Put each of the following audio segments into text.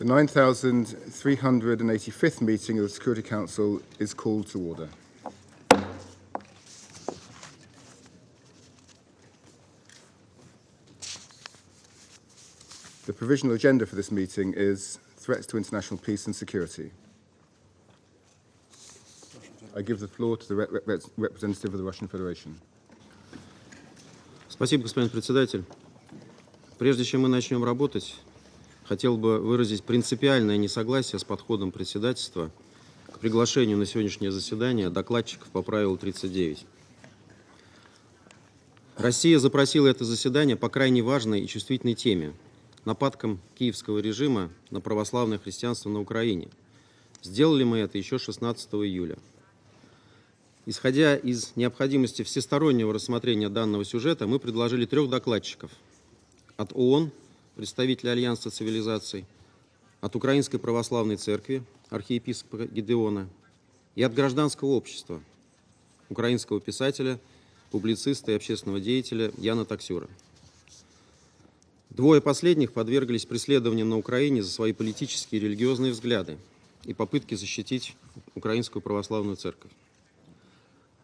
The 9,385th meeting of the Security Council is called to order. The provisional agenda for this meeting is threats to international peace and security. I give the floor to the representative of the Russian Federation. Спасибо, господин председатель. Прежде чем мы начнем работать, хотел бы выразить принципиальное несогласие с подходом председательства к приглашению на сегодняшнее заседание докладчиков по правилу 39. Россия запросила это заседание по крайне важной и чувствительной теме – нападкам киевского режима на православное христианство на Украине. Сделали мы это еще 16 июля. Исходя из необходимости всестороннего рассмотрения данного сюжета, мы предложили 3 докладчиков от ООН, представителя Альянса цивилизаций, от Украинской православной церкви, архиепископа Гедеона, и от гражданского общества, украинского писателя, публициста и общественного деятеля Яна Таксюра. 2 последних подверглись преследованиям на Украине за свои политические и религиозные взгляды и попытки защитить Украинскую православную церковь.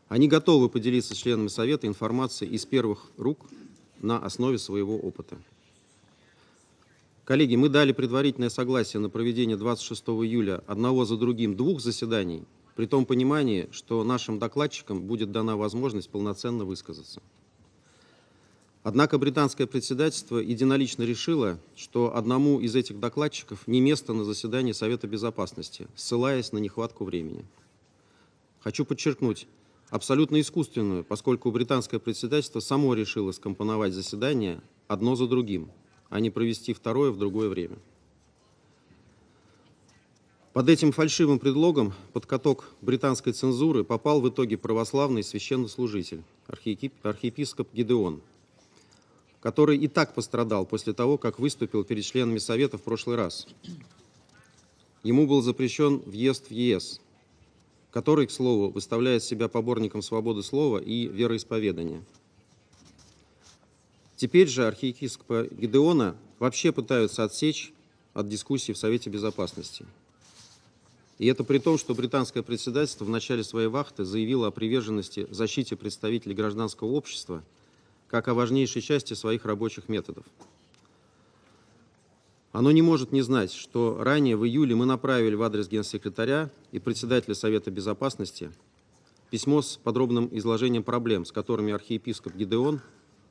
Они готовы поделиться с членами Совета информацией из первых рук на основе своего опыта. Коллеги, мы дали предварительное согласие на проведение 26 июля одного за другим 2 заседаний, при том понимании, что нашим докладчикам будет дана возможность полноценно высказаться. Однако британское председательство единолично решило, что одному из этих докладчиков не место на заседании Совета Безопасности, ссылаясь на нехватку времени. Хочу подчеркнуть, абсолютно искусственную, поскольку британское председательство само решило скомпоновать заседания одно за другим, а не провести второе в другое время. Под этим фальшивым предлогом под каток британской цензуры попал в итоге православный священнослужитель, архиепископ Гедеон, который и так пострадал после того, как выступил перед членами Совета в прошлый раз. Ему был запрещен въезд в ЕС, который, к слову, выставляет себя поборником свободы слова и вероисповедания. Теперь же архиепископа Гедеона вообще пытаются отсечь от дискуссий в Совете Безопасности. И это при том, что британское председательство в начале своей вахты заявило о приверженности защите представителей гражданского общества как о важнейшей части своих рабочих методов. Оно не может не знать, что ранее в июле мы направили в адрес генсекретаря и председателя Совета Безопасности письмо с подробным изложением проблем, с которыми архиепископ Гедеон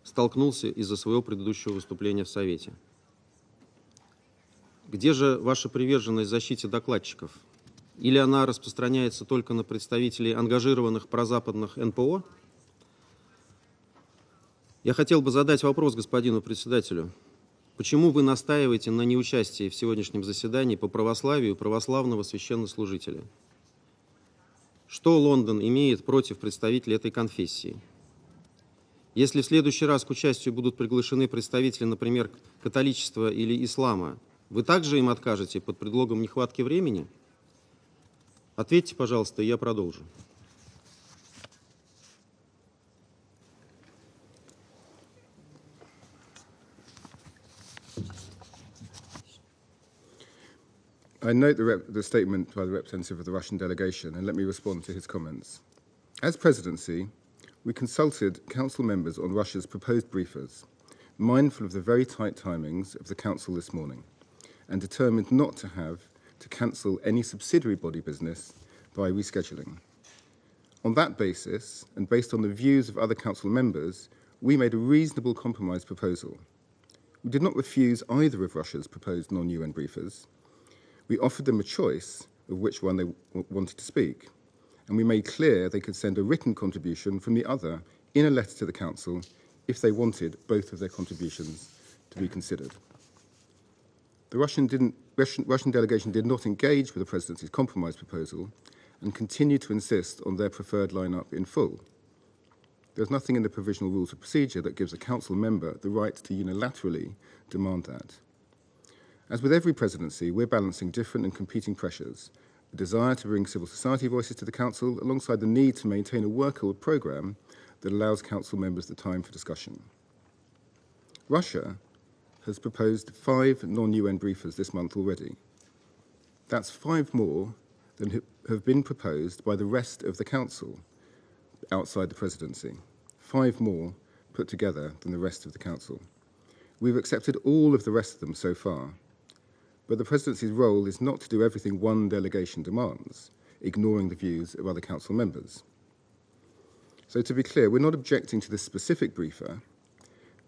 столкнулся из-за своего предыдущего выступления в Совете. Где же ваша приверженность защите докладчиков? Или она распространяется только на представителей ангажированных прозападных НПО? Я хотел бы задать вопрос господину председателю. Почему вы настаиваете на неучастии в сегодняшнем заседании по православию православного священнослужителя? Что Лондон имеет против представителей этой конфессии? Если в следующий раз к участию будут приглашены представители, например, католичества или ислама, вы также им откажете под предлогом нехватки времени? Ответьте, пожалуйста, и я продолжу. I note the statement by the representative of the Russian delegation, and let me respond to his comments. As presidency, we consulted council members on Russia's proposed briefers, mindful of the very tight timings of the council this morning, and determined not to have to cancel any subsidiary body business by rescheduling. On that basis, and based on the views of other council members, we made a reasonable compromise proposal. We did not refuse either of Russia's proposed non-UN briefers. We offered them a choice of which one they wanted to speak, and we made clear they could send a written contribution from the other in a letter to the Council if they wanted both of their contributions to be considered. The Russian delegation did not engage with the Presidency's compromise proposal and continued to insist on their preferred lineup in full. There's nothing in the provisional rules of procedure that gives a Council member the right to unilaterally demand that. As with every presidency, we're balancing different and competing pressures, the desire to bring civil society voices to the Council alongside the need to maintain a workable programme that allows Council members the time for discussion. Russia has proposed 5 non-UN briefers this month already, That's 5 more than have been proposed by the rest of the Council outside the presidency. 5 more put together than the rest of the Council. We've accepted all of the rest of them so far, but the presidency's role is not to do everything one delegation demands, ignoring the views of other Council members. So to be clear, we're not objecting to this specific briefer,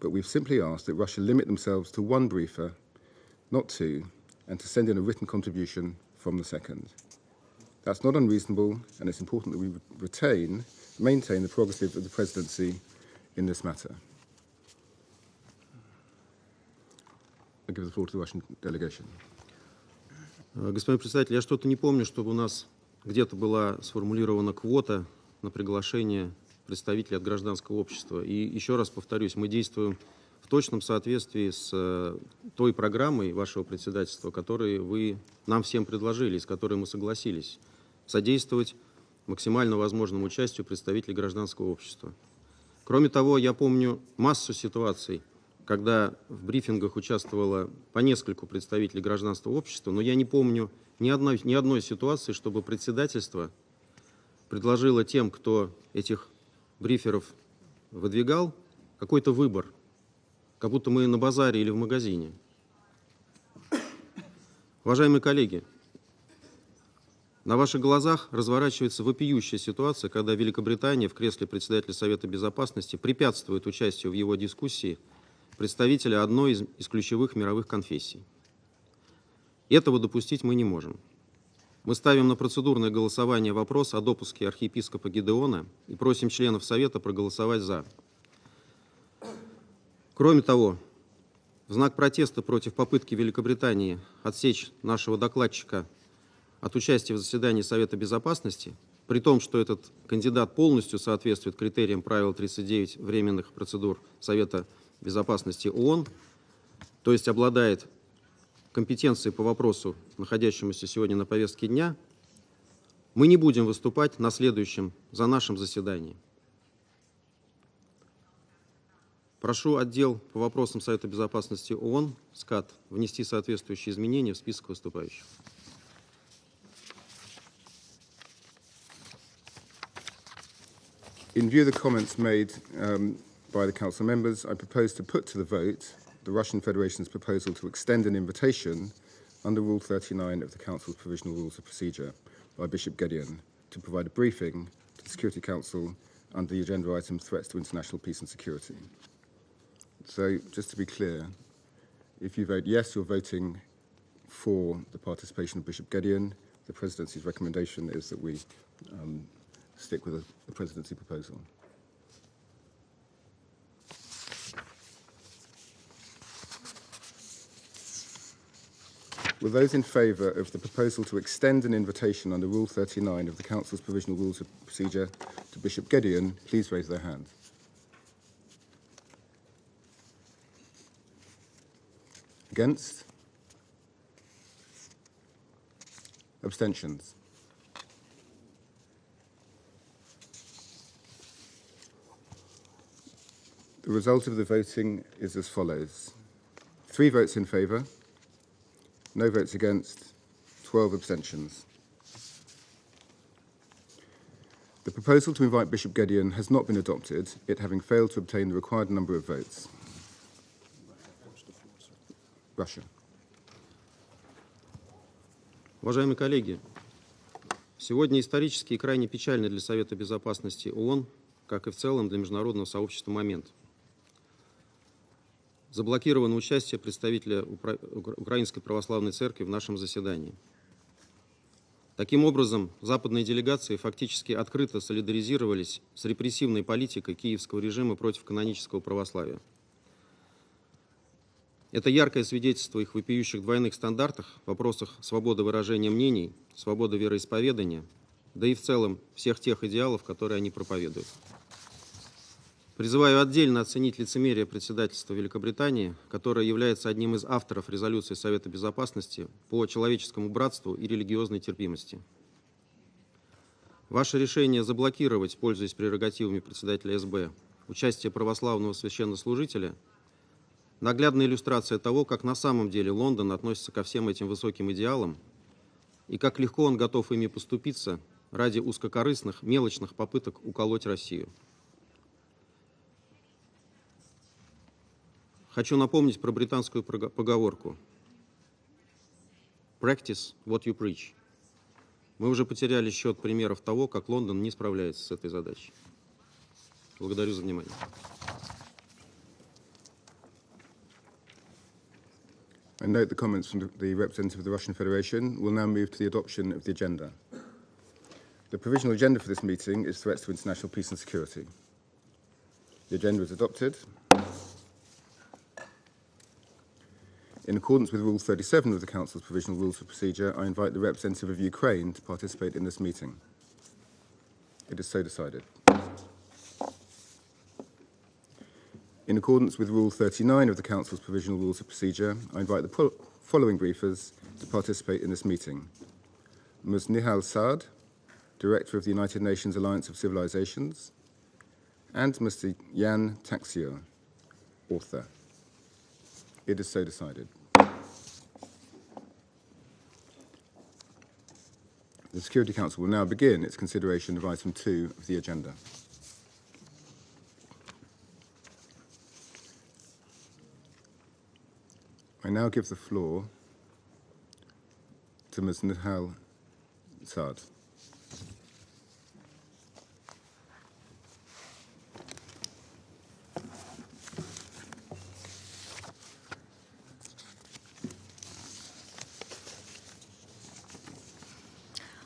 but we've simply asked that Russia limit themselves to 1 briefer, not 2, and to send in a written contribution from the second. That's not unreasonable, and it's important that we maintain the prerogative of the presidency in this matter. I give the floor to the Russian delegation. Господин председатель, я что-то не помню, чтобы у нас где-то была сформулирована квота на приглашение представителей от гражданского общества. И еще раз повторюсь, мы действуем в точном соответствии с той программой вашего председательства, которую вы нам всем предложили, с которой мы согласились, содействовать максимально возможному участию представителей гражданского общества. Кроме того, я помню массу ситуаций, когда в брифингах участвовало по нескольку представителей гражданского общества, но я не помню ни одной ситуации, чтобы председательство предложило тем, кто этих бриферов выдвигал, какой-то выбор, как будто мы на базаре или в магазине. Уважаемые коллеги, на ваших глазах разворачивается вопиющая ситуация, когда Великобритания в кресле председателя Совета Безопасности препятствует участию в его дискуссии представителя одной из ключевых мировых конфессий. Этого допустить мы не можем. Мы ставим на процедурное голосование вопрос о допуске архиепископа Гидеона и просим членов Совета проголосовать «за». Кроме того, в знак протеста против попытки Великобритании отсечь нашего докладчика от участия в заседании Совета Безопасности, при том, что этот кандидат полностью соответствует критериям правил 39 временных процедур Совета Безопасности ООН, то есть обладает компетенцией по вопросу, находящемуся сегодня на повестке дня, мы не будем выступать на следующем за нашем заседании. Прошу отдел по вопросам Совета Безопасности ООН, СКАТ, внести соответствующие изменения в список выступающих. In view of the comments made by the Council members, I propose to put to the vote the Russian Federation's proposal to extend an invitation under Rule 39 of the Council's Provisional Rules of Procedure by Bishop Gedeon to provide a briefing to the Security Council under the agenda item Threats to International Peace and Security. So, just to be clear, if you vote yes, you're voting for the participation of Bishop Gedeon. The Presidency's recommendation is that we stick with the Presidency proposal. Will those in favour of the proposal to extend an invitation under Rule 39 of the Council's Provisional Rules of Procedure to Bishop Gedeon, please raise their hand. Against? Abstentions? The result of the voting is as follows. 3 votes in favour, no votes against, 12 abstentions. The proposal to invite Bishop Gedeon has not been adopted, it having failed to obtain the required number of votes. Russia. Уважаемые коллеги, сегодня исторически и крайне печальный для Совета Безопасности ООН, как и в целом для международного сообщества момент. Заблокировано участие представителя Украинской православной церкви в нашем заседании. Таким образом, западные делегации фактически открыто солидаризировались с репрессивной политикой киевского режима против канонического православия. Это яркое свидетельство их вопиющих двойных стандартах в вопросах свободы выражения мнений, свободы вероисповедания, да и в целом всех тех идеалов, которые они проповедуют. Призываю отдельно оценить лицемерие председательства Великобритании, которое является одним из авторов резолюции Совета Безопасности по человеческому братству и религиозной терпимости. Ваше решение заблокировать, пользуясь прерогативами председателя СБ, участие православного священнослужителя – наглядная иллюстрация того, как на самом деле Лондон относится ко всем этим высоким идеалам, и как легко он готов ими поступиться ради узкокорыстных, мелочных попыток уколоть Россию. Хочу напомнить про британскую поговорку «Practice what you preach». Мы уже потеряли счет примеров того, как Лондон не справляется с этой задачей. Благодарю за внимание. I note the comments from the representative of the Russian Federation. We'll now move to the adoption of the agenda. The provisional agenda for this meeting is threats to international peace and security. The agenda is adopted. In accordance with Rule 37 of the Council's Provisional Rules of Procedure, I invite the representative of Ukraine to participate in this meeting. It is so decided. In accordance with Rule 39 of the Council's Provisional Rules of Procedure, I invite the following briefers to participate in this meeting. Ms. Nihal Saad, Director of the United Nations Alliance of Civilizations, and Mr. Jan Taxier, author. It is so decided. The Security Council will now begin its consideration of item 2 of the agenda. I now give the floor to Ms. Nihal Saad.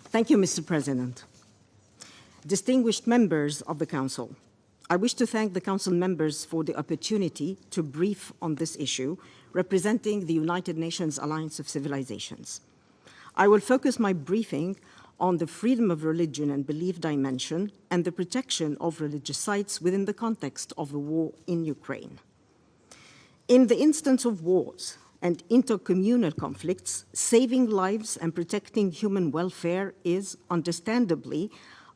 Thank you, Mr. President. Distinguished members of the Council, I wish to thank the Council members for the opportunity to brief on this issue, representing the United Nations Alliance of Civilizations. I will focus my briefing on the freedom of religion and belief dimension and the protection of religious sites within the context of the war in Ukraine. In the instance of wars and intercommunal conflicts, saving lives and protecting human welfare is, understandably,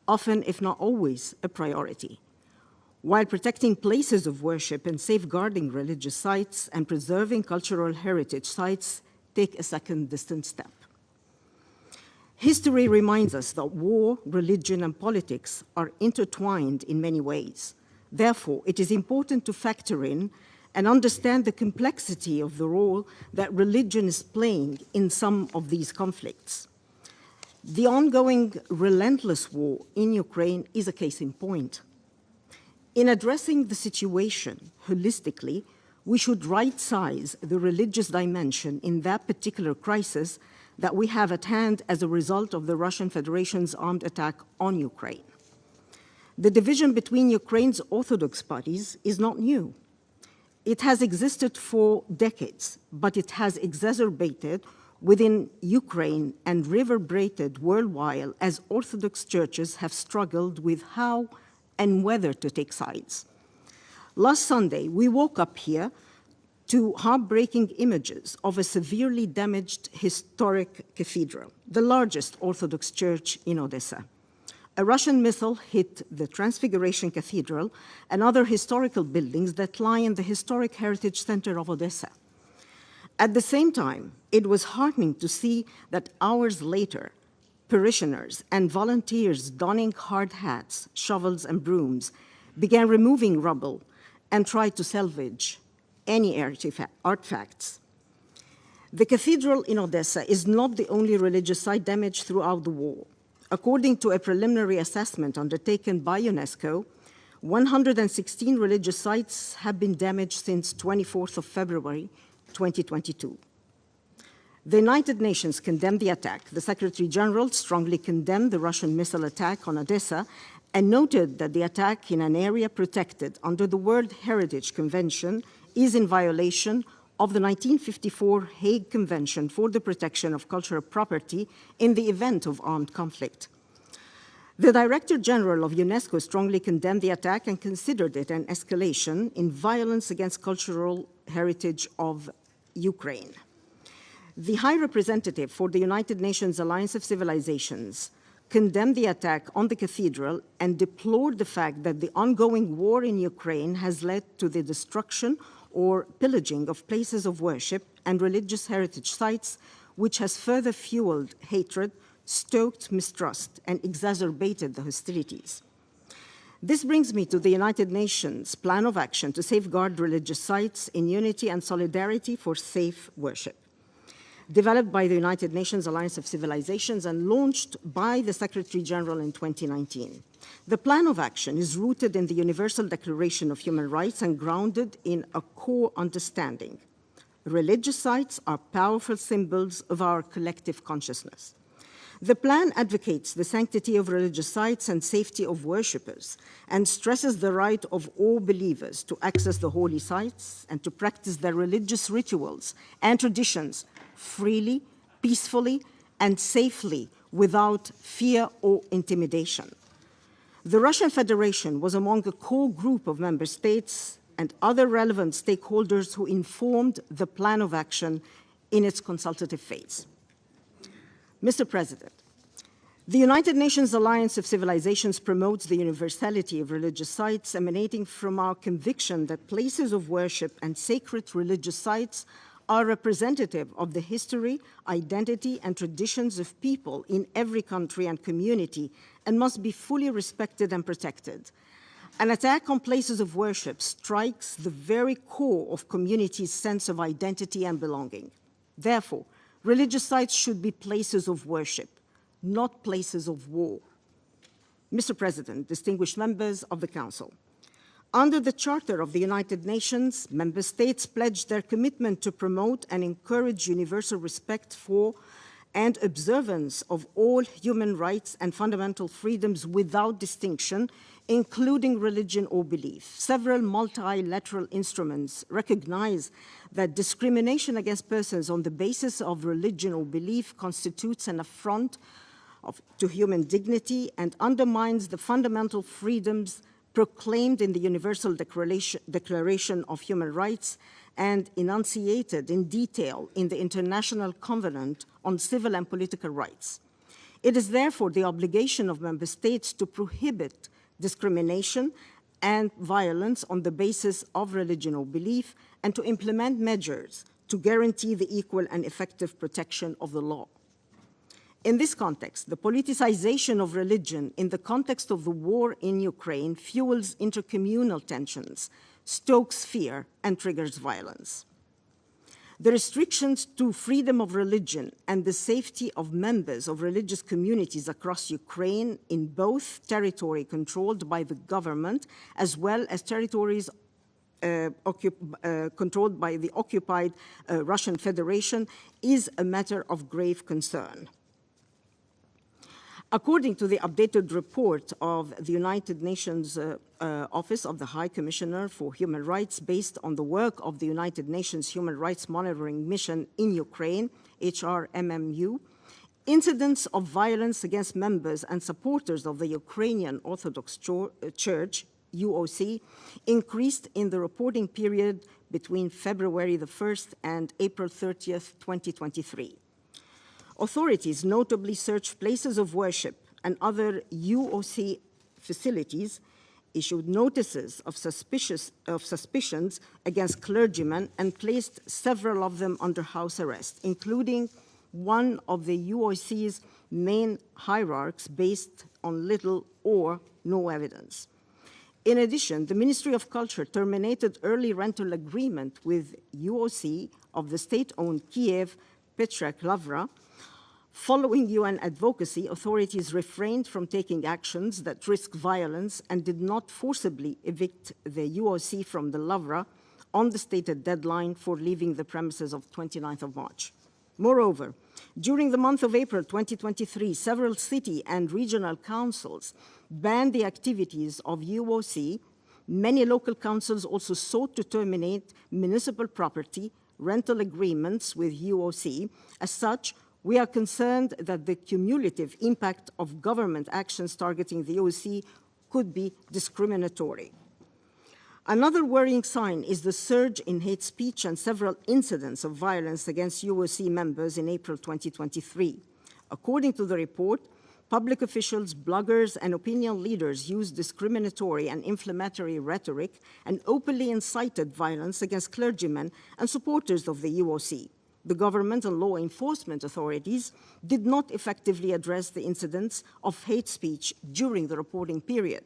often, if not always, a priority, while protecting places of worship and safeguarding religious sites and preserving cultural heritage sites take a second distant step. History reminds us that war, religion, and politics are intertwined in many ways. Therefore, it is important to factor in and understand the complexity of the role that religion is playing in some of these conflicts. The ongoing relentless war in Ukraine is a case in point. In addressing the situation holistically, we should right-size the religious dimension in that particular crisis that we have at hand as a result of the Russian Federation's armed attack on Ukraine. The division between Ukraine's Orthodox parties is not new. It has existed for decades, but it has exacerbated within Ukraine and reverberated worldwide as Orthodox churches have struggled with how and whether to take sides. Last Sunday, we woke up here to heartbreaking images of a severely damaged historic cathedral, the largest Orthodox church in Odessa. A Russian missile hit the Transfiguration Cathedral and other historical buildings that lie in the historic heritage center of Odessa. At the same time, it was heartening to see that hours later, parishioners and volunteers donning hard hats, shovels, and brooms began removing rubble and tried to salvage any artifacts. The cathedral in Odessa is not the only religious site damaged throughout the war. According to a preliminary assessment undertaken by UNESCO, 116 religious sites have been damaged since 24th of February, 2022. The United Nations condemned the attack. The Secretary General strongly condemned the Russian missile attack on Odessa and noted that the attack in an area protected under the World Heritage Convention is in violation of the 1954 Hague Convention for the Protection of Cultural Property in the event of armed conflict. The Director General of UNESCO strongly condemned the attack and considered it an escalation in violence against cultural heritage of Ukraine. The High Representative for the United Nations Alliance of Civilizations condemned the attack on the cathedral and deplored the fact that the ongoing war in Ukraine has led to the destruction or pillaging of places of worship and religious heritage sites which has further fueled hatred, stoked mistrust, and exacerbated the hostilities. This brings me to the United Nations Plan of Action to safeguard religious sites in unity and solidarity for safe worship. Developed by the United Nations Alliance of Civilizations and launched by the Secretary General in 2019. The Plan of Action is rooted in the Universal Declaration of Human Rights and grounded in a core understanding. Religious sites are powerful symbols of our collective consciousness. The plan advocates the sanctity of religious sites and safety of worshippers and stresses the right of all believers to access the holy sites and to practice their religious rituals and traditions freely, peacefully, and safely without fear or intimidation. The Russian Federation was among a core group of member states and other relevant stakeholders who informed the plan of action in its consultative phase. Mr. President, the United Nations Alliance of Civilizations promotes the universality of religious sites emanating from our conviction that places of worship and sacred religious sites are representative of the history, identity, and traditions of people in every country and community and must be fully respected and protected. An attack on places of worship strikes the very core of communities' sense of identity and belonging. Therefore, religious sites should be places of worship, not places of war. Mr. President, distinguished members of the Council, under the Charter of the United Nations, member states pledged their commitment to promote and encourage universal respect for and observance of all human rights and fundamental freedoms without distinction, including religion or belief. Several multilateral instruments recognize that discrimination against persons on the basis of religion or belief constitutes an affront to human dignity and undermines the fundamental freedoms proclaimed in the Universal Declaration of Human Rights and enunciated in detail in the International Covenant on Civil and Political Rights. It is therefore the obligation of member states to prohibit discrimination and violence on the basis of religion or belief and to implement measures to guarantee the equal and effective protection of the law. In this context, the politicization of religion in the context of the war in Ukraine fuels intercommunal tensions, stokes fear, and triggers violence. The restrictions to freedom of religion and the safety of members of religious communities across Ukraine in both territory controlled by the government as well as territories controlled by the occupied Russian Federation is a matter of grave concern. According to the updated report of the United Nations Office of the High Commissioner for Human Rights based on the work of the United Nations Human Rights Monitoring Mission in Ukraine, HRMMU, incidents of violence against members and supporters of the Ukrainian Orthodox Church, UOC, increased in the reporting period between February the 1st and April 30th, 2023. Authorities notably searched places of worship and other UOC facilities, issued notices of suspicions against clergymen, and placed several of them under house arrest, including one of the UOC's main hierarchs based on little or no evidence. In addition, the Ministry of Culture terminated early rental agreement with UOC of the state-owned Kiev Petrek Lavra. Following UN advocacy, authorities refrained from taking actions that risk violence and did not forcibly evict the UOC from the Lavra on the stated deadline for leaving the premises of 29th of March. Moreover, during the month of April 2023, several city and regional councils banned the activities of UOC. Many local councils also sought to terminate municipal property rental agreements with UOC. As such, we are concerned that the cumulative impact of government actions targeting the UOC could be discriminatory. Another worrying sign is the surge in hate speech and several incidents of violence against UOC members in April 2023. According to the report, public officials, bloggers, and opinion leaders used discriminatory and inflammatory rhetoric and openly incited violence against clergymen and supporters of the UOC. the government and law enforcement authorities did not effectively address the incidents of hate speech during the reporting period.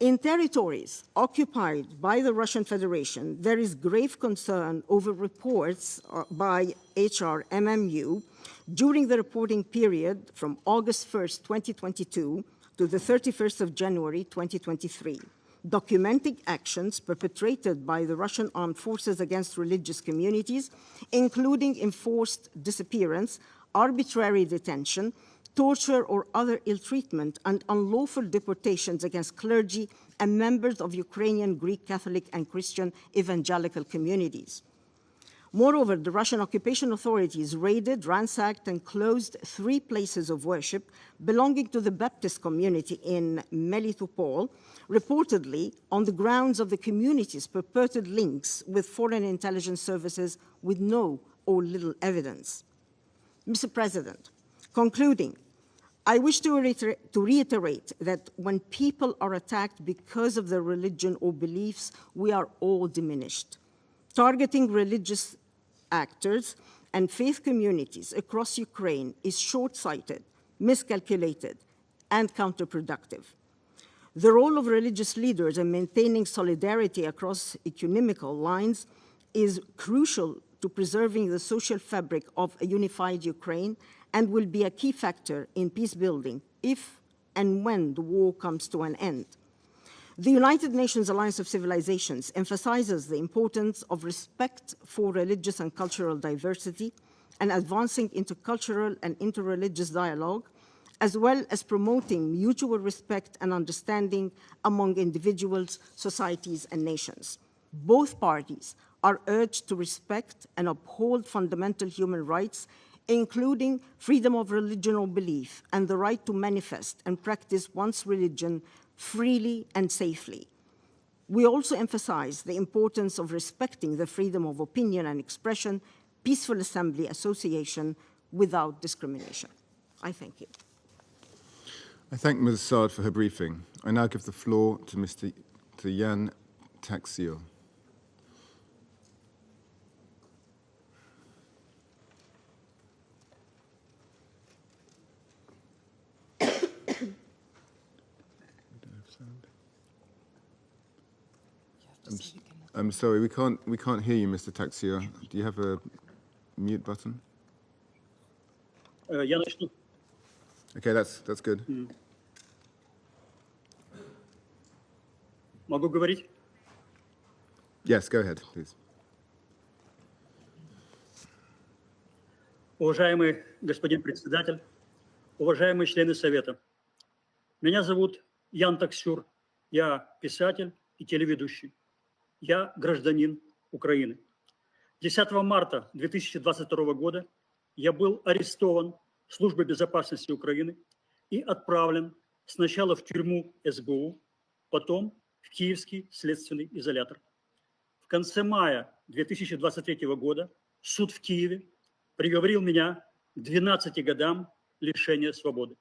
In territories occupied by the Russian Federation, there is grave concern over reports by HRMMU during the reporting period from August 1st, 2022 to the 31st of January, 2023, documenting actions perpetrated by the Russian armed forces against religious communities, including enforced disappearance, arbitrary detention, torture or other ill treatment, and unlawful deportations against clergy and members of Ukrainian, Greek, Catholic, and Christian evangelical communities. Moreover, the Russian occupation authorities raided, ransacked, and closed 3 places of worship belonging to the Baptist community in Melitopol, reportedly on the grounds of the community's purported links with foreign intelligence services with no or little evidence. Mr. President, concluding, I wish to reiterate that when people are attacked because of their religion or beliefs, we are all diminished. Targeting religious actors and faith communities across Ukraine is short-sighted, miscalculated, and counterproductive. The role of religious leaders in maintaining solidarity across ecumenical lines is crucial to preserving the social fabric of a unified Ukraine and will be a key factor in peace building if and when the war comes to an end. The United Nations Alliance of Civilizations emphasizes the importance of respect for religious and cultural diversity and advancing intercultural and interreligious dialogue, as well as promoting mutual respect and understanding among individuals, societies, and nations. Both parties are urged to respect and uphold fundamental human rights, including freedom of religion or belief and the right to manifest and practice one's religion freely and safely. We also emphasize the importance of respecting the freedom of opinion and expression, peaceful assembly, association, without discrimination. I thank you. I thank Ms. Saad for her briefing. I now give the floor to Jan Taxil. I'm sorry, we can't hear you, Mr. Taxia. Do you have a mute button? Я начну. Okay, that's good. Могу говорить? Yes, go ahead, please. Уважаемый господин председатель, уважаемые члены Совета, меня зовут Ян Таксюр, я писатель и телеведущий. Я гражданин Украины. 10 марта 2022 года я был арестован Службой безопасности Украины и отправлен сначала в тюрьму СБУ, потом в Киевский следственный изолятор. В конце мая 2023 года суд в Киеве приговорил меня к 12 годам лишения свободы.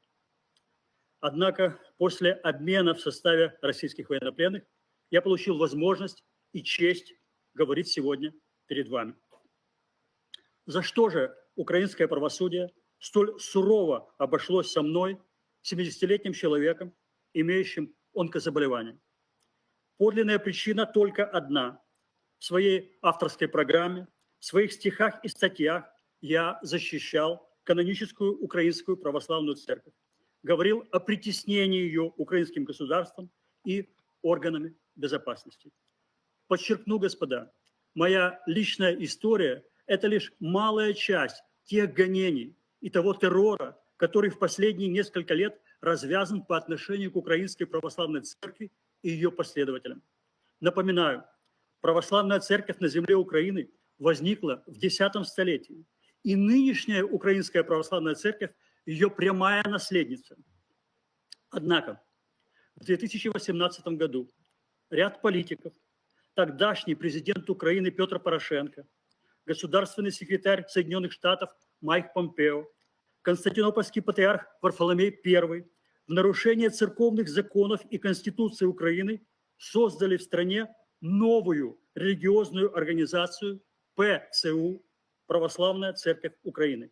Однако после обмена в составе российских военнопленных я получил возможность и честь говорить сегодня перед вами. За что же украинское правосудие столь сурово обошлось со мной, 70-летним человеком, имеющим онкозаболевание? Подлинная причина только одна. В своей авторской программе, в своих стихах и статьях я защищал каноническую украинскую православную церковь, говорил о притеснении ее украинским государством и органами безопасности. Подчеркну, господа, моя личная история – это лишь малая часть тех гонений и того террора, который в последние несколько лет развязан по отношению к Украинской православной церкви и ее последователям. Напоминаю, православная церковь на земле Украины возникла в X столетии, и нынешняя Украинская православная церковь – ее прямая наследница. Однако в 2018 году ряд политиков, тогдашний президент Украины Петр Порошенко, государственный секретарь Соединенных Штатов Майк Помпео, константинопольский патриарх Варфоломей I в нарушение церковных законов и Конституции Украины создали в стране новую религиозную организацию ПЦУ, православная церковь Украины,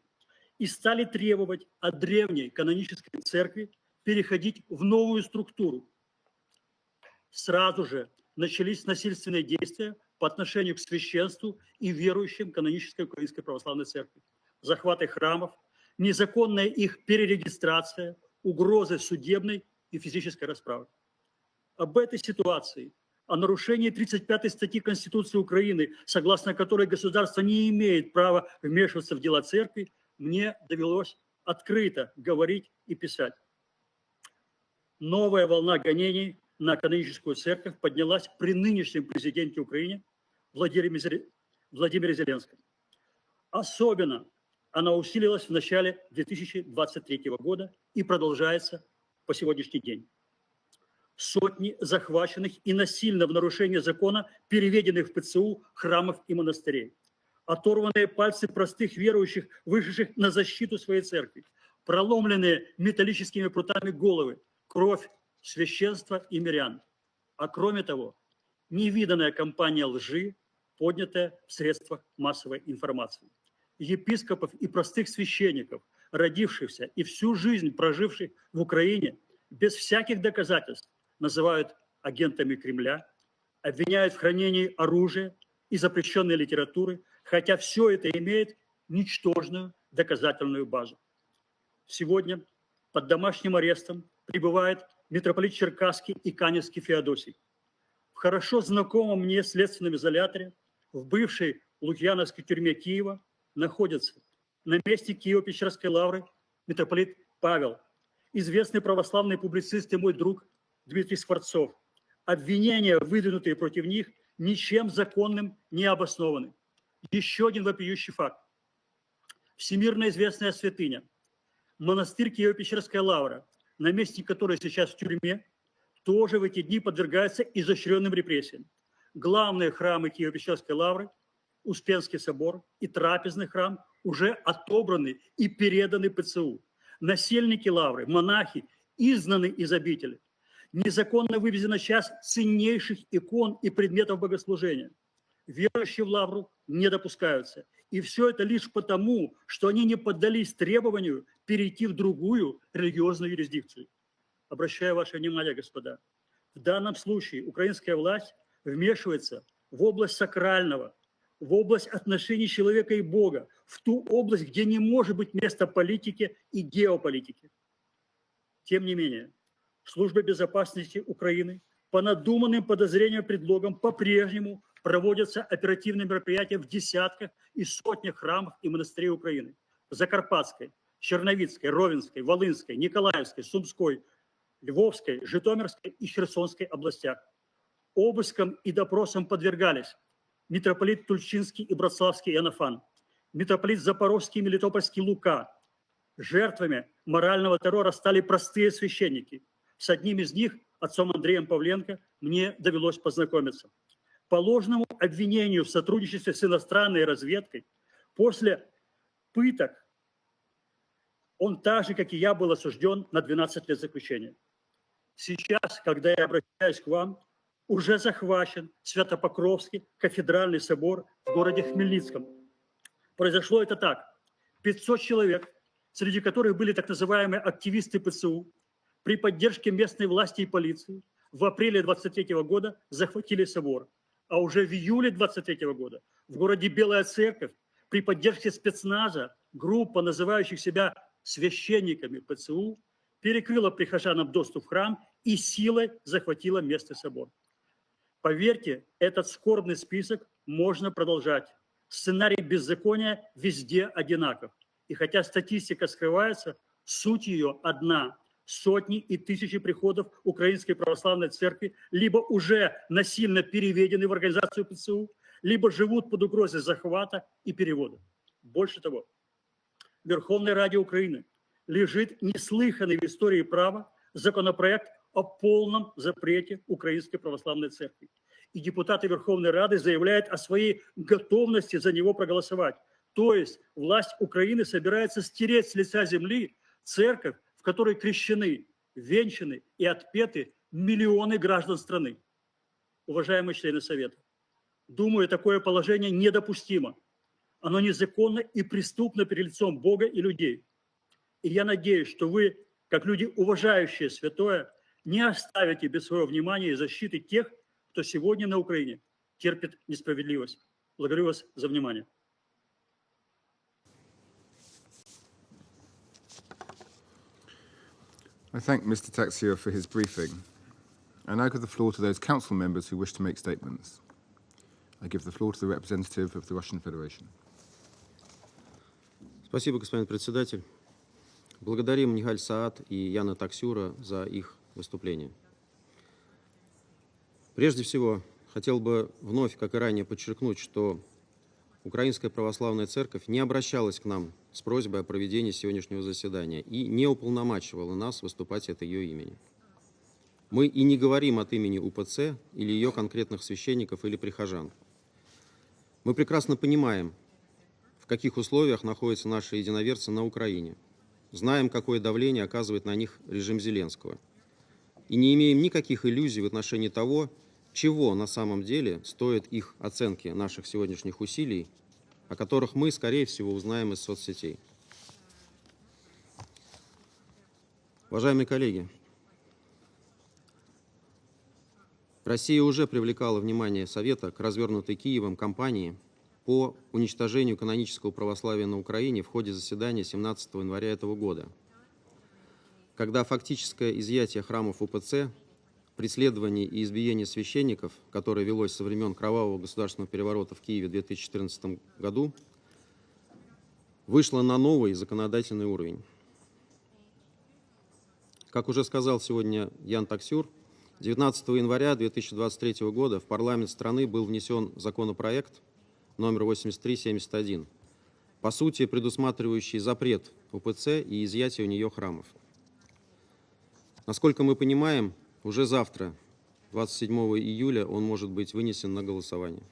и стали требовать от древней канонической церкви переходить в новую структуру. Сразу же начались насильственные действия по отношению к священству и верующим канонической Украинской православной церкви. Захваты храмов, незаконная их перерегистрация, угрозы судебной и физической расправы. Об этой ситуации, о нарушении 35 статьи Конституции Украины, согласно которой государство не имеет права вмешиваться в дела церкви, мне довелось открыто говорить и писать. Новая волна гонений на каноническую церковь поднялась при нынешнем президенте Украины Владимире Зеленском. Особенно она усилилась в начале 2023 года и продолжается по сегодняшний день. Сотни захваченных и насильно в нарушение закона переведенных в ПЦУ храмов и монастырей. Оторванные пальцы простых верующих, вышедших на защиту своей церкви. Проломленные металлическими прутами головы. Кровь священства и мирян. А кроме того, невиданная кампания лжи, поднятая в средствах массовой информации. Епископов и простых священников, родившихся и всю жизнь проживших в Украине, без всяких доказательств называют агентами Кремля, обвиняют в хранении оружия и запрещенной литературы, хотя все это имеет ничтожную доказательную базу. Сегодня под домашним арестом пребывает митрополит Черкасский и Каневский Феодосий. В хорошо знакомом мне следственном изоляторе в бывшей Лукьяновской тюрьме Киева находится наместник Киево-Печерской лавры митрополит Павел, известный православный публицист и мой друг Дмитрий Скворцов. Обвинения, выдвинутые против них, ничем законным не обоснованы. Еще один вопиющий факт. Всемирно известная святыня, монастырь Киево-Печерская лавра, наместник которой сейчас в тюрьме, тоже в эти дни подвергается изощренным репрессиям. Главные храмы Киево-Печерской лавры, Успенский собор и трапезный храм уже отобраны и переданы ПЦУ. Насельники лавры, монахи, изгнаны из обители. Незаконно вывезена часть ценнейших икон и предметов богослужения. Верующие в лавру не допускаются. И все это лишь потому, что они не поддались требованию перейти в другую религиозную юрисдикцию. Обращаю ваше внимание, господа, в данном случае украинская власть вмешивается в область сакрального, в область отношений человека и Бога, в ту область, где не может быть места политике и геополитике. Тем не менее, Служба безопасности Украины по надуманным подозрениям и предлогам по-прежнему проводятся оперативные мероприятия в десятках и сотнях храмов и монастырей Украины. В Закарпатской, Черновицкой, Ровенской, Волынской, Николаевской, Сумской, Львовской, Житомирской и Херсонской областях. Обыскам и допросам подвергались митрополит Тульчинский и Братславский Иоаннафан, митрополит Запорожский и Мелитопольский Лука. Жертвами морального террора стали простые священники. С одним из них, отцом Андреем Павленко, мне довелось познакомиться. По ложному обвинению в сотрудничестве с иностранной разведкой, после пыток он так же, как и я, был осужден на 12 лет заключения. Сейчас, когда я обращаюсь к вам, уже захвачен Свято-Покровский кафедральный собор в городе Хмельницком. Произошло это так. 500 человек, среди которых были так называемые активисты ПЦУ, при поддержке местной власти и полиции в апреле 23 года захватили собор. А уже в июле 23 года в городе Белая Церковь при поддержке спецназа группа, называющих себя священниками ПЦУ, перекрыла прихожанам доступ в храм и силой захватила местный собор. Поверьте, этот скорбный список можно продолжать. Сценарий беззакония везде одинаков. И хотя статистика скрывается, суть ее одна. Сотни и тысячи приходов Украинской православной церкви либо уже насильно переведены в организацию ПЦУ, либо живут под угрозой захвата и перевода. Больше того, в Верховной Раде Украины лежит неслыханный в истории права законопроект о полном запрете Украинской православной церкви. И депутаты Верховной Рады заявляют о своей готовности за него проголосовать. То есть власть Украины собирается стереть с лица земли церковь, в которой крещены, венчаны и отпеты миллионы граждан страны. Уважаемые члены Совета, думаю, такое положение недопустимо. Оно незаконно и преступно перед лицом Бога и людей. И я надеюсь, что вы, как люди, уважающие святое, не оставите без своего внимания и защиты тех, кто сегодня на Украине терпит несправедливость. Благодарю вас за внимание. I thank Mr. Taxier for his briefing. I now give the floor to those council members who wish to make statements. I give the floor to the representative of the Russian Federation. Спасибо, господин председатель. Благодарим Нигаль Саад и Яна Таксюра за их выступление. Прежде всего, хотел бы вновь, как и ранее, подчеркнуть, что Украинская православная церковь не обращалась к нам с просьбой о проведении сегодняшнего заседания и не уполномачивала нас выступать от ее имени. Мы и не говорим от имени УПЦ или ее конкретных священников или прихожан. Мы прекрасно понимаем, в каких условиях находятся наши единоверцы на Украине. Знаем, какое давление оказывает на них режим Зеленского. И не имеем никаких иллюзий в отношении того, чего на самом деле стоят их оценки наших сегодняшних усилий, о которых мы, скорее всего, узнаем из соцсетей. Уважаемые коллеги, Россия уже привлекала внимание Совета к развернутой Киевом кампании по уничтожению канонического православия на Украине в ходе заседания 17 января этого года, когда фактическое изъятие храмов УПЦ, преследование и избиение священников, которое велось со времен кровавого государственного переворота в Киеве в 2014 году, вышло на новый законодательный уровень. Как уже сказал сегодня Ян Таксюр, 19 января 2023 года в парламент страны был внесен законопроект номер 8371, по сути предусматривающий запрет УПЦ и изъятие у нее храмов. Насколько мы понимаем, уже завтра, 27 июля, он может быть вынесен на голосование.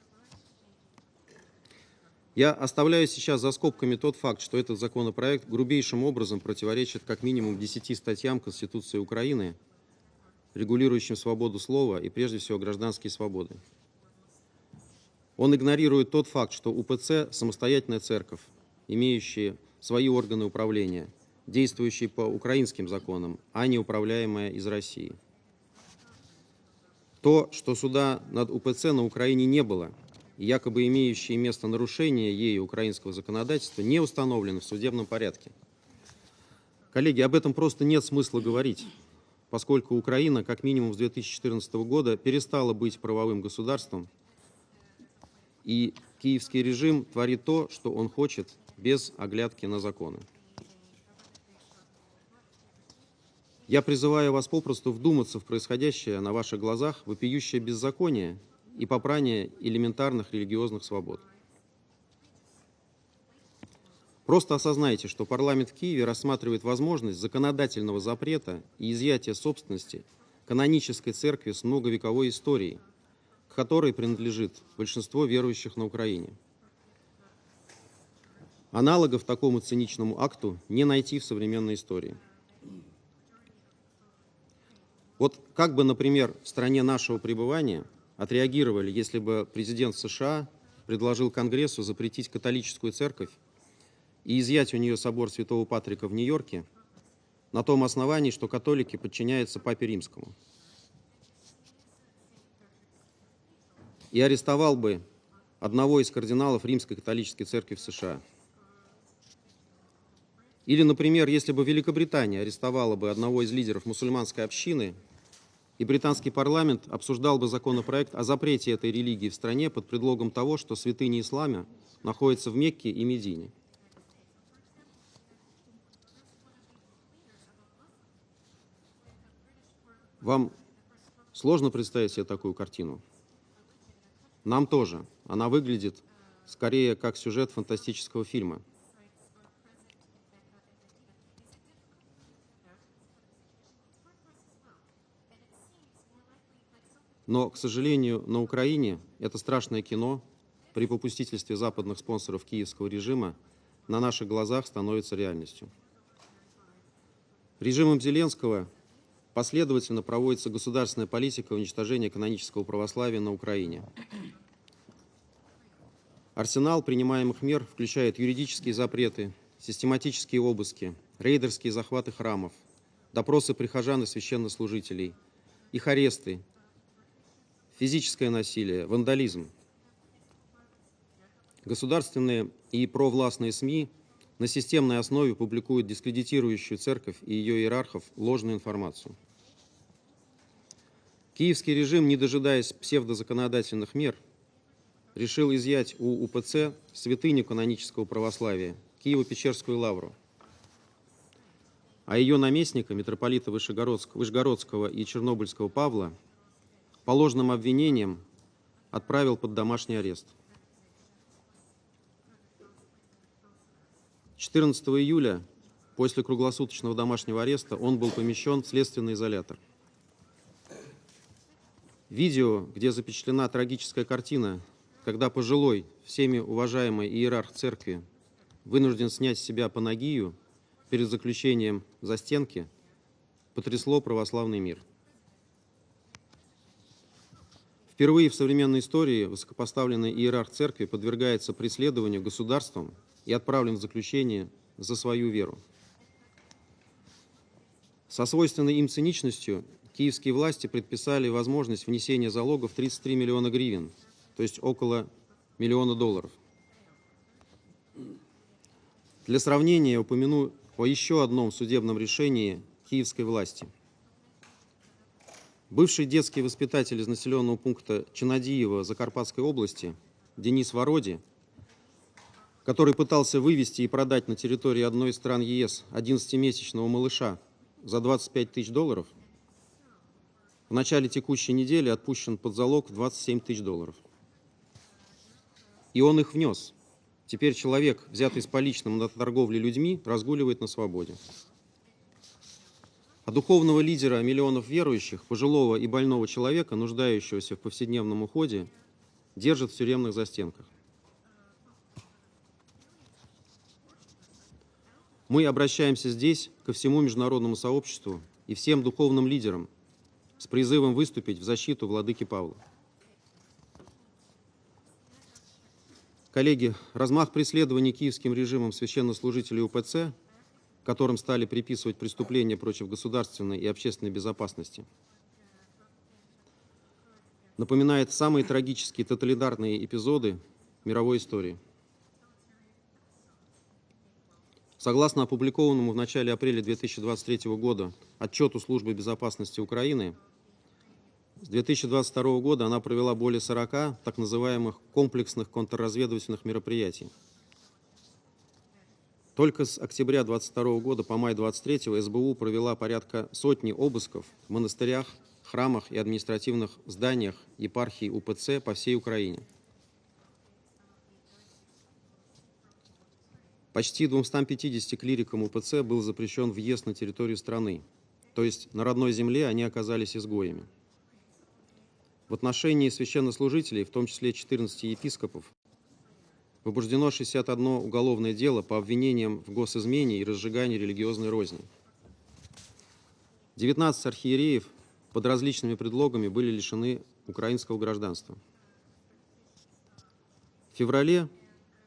Я оставляю сейчас за скобками тот факт, что этот законопроект грубейшим образом противоречит как минимум 10 статьям Конституции Украины, регулирующим свободу слова и, прежде всего, гражданские свободы. Он игнорирует тот факт, что УПЦ – самостоятельная церковь, имеющая свои органы управления, действующие по украинским законам, а не управляемая из России. То, что суда над УПЦ на Украине не было, и якобы имеющие место нарушения ею украинского законодательства, не установлено в судебном порядке. Коллеги, об этом просто нет смысла говорить, поскольку Украина, как минимум с 2014 года, перестала быть правовым государством, и киевский режим творит то, что он хочет, без оглядки на законы. Я призываю вас попросту вдуматься в происходящее на ваших глазах, вопиющее беззаконие и попрание элементарных религиозных свобод. Просто осознайте, что парламент в Киеве рассматривает возможность законодательного запрета и изъятия собственности канонической церкви с многовековой историей, к которой принадлежит большинство верующих на Украине. Аналогов такому циничному акту не найти в современной истории. Вот как бы, например, в стране нашего пребывания отреагировали, если бы президент США предложил Конгрессу запретить католическую церковь и изъять у нее собор Святого Патрика в Нью-Йорке на том основании, что католики подчиняются Папе Римскому. И арестовал бы одного из кардиналов Римской католической церкви в США. Или, например, если бы Великобритания арестовала бы одного из лидеров мусульманской общины, и британский парламент обсуждал бы законопроект о запрете этой религии в стране под предлогом того, что святыни ислама находятся в Мекке и Медине. Вам сложно представить себе такую картину? Нам тоже. Она выглядит скорее как сюжет фантастического фильма. Но, к сожалению, на Украине это страшное кино при попустительстве западных спонсоров киевского режима на наших глазах становится реальностью. Режимом Зеленского последовательно проводится государственная политика уничтожения канонического православия на Украине. Арсенал принимаемых мер включает юридические запреты, систематические обыски, рейдерские захваты храмов, допросы прихожан и священнослужителей, их аресты, физическое насилие, вандализм. Государственные и провластные СМИ на системной основе публикуют дискредитирующую церковь и ее иерархов ложную информацию. Киевский режим, не дожидаясь псевдозаконодательных мер, решил изъять у УПЦ святыню канонического православия, Киево-Печерскую лавру, а ее наместника, митрополита Вышгородского и Чернобыльского Павла, по ложным обвинениям отправил под домашний арест. 14 июля, после круглосуточного домашнего ареста, он был помещен в следственный изолятор. Видео, где запечатлена трагическая картина, когда пожилой, всеми уважаемый иерарх церкви вынужден снять с себя панагию перед заключением застенки, потрясло православный мир. Впервые в современной истории высокопоставленный иерарх церкви подвергается преследованию государством и отправлен в заключение за свою веру. Со свойственной им циничностью киевские власти предписали возможность внесения залогов 33 миллиона гривен, то есть около $1 миллиона. Для сравнения я упомяну о еще одном судебном решении киевской власти. Бывший детский воспитатель из населенного пункта Чинадиева Закарпатской области Денис Вороди, который пытался вывести и продать на территории одной из стран ЕС 11-месячного малыша за $25 тысяч, в начале текущей недели отпущен под залог в $27 тысяч. И он их внес. Теперь человек, взятый с поличным на торговле людьми, разгуливает на свободе. А духовного лидера миллионов верующих, пожилого и больного человека, нуждающегося в повседневном уходе, держат в тюремных застенках. Мы обращаемся здесь ко всему международному сообществу и всем духовным лидерам с призывом выступить в защиту владыки Павла. Коллеги, размах преследований киевским режимом священнослужителей УПЦ, которым стали приписывать преступления против государственной и общественной безопасности, напоминает самые трагические тоталитарные эпизоды мировой истории. Согласно опубликованному в начале апреля 2023 года отчету Службы безопасности Украины, с 2022 года она провела более 40 так называемых комплексных контрразведывательных мероприятий. Только с октября 2022 года по май 2023 СБУ провела порядка сотни обысков в монастырях, храмах и административных зданиях епархии УПЦ по всей Украине. Почти 250 клирикам УПЦ был запрещен въезд на территорию страны, то есть на родной земле они оказались изгоями. В отношении священнослужителей, в том числе 14 епископов, возбуждено 61 уголовное дело по обвинениям в госизмене и разжигании религиозной розни. 19 архиереев под различными предлогами были лишены украинского гражданства. В феврале,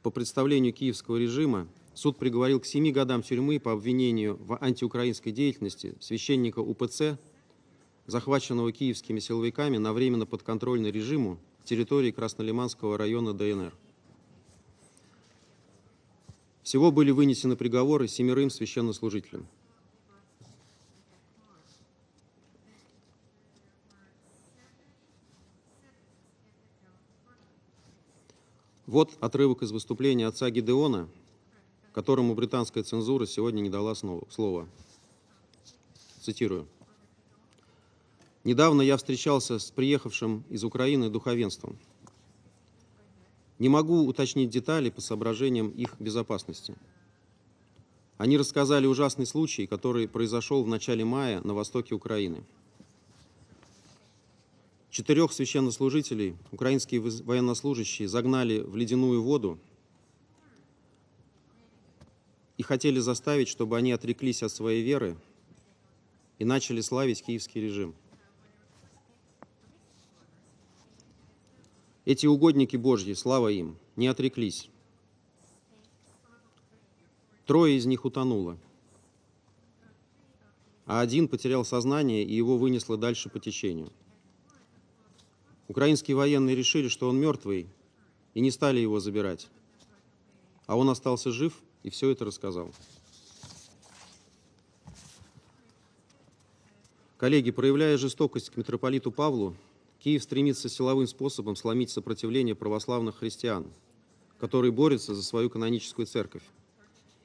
по представлению киевского режима, суд приговорил к 7 годам тюрьмы по обвинению в антиукраинской деятельности священника УПЦ, захваченного киевскими силовиками на временно подконтрольный режиму территории Краснолиманского района ДНР. Всего были вынесены приговоры 7 священнослужителям. Вот отрывок из выступления отца Гидеона, которому британская цензура сегодня не дала слова. Цитирую. «Недавно я встречался с приехавшим из Украины духовенством. Не могу уточнить детали по соображениям их безопасности. Они рассказали ужасный случай, который произошел в начале мая на востоке Украины. 4 священнослужителей, украинские военнослужащие, загнали в ледяную воду и хотели заставить, чтобы они отреклись от своей веры и начали славить киевский режим. Эти угодники Божьи, слава им, не отреклись. 3 из них утонуло, а 1 потерял сознание, и его вынесло дальше по течению. Украинские военные решили, что он мертвый, и не стали его забирать. А он остался жив и все это рассказал. Коллеги, проявляя жестокость к митрополиту Павлу, Киев стремится силовым способом сломить сопротивление православных христиан, которые борются за свою каноническую церковь.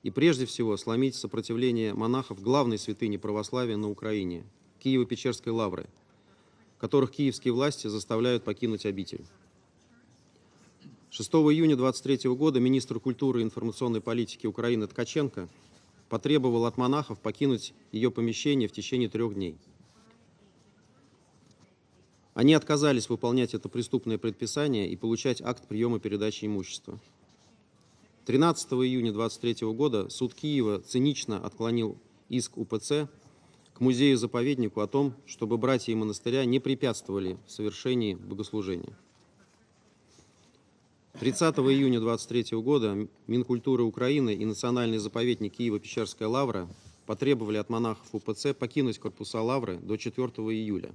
И прежде всего сломить сопротивление монахов главной святыни православия на Украине, Киево-Печерской лавры, которых киевские власти заставляют покинуть обитель. 6 июня 2023 года министр культуры и информационной политики Украины Ткаченко потребовал от монахов покинуть ее помещение в течение 3 дней. Они отказались выполнять это преступное предписание и получать акт приема передачи имущества. 13 июня 2023 года суд Киева цинично отклонил иск УПЦ к музею-заповеднику о том, чтобы братья и монастыря не препятствовали в совершении богослужения. 30 июня 2023 года Минкультуры Украины и Национальный заповедник Киево-Печерская лавра потребовали от монахов УПЦ покинуть корпуса лавры до 4 июля.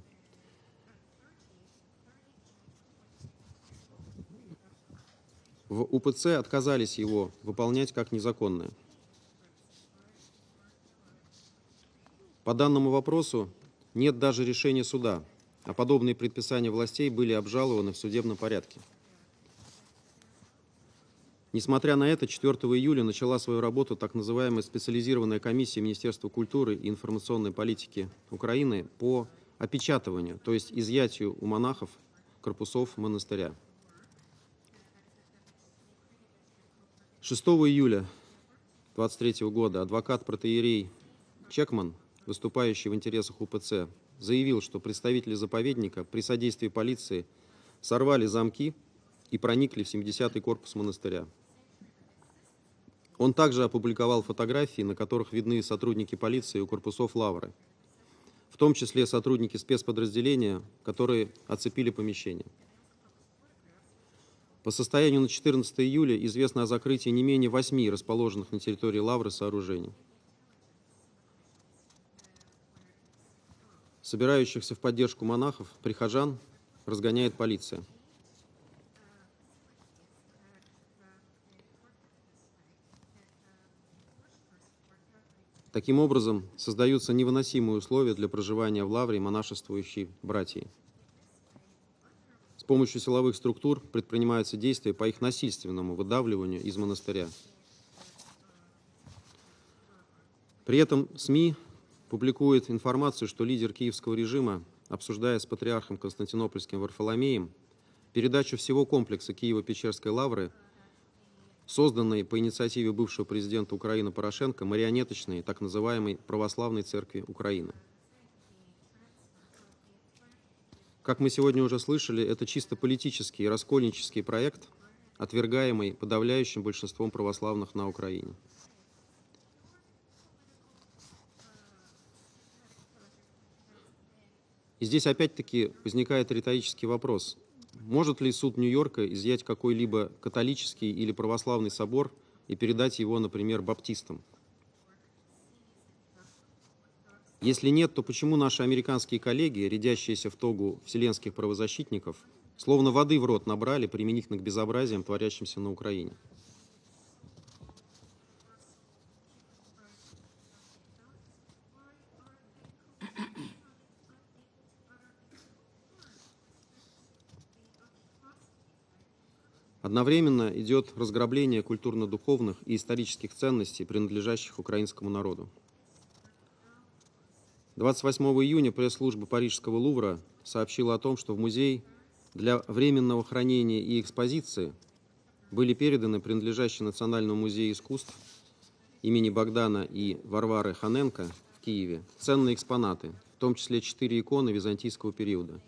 В УПЦ отказались его выполнять как незаконное. По данному вопросу нет даже решения суда, а подобные предписания властей были обжалованы в судебном порядке. Несмотря на это, 4 июля начала свою работу так называемая специализированная комиссия Министерства культуры и информационной политики Украины по опечатыванию, то есть изъятию у монахов корпусов монастыря. 6 июля 2023 года адвокат-протоиерей Чекман, выступающий в интересах УПЦ, заявил, что представители заповедника при содействии полиции сорвали замки и проникли в 70-й корпус монастыря. Он также опубликовал фотографии, на которых видны сотрудники полиции у корпусов лавры, в том числе сотрудники спецподразделения, которые оцепили помещение. По состоянию на 14 июля известно о закрытии не менее 8 расположенных на территории лавры сооружений. Собирающихся в поддержку монахов, прихожан, разгоняет полиция. Таким образом, создаются невыносимые условия для проживания в лавре монашествующей братьи. С помощью силовых структур предпринимаются действия по их насильственному выдавливанию из монастыря. При этом СМИ публикуют информацию, что лидер киевского режима, обсуждая с патриархом Константинопольским Варфоломеем передачу всего комплекса Киево-Печерской лавры, созданной по инициативе бывшего президента Украины Порошенко марионеточной так называемой православной церкви Украины. Как мы сегодня уже слышали, это чисто политический и раскольнический проект, отвергаемый подавляющим большинством православных на Украине. И здесь опять-таки возникает риторический вопрос. Может ли суд Нью-Йорка изъять какой-либо католический или православный собор и передать его, например, баптистам? Если нет, то почему наши американские коллеги, рядящиеся в тогу вселенских правозащитников, словно воды в рот набрали, применительно к безобразиям, творящимся на Украине? Одновременно идет разграбление культурно-духовных и исторических ценностей, принадлежащих украинскому народу. 28 июня пресс-служба Парижского Лувра сообщила о том, что в музей для временного хранения и экспозиции были переданы принадлежащие Национальному музею искусств имени Богдана и Варвары Ханенко в Киеве ценные экспонаты, в том числе 4 иконы византийского периода.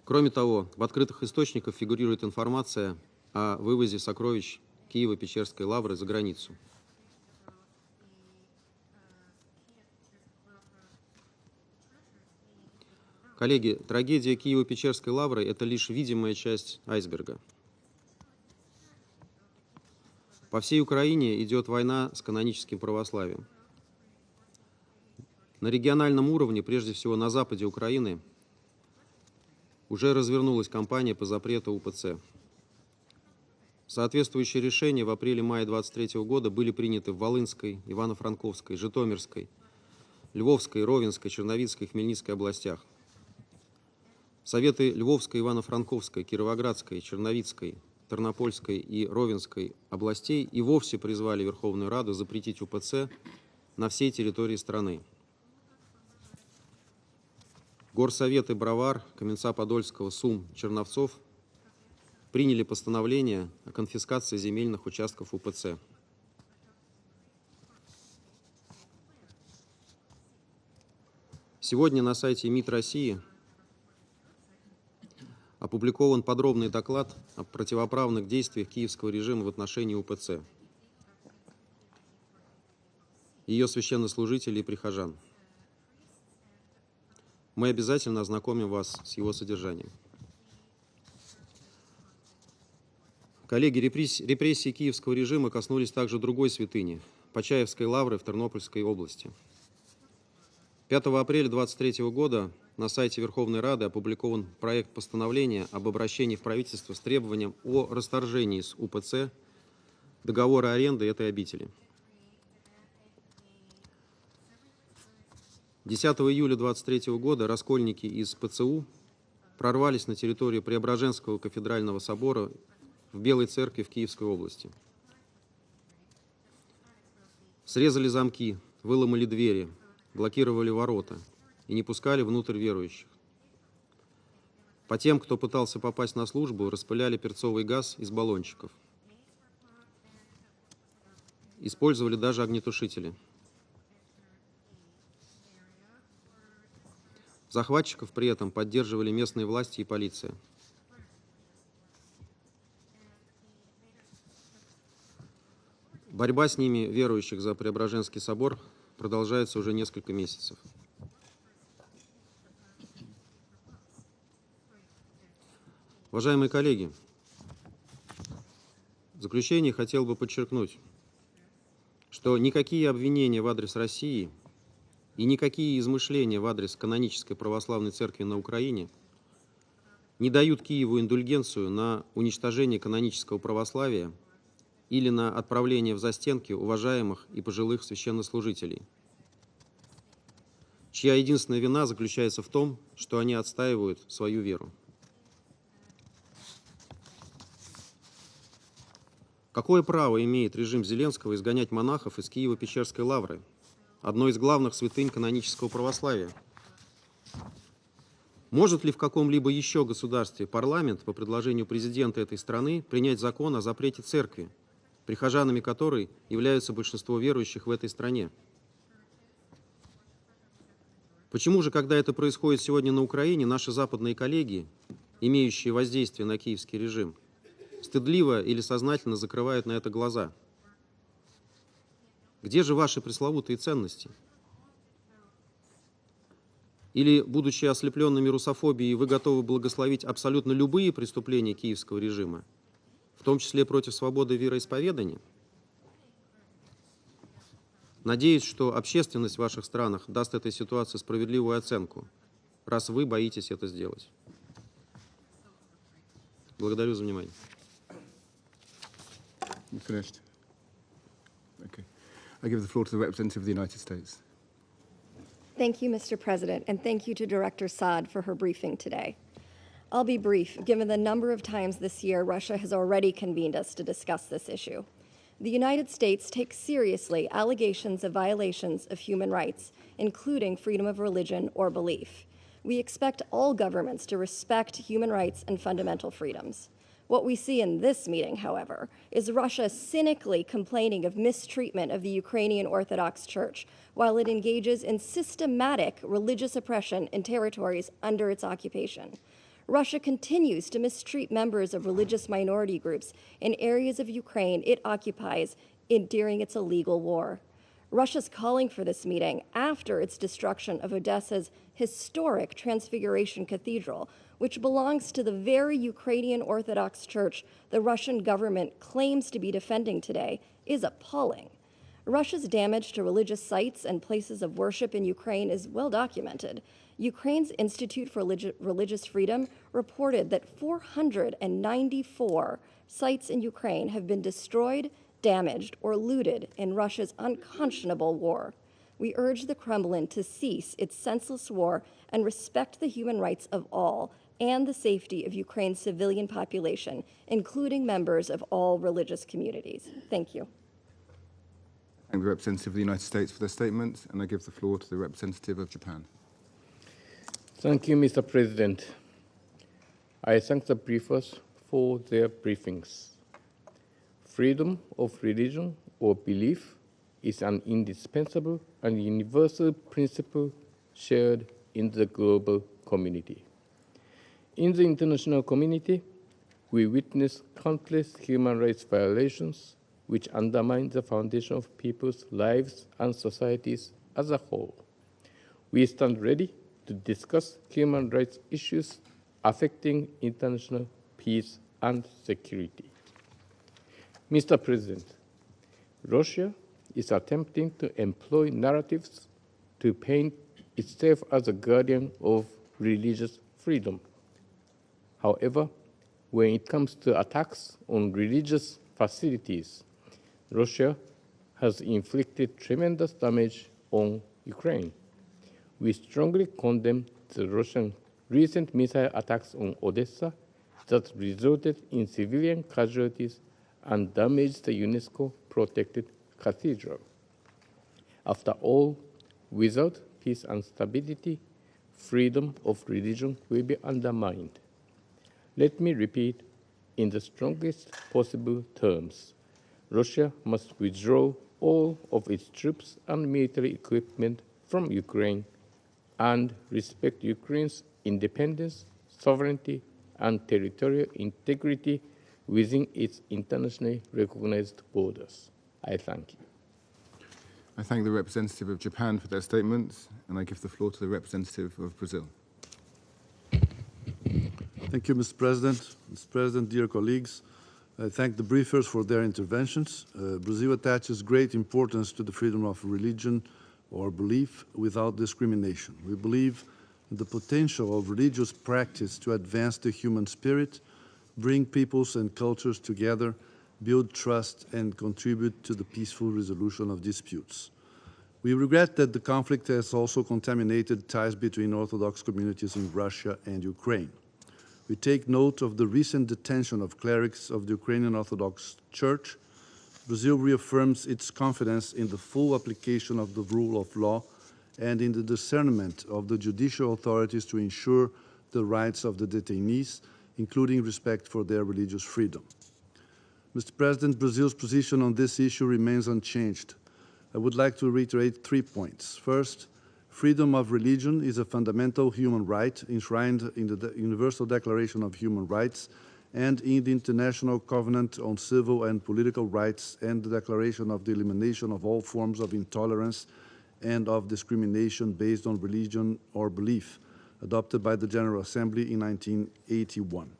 Кроме того, в открытых источниках фигурирует информация о вывозе сокровищ Киево-Печерской лавры за границу. Коллеги, трагедия Киево-Печерской лавры – это лишь видимая часть айсберга. По всей Украине идет война с каноническим православием. На региональном уровне, прежде всего на западе Украины, уже развернулась кампания по запрету УПЦ. Соответствующие решения в апреле-мае 2023 года были приняты в Волынской, Ивано-Франковской, Житомирской, Львовской, Ровенской, Черновицкой и Хмельницкой областях. Советы Львовской, Ивано-Франковской, Кировоградской, Черновицкой, Тернопольской и Ровенской областей и вовсе призвали Верховную Раду запретить УПЦ на всей территории страны. Горсоветы Бровар, Каменца-Подольского, Сум, Черновцов приняли постановление о конфискации земельных участков УПЦ. Сегодня на сайте МИД России опубликован подробный доклад о противоправных действиях киевского режима в отношении УПЦ, ее священнослужителей и прихожан. Мы обязательно ознакомим вас с его содержанием. Коллеги, репрессии киевского режима коснулись также другой святыни – Почаевской лавры в Тернопольской области. 5 апреля 2023 года на сайте Верховной Рады опубликован проект постановления об обращении в правительство с требованием о расторжении с УПЦ договора аренды этой обители. 10 июля 2023 года раскольники из ПЦУ прорвались на территорию Преображенского кафедрального собора в Белой церкви в Киевской области. Срезали замки, выломали двери, блокировали ворота и не пускали внутрь верующих. По тем, кто пытался попасть на службу, распыляли перцовый газ из баллончиков. Использовали даже огнетушители. Захватчиков при этом поддерживали местные власти и полиция. Борьба с ними, верующих за Преображенский собор, продолжается уже несколько месяцев. Уважаемые коллеги, в заключение хотел бы подчеркнуть, что никакие обвинения в адрес России и никакие измышления в адрес канонической православной церкви на Украине не дают Киеву индульгенцию на уничтожение канонического православия или на отправление в застенки уважаемых и пожилых священнослужителей, чья единственная вина заключается в том, что они отстаивают свою веру. Какое право имеет режим Зеленского изгонять монахов из Киево-Печерской лавры, одной из главных святынь канонического православия? Может ли в каком-либо еще государстве парламент по предложению президента этой страны принять закон о запрете церкви, прихожанами которой являются большинство верующих в этой стране? Почему же, когда это происходит сегодня на Украине, наши западные коллеги, имеющие воздействие на киевский режим, стыдливо или сознательно закрывают на это глаза? Где же ваши пресловутые ценности? Или, будучи ослепленными русофобией, вы готовы благословить абсолютно любые преступления киевского режима, в том числе против свободы вероисповедания? Надеюсь, что общественность в ваших странах даст этой ситуации справедливую оценку, раз вы боитесь это сделать. Благодарю за внимание. You finished? Okay. I give the floor to the representative of the United States. Thank you, Mr. President, and thank you to Director Saad for her briefing today. I'll be brief, given the number of times this year Russia has already convened us to discuss this issue. The United States takes seriously allegations of violations of human rights, including freedom of religion or belief. We expect all governments to respect human rights and fundamental freedoms. What we see in this meeting, however, is Russia cynically complaining of mistreatment of the Ukrainian Orthodox Church while it engages in systematic religious oppression in territories under its occupation. Russia continues to mistreat members of religious minority groups in areas of Ukraine it occupies during its illegal war. Russia's calling for this meeting after its destruction of Odessa's historic Transfiguration Cathedral, which belongs to the very Ukrainian Orthodox Church the Russian government claims to be defending today, is appalling. Russia's damage to religious sites and places of worship in Ukraine is well documented. Ukraine's Institute for Religious Freedom reported that 494 sites in Ukraine have been destroyed, damaged, or looted in Russia's unconscionable war. We urge the Kremlin to cease its senseless war and respect the human rights of all and the safety of Ukraine's civilian population, including members of all religious communities. Thank you. I thank the representative of the United States for their statement, and I give the floor to the representative of Japan. Thank you, Mr. President. I thank the briefers for their briefings. Freedom of religion or belief is an indispensable and universal principle shared in the global community. In the international community, we witness countless human rights violations which undermine the foundation of people's lives and societies as a whole. We stand ready to discuss human rights issues affecting international peace and security. Mr. President, Russia is attempting to employ narratives to paint itself as a guardian of religious freedom. However, when it comes to attacks on religious facilities, Russia has inflicted tremendous damage on Ukraine. We strongly condemn the Russian recent missile attacks on Odessa that resulted in civilian casualties and damaged the UNESCO-protected cathedral. After all, without peace and stability, freedom of religion will be undermined. Let me repeat in the strongest possible terms. Russia must withdraw all of its troops and military equipment from Ukraine and respect Ukraine's independence, sovereignty, and territorial integrity within its internationally recognized borders. I thank you. I thank the representative of Japan for their statements, and I give the floor to the representative of Brazil. Thank you, Mr. President. Mr. President, dear colleagues, I thank the briefers for their interventions. Brazil attaches great importance to the freedom of religion or belief without discrimination. We believe in the potential of religious practice to advance the human spirit, bring peoples and cultures together, build trust, and contribute to the peaceful resolution of disputes. We regret that the conflict has also contaminated ties between Orthodox communities in Russia and Ukraine. We take note of the recent detention of clerics of the Ukrainian Orthodox Church. Brazil reaffirms its confidence in the full application of the rule of law and in the discernment of the judicial authorities to ensure the rights of the detainees, including respect for their religious freedom. Mr. President, Brazil's position on this issue remains unchanged. I would like to reiterate 3 points. First, freedom of religion is a fundamental human right enshrined in the Universal Declaration of Human Rights and in the International Covenant on Civil and Political Rights and the Declaration of the Elimination of All Forms of Intolerance and of Discrimination based on religion or belief, adopted by the General Assembly in 1981.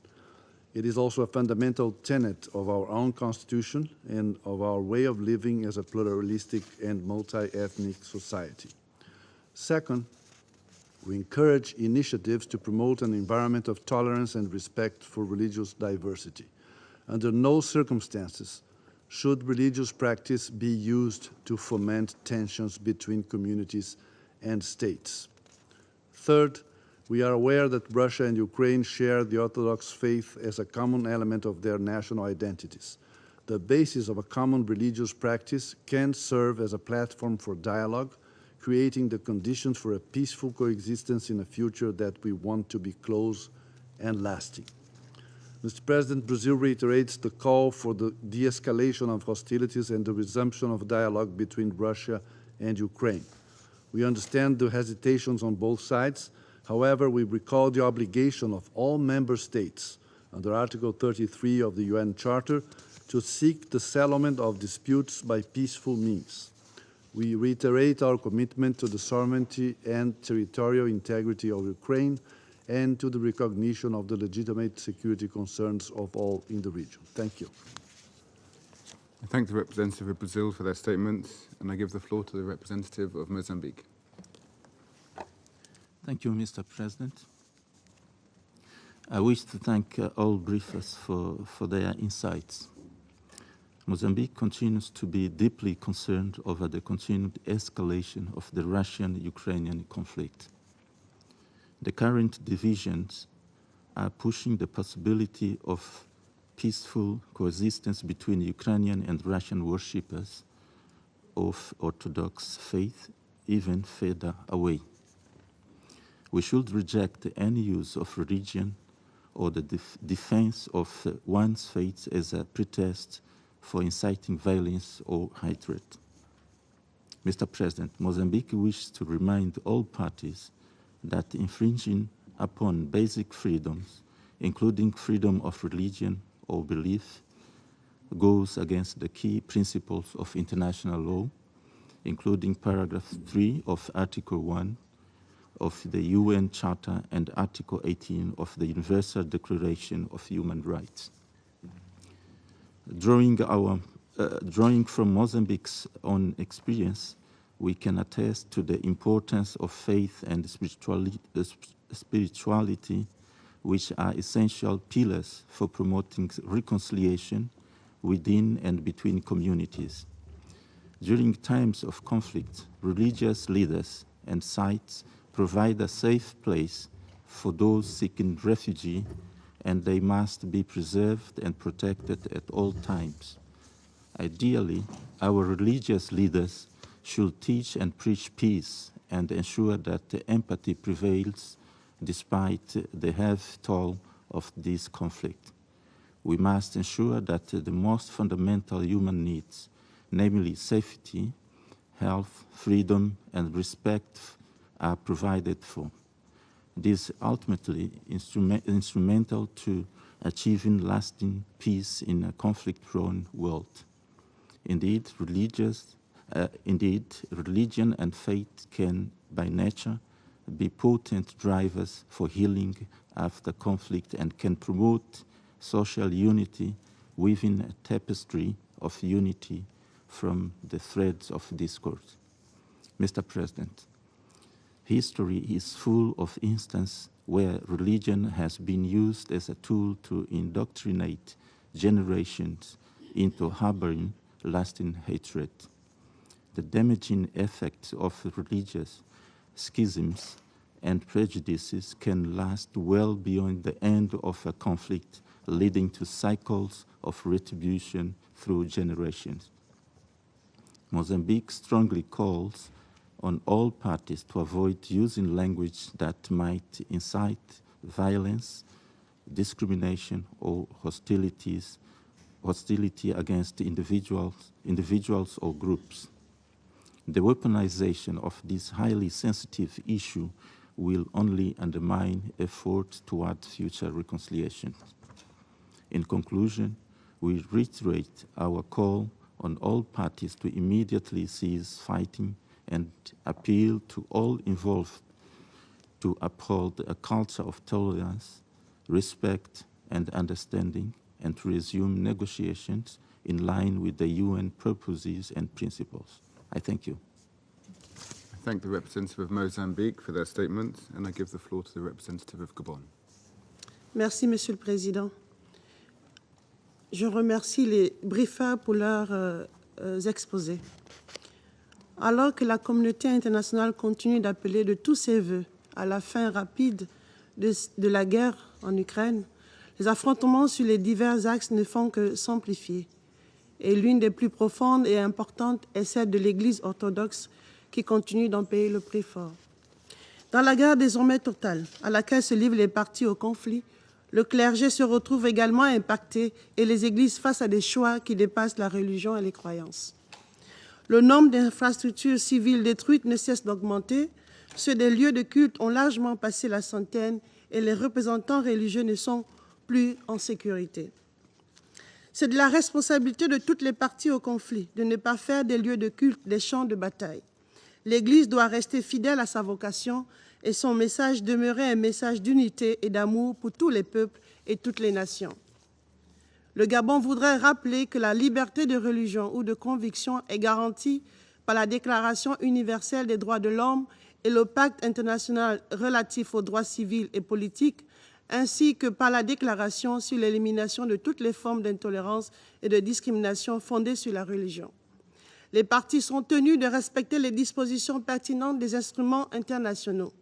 It is also a fundamental tenet of our own Constitution and of our way of living as a pluralistic and multi-ethnic society. Second, we encourage initiatives to promote an environment of tolerance and respect for religious diversity. Under no circumstances should religious practice be used to foment tensions between communities and states. Third, we are aware that Russia and Ukraine share the Orthodox faith as a common element of their national identities. The basis of a common religious practice can serve as a platform for dialogue, creating the conditions for a peaceful coexistence in a future that we want to be close and lasting. Mr. President, Brazil reiterates the call for the de-escalation of hostilities and the resumption of dialogue between Russia and Ukraine. We understand the hesitations on both sides. However, we recall the obligation of all member states under Article 33 of the UN Charter to seek the settlement of disputes by peaceful means. We reiterate our commitment to the sovereignty and territorial integrity of Ukraine and to the recognition of the legitimate security concerns of all in the region. Thank you. I thank the representative of Brazil for their statement, and I give the floor to the representative of Mozambique. Thank you, Mr. President. I wish to thank all briefers for their insights. Mozambique continues to be deeply concerned over the continued escalation of the Russian-Ukrainian conflict. The current divisions are pushing the possibility of peaceful coexistence between Ukrainian and Russian worshippers of Orthodox faith even further away. We should reject any use of religion or the defense of one's faith as a pretext for inciting violence or hatred. Mr. President, Mozambique wishes to remind all parties that infringing upon basic freedoms, including freedom of religion or belief, goes against the key principles of international law, including paragraph 3 of Article 1 of the UN Charter and Article 18 of the Universal Declaration of Human Rights. Drawing from Mozambique's own experience, we can attest to the importance of faith and spirituality, which are essential pillars for promoting reconciliation within and between communities. During times of conflict, religious leaders and sites provide a safe place for those seeking refuge, and they must be preserved and protected at all times. Ideally, our religious leaders should teach and preach peace and ensure that empathy prevails despite the heavy toll of this conflict. We must ensure that the most fundamental human needs, namely safety, health, freedom, and respect, are provided for. This is ultimately instrumental to achieving lasting peace in a conflict-prone world. Indeed, religion and faith can, by nature, be potent drivers for healing after conflict and can promote social unity within a tapestry of unity from the threads of discord. Mr. President, history is full of instances where religion has been used as a tool to indoctrinate generations into harboring lasting hatred. The damaging effects of religious schisms and prejudices can last well beyond the end of a conflict, leading to cycles of retribution through generations. Mozambique strongly calls on all parties to avoid using language that might incite violence, discrimination, or hostility against individuals or groups. The weaponization of this highly sensitive issue will only undermine efforts toward future reconciliation. In conclusion, we reiterate our call on all parties to immediately cease fighting and appeal to all involved to uphold a culture of tolerance, respect, and understanding, and to resume negotiations in line with the UN purposes and principles. I thank you. I thank the representative of Mozambique for their statement, and I give the floor to the representative of Gabon. Merci, Monsieur le Président. Je remercie les briefers pour leurs exposés. Alors que la communauté internationale continue d'appeler de tous ses voeux à la fin rapide de la guerre en Ukraine, les affrontements sur les divers axes ne font que s'amplifier. Et l'une des plus profondes et importantes est celle de l'Église orthodoxe qui continue d'en payer le prix fort. Dans la guerre désormais totale à laquelle se livrent les parties au conflit, le clergé se retrouve également impacté et les églises face à des choix qui dépassent la religion et les croyances. Le nombre d'infrastructures civiles détruites ne cesse d'augmenter, ceux des lieux de culte ont largement passé la centaine et les représentants religieux ne sont plus en sécurité. C'est de la responsabilité de toutes les parties au conflit de ne pas faire des lieux de culte des champs de bataille. L'Église doit rester fidèle à sa vocation et son message demeurer un message d'unité et d'amour pour tous les peuples et toutes les nations. Le Gabon voudrait rappeler que la liberté de religion ou de conviction est garantie par la Déclaration universelle des droits de l'homme et le Pacte international relatif aux droits civils et politiques, ainsi que par la Déclaration sur l'élimination de toutes les formes d'intolérance et de discrimination fondées sur la religion. Les parties sont tenues de respecter les dispositions pertinentes des instruments internationaux.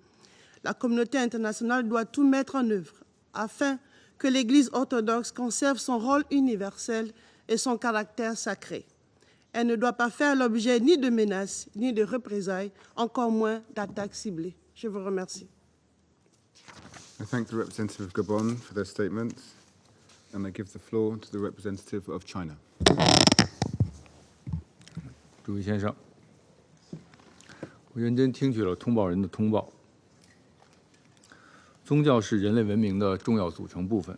La communauté internationale doit tout mettre en œuvre afin que l'Église orthodoxe conserve son rôle universel et son caractère sacré. Elle ne doit pas faire l'objet ni de menaces, ni de représailles, encore moins d'attaques ciblées. Je vous remercie. I thank the representative of Gabon for their statement, and I give the floor to the representative of China. 诸位先生，我认真听取了通报人的通报。宗教是人类文明的重要组成部分，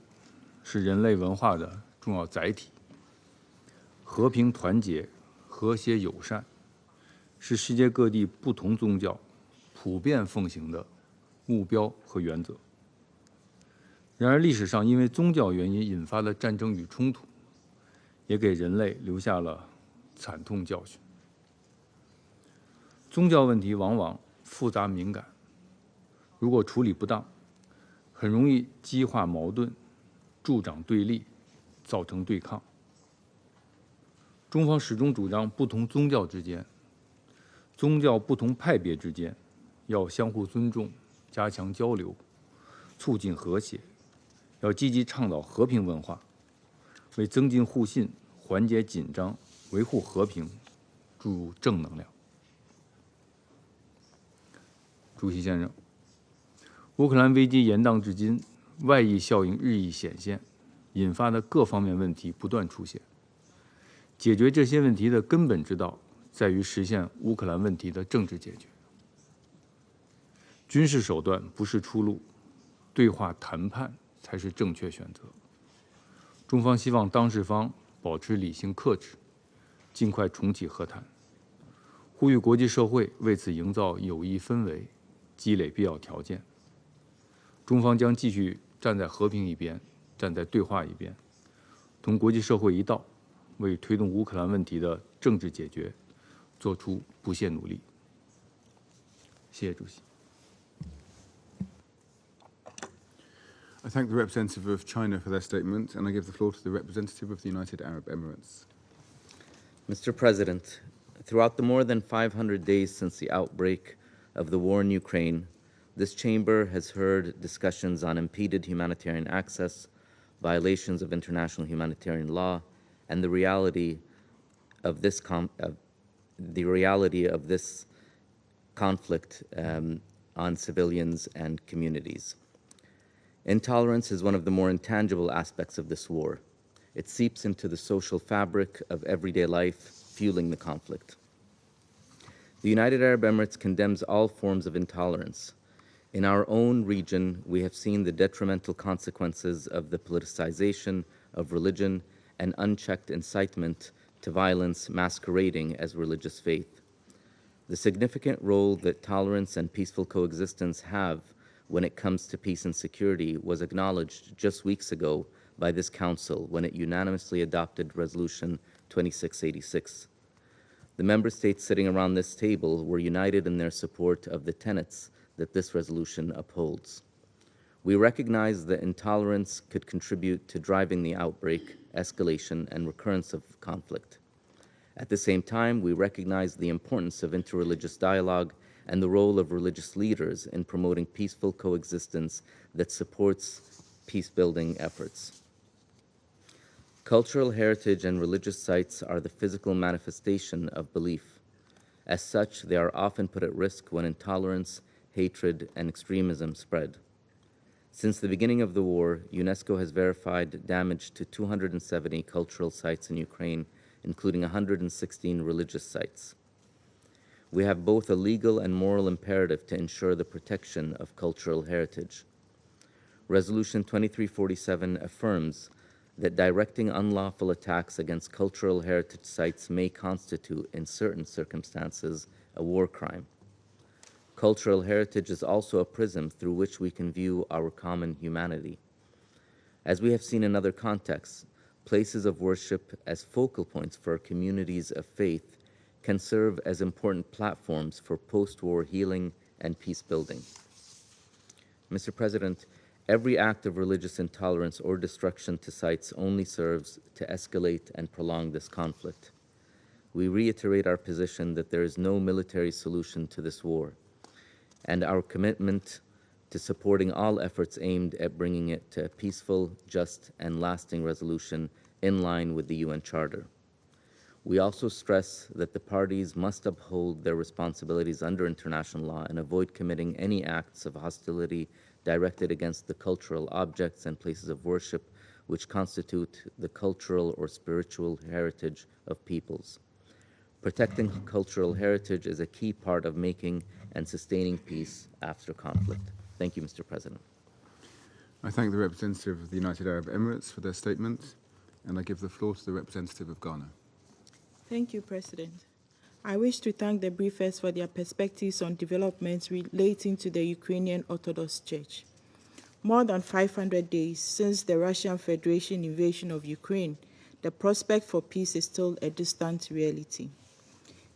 是人类文化的重要载体。和平、团结、和谐、友善，是世界各地不同宗教普遍奉行的目标和原则。然而，历史上因为宗教原因引发的战争与冲突，也给人类留下了惨痛教训。宗教问题往往复杂敏感，如果处理不当，很容易激化矛盾，助长对立，造成对抗。中方始终主张，不同宗教之间、宗教不同派别之间，要相互尊重，加强交流，促进和谐，要积极倡导和平文化，为增进互信、缓解紧张、维护和平注入正能量。主席先生，乌克兰危机延宕至今，外溢效应日益显现，引发的各方面问题不断出现。解决这些问题的根本之道，在于实现乌克兰问题的政治解决。军事手段不是出路，对话谈判才是正确选择。中方希望当事方保持理性克制，尽快重启和谈，呼吁国际社会为此营造有益氛围，积累必要条件。中方将继续站在和平一边，站在对话一边，同国际社会一道，为推动乌克兰问题的政治解决做出不懈努力。谢谢主席。I thank the representative of China for their statement, and I give the floor to the representative of the United Arab Emirates. Mr. President, throughout the more than 500 days since the outbreak of the war in Ukraine, this chamber has heard discussions on impeded humanitarian access, violations of international humanitarian law, and the reality of this conflict on civilians and communities. Intolerance is one of the more intangible aspects of this war. It seeps into the social fabric of everyday life, fueling the conflict. The United Arab Emirates condemns all forms of intolerance. In our own region, we have seen the detrimental consequences of the politicization of religion and unchecked incitement to violence masquerading as religious faith. The significant role that tolerance and peaceful coexistence have when it comes to peace and security was acknowledged just weeks ago by this Council when it unanimously adopted Resolution 2686. The member states sitting around this table were united in their support of the tenets that this resolution upholds. We recognize that intolerance could contribute to driving the outbreak, escalation, and recurrence of conflict. At the same time, we recognize the importance of interreligious dialogue and the role of religious leaders in promoting peaceful coexistence that supports peace-building efforts. Cultural heritage and religious sites are the physical manifestation of belief. As such, they are often put at risk when intolerance, hatred, and extremism spread. Since the beginning of the war, UNESCO has verified damage to 270 cultural sites in Ukraine, including 116 religious sites. We have both a legal and moral imperative to ensure the protection of cultural heritage. Resolution 2347 affirms that directing unlawful attacks against cultural heritage sites may constitute, in certain circumstances, a war crime. Cultural heritage is also a prism through which we can view our common humanity. As we have seen in other contexts, places of worship as focal points for communities of faith can serve as important platforms for post-war healing and peace building. Mr. President, every act of religious intolerance or destruction to sites only serves to escalate and prolong this conflict. We reiterate our position that there is no military solution to this war, and our commitment to supporting all efforts aimed at bringing it to a peaceful, just, and lasting resolution in line with the UN Charter. We also stress that the parties must uphold their responsibilities under international law and avoid committing any acts of hostility directed against the cultural objects and places of worship which constitute the cultural or spiritual heritage of peoples. Protecting cultural heritage is a key part of making and sustaining peace after conflict. Thank you, Mr. President. I thank the representative of the United Arab Emirates for their statement, and I give the floor to the representative of Ghana. Thank you, President. I wish to thank the briefers for their perspectives on developments relating to the Ukrainian Orthodox Church. More than 500 days since the Russian Federation invasion of Ukraine, the prospect for peace is still a distant reality.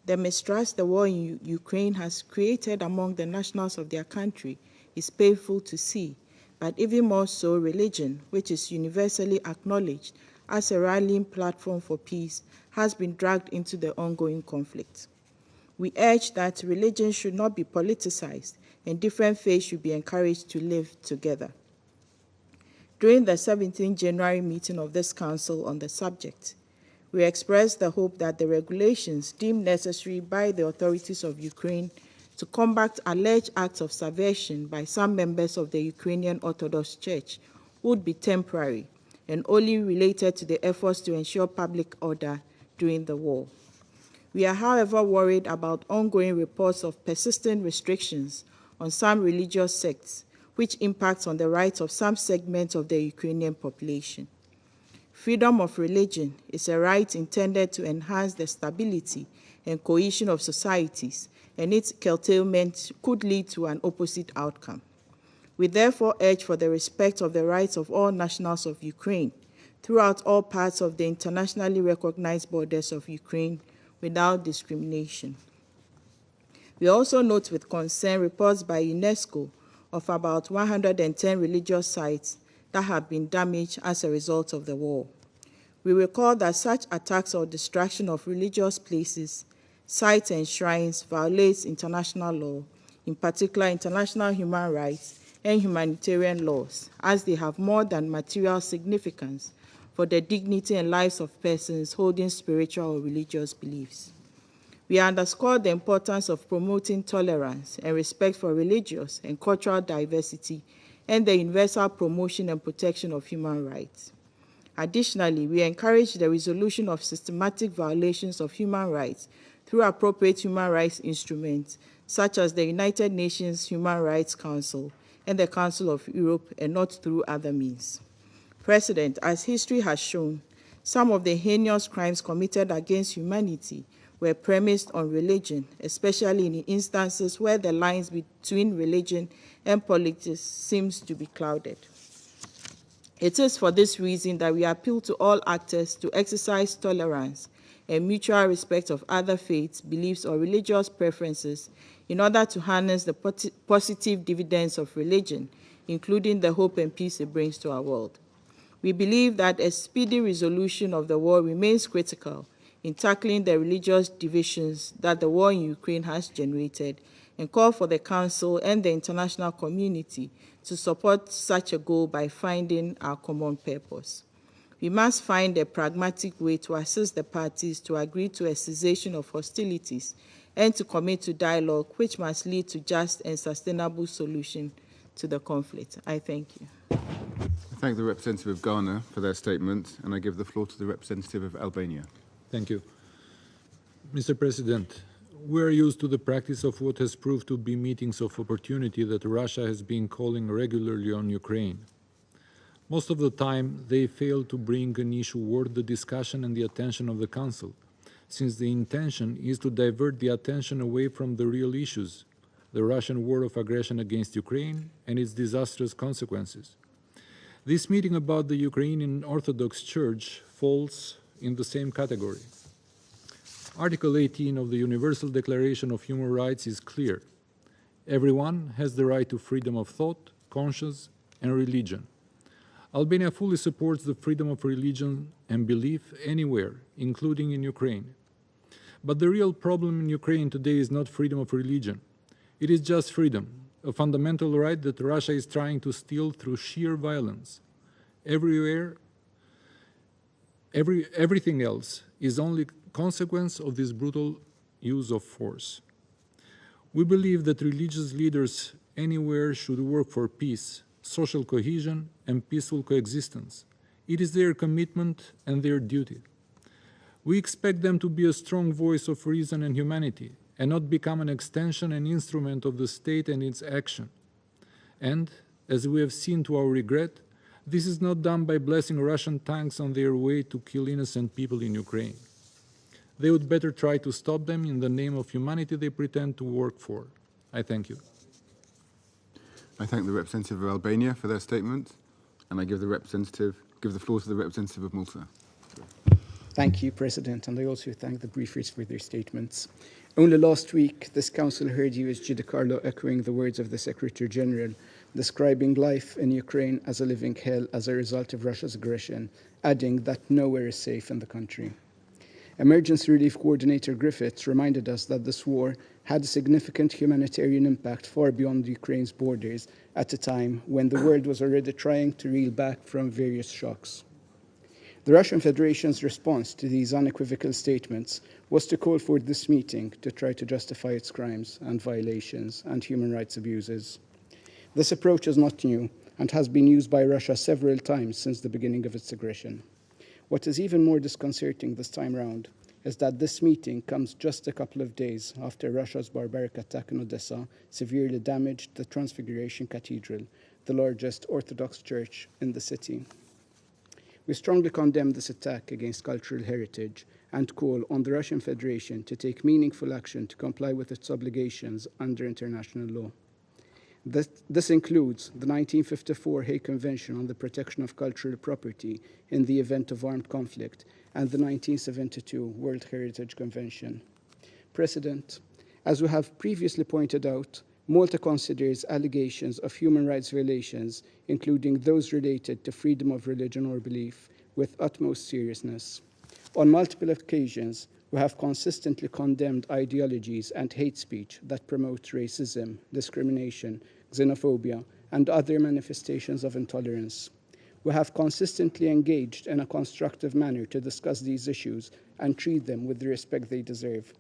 The mistrust the war in Ukraine has created among the nationals of their country is painful to see, but even more so religion, which is universally acknowledged as a rallying platform for peace, has been dragged into the ongoing conflict. We urge that religion should not be politicized and different faiths should be encouraged to live together. During the 17th January meeting of this Council on the subject, we expressed the hope that the regulations deemed necessary by the authorities of Ukraine to combat alleged acts of subversion by some members of the Ukrainian Orthodox Church would be temporary and only related to the efforts to ensure public order during the war. We are, however, worried about ongoing reports of persistent restrictions on some religious sects, which impacts on the rights of some segments of the Ukrainian population. Freedom of religion is a right intended to enhance the stability and cohesion of societies, and its curtailment could lead to an opposite outcome. We therefore urge for the respect of the rights of all nationals of Ukraine throughout all parts of the internationally recognized borders of Ukraine without discrimination. We also note with concern reports by UNESCO of about 110 religious sites that have been damaged as a result of the war. We recall that such attacks or destruction of religious places, sites, and shrines violates international law, in particular international human rights and humanitarian laws, as they have more than material significance for the dignity and lives of persons holding spiritual or religious beliefs. We underscore the importance of promoting tolerance and respect for religious and cultural diversity and the universal promotion and protection of human rights. Additionally, we encourage the resolution of systematic violations of human rights through appropriate human rights instruments, such as the United Nations Human Rights Council and the Council of Europe, and not through other means. President, as history has shown, some of the heinous crimes committed against humanity were premised on religion, especially in instances where the lines between religion and politics seems to be clouded. It is for this reason that we appeal to all actors to exercise tolerance and mutual respect of other faiths, beliefs, or religious preferences in order to harness the positive dividends of religion, including the hope and peace it brings to our world. We believe that a speedy resolution of the war remains critical in tackling the religious divisions that the war in Ukraine has generated, and call for the Council and the international community to support such a goal by finding our common purpose. We must find a pragmatic way to assist the parties to agree to a cessation of hostilities and to commit to dialogue, which must lead to just and sustainable solution to the conflict. I thank you. I thank the representative of Ghana for their statement, and I give the floor to the representative of Albania. Thank you. Mr. President, we are used to the practice of what has proved to be meetings of opportunity that Russia has been calling regularly on Ukraine. Most of the time, they fail to bring an issue worth the discussion and the attention of the Council, since the intention is to divert the attention away from the real issues, the Russian war of aggression against Ukraine and its disastrous consequences. This meeting about the Ukrainian Orthodox Church falls in the same category. Article 18 of the Universal Declaration of Human Rights is clear. Everyone has the right to freedom of thought, conscience, and religion. Albania fully supports the freedom of religion and belief anywhere, including in Ukraine. But the real problem in Ukraine today is not freedom of religion. It is just freedom, a fundamental right that Russia is trying to steal through sheer violence. Everything else is only consequence of this brutal use of force. We believe that religious leaders anywhere should work for peace, social cohesion, and peaceful coexistence. It is their commitment and their duty. We expect them to be a strong voice of reason and humanity, and not become an extension and instrument of the state and its action. And, as we have seen to our regret, this is not done by blessing Russian tanks on their way to kill innocent people in Ukraine. They would better try to stop them in the name of humanity they pretend to work for. I thank you. I thank the representative of Albania for their statement, and I give the floor to the representative of Malta. Thank you, President, and I also thank the briefers for their statements. Only last week, this Council heard U.S. Giancarlo echoing the words of the Secretary General, describing life in Ukraine as a living hell as a result of Russia's aggression, adding that nowhere is safe in the country. Emergency Relief Coordinator Griffiths reminded us that this war had a significant humanitarian impact far beyond Ukraine's borders at a time when the world was already trying to reel back from various shocks. The Russian Federation's response to these unequivocal statements was to call for this meeting to try to justify its crimes and violations and human rights abuses. This approach is not new and has been used by Russia several times since the beginning of its aggression. What is even more disconcerting this time round is that this meeting comes just a couple of days after Russia's barbaric attack in Odessa severely damaged the Transfiguration Cathedral, the largest Orthodox church in the city. We strongly condemn this attack against cultural heritage and call on the Russian Federation to take meaningful action to comply with its obligations under international law. This includes the 1954 Hague Convention on the Protection of Cultural Property in the event of armed conflict and the 1972 World Heritage Convention. President, as we have previously pointed out, Malta considers allegations of human rights violations, including those related to freedom of religion or belief, with utmost seriousness. On multiple occasions, we have consistently condemned ideologies and hate speech that promote racism, discrimination, xenophobia, and other manifestations of intolerance. We have consistently engaged in a constructive manner to discuss these issues and treat them with the respect they deserve.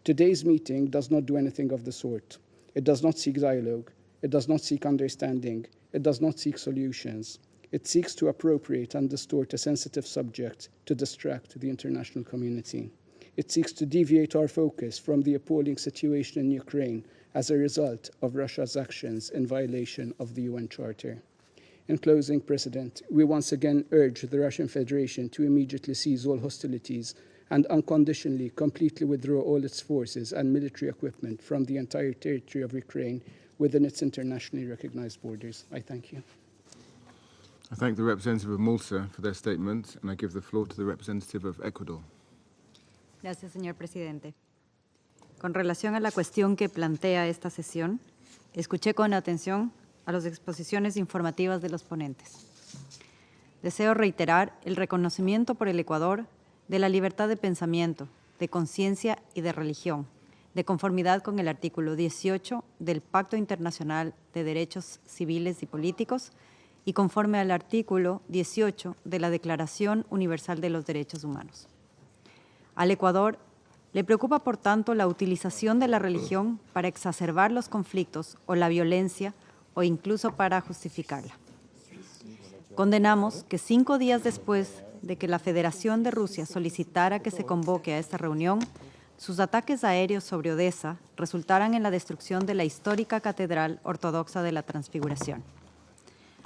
Today's meeting does not do anything of the sort. It does not seek dialogue. It does not seek understanding. It does not seek solutions. It seeks to appropriate and distort a sensitive subject to distract the international community. It seeks to deviate our focus from the appalling situation in Ukraine as a result of Russia's actions in violation of the UN Charter. In closing, President, we once again urge the Russian Federation to immediately cease all hostilities and unconditionally completely withdraw all its forces and military equipment from the entire territory of Ukraine within its internationally recognized borders. I thank you. I thank the representative of Malta for their statement, and I give the floor to the representative of Ecuador. Gracias, señor presidente. Con relación a la cuestión que plantea esta sesión, escuché con atención a las exposiciones informativas de los ponentes. Deseo reiterar el reconocimiento por el Ecuador de la libertad de pensamiento, de conciencia y de religión, de conformidad con el artículo 18 del Pacto Internacional de Derechos Civiles y Políticos y conforme al artículo 18 de la Declaración Universal de los Derechos Humanos. Al Ecuador le preocupa, por tanto, la utilización de la religión para exacerbar los conflictos o la violencia o incluso para justificarla. Condenamos que 5 días después de que la Federación de Rusia solicitara que se convoque a esta reunión, sus ataques aéreos sobre Odessa resultaran en la destrucción de la histórica Catedral Ortodoxa de la Transfiguración.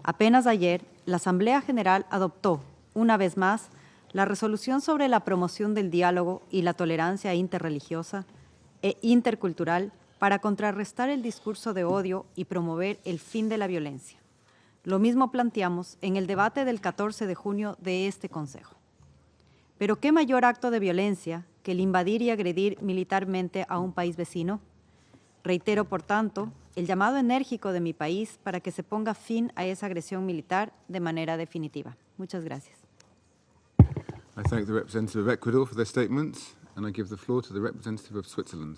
Apenas ayer, la Asamblea General adoptó, una vez más, la resolución sobre la promoción del diálogo y la tolerancia interreligiosa e intercultural para contrarrestar el discurso de odio y promover el fin de la violencia. Lo mismo planteamos en el debate del 14 de junio de este Consejo. Pero ¿qué mayor acto de violencia que el invadir y agredir militarmente a un país vecino? Reitero, por tanto, el llamado enérgico de mi país para que se ponga fin a esa agresión militar de manera definitiva. Muchas gracias. I thank the representative of Ecuador for their statements, and I give the floor to the representative of Switzerland.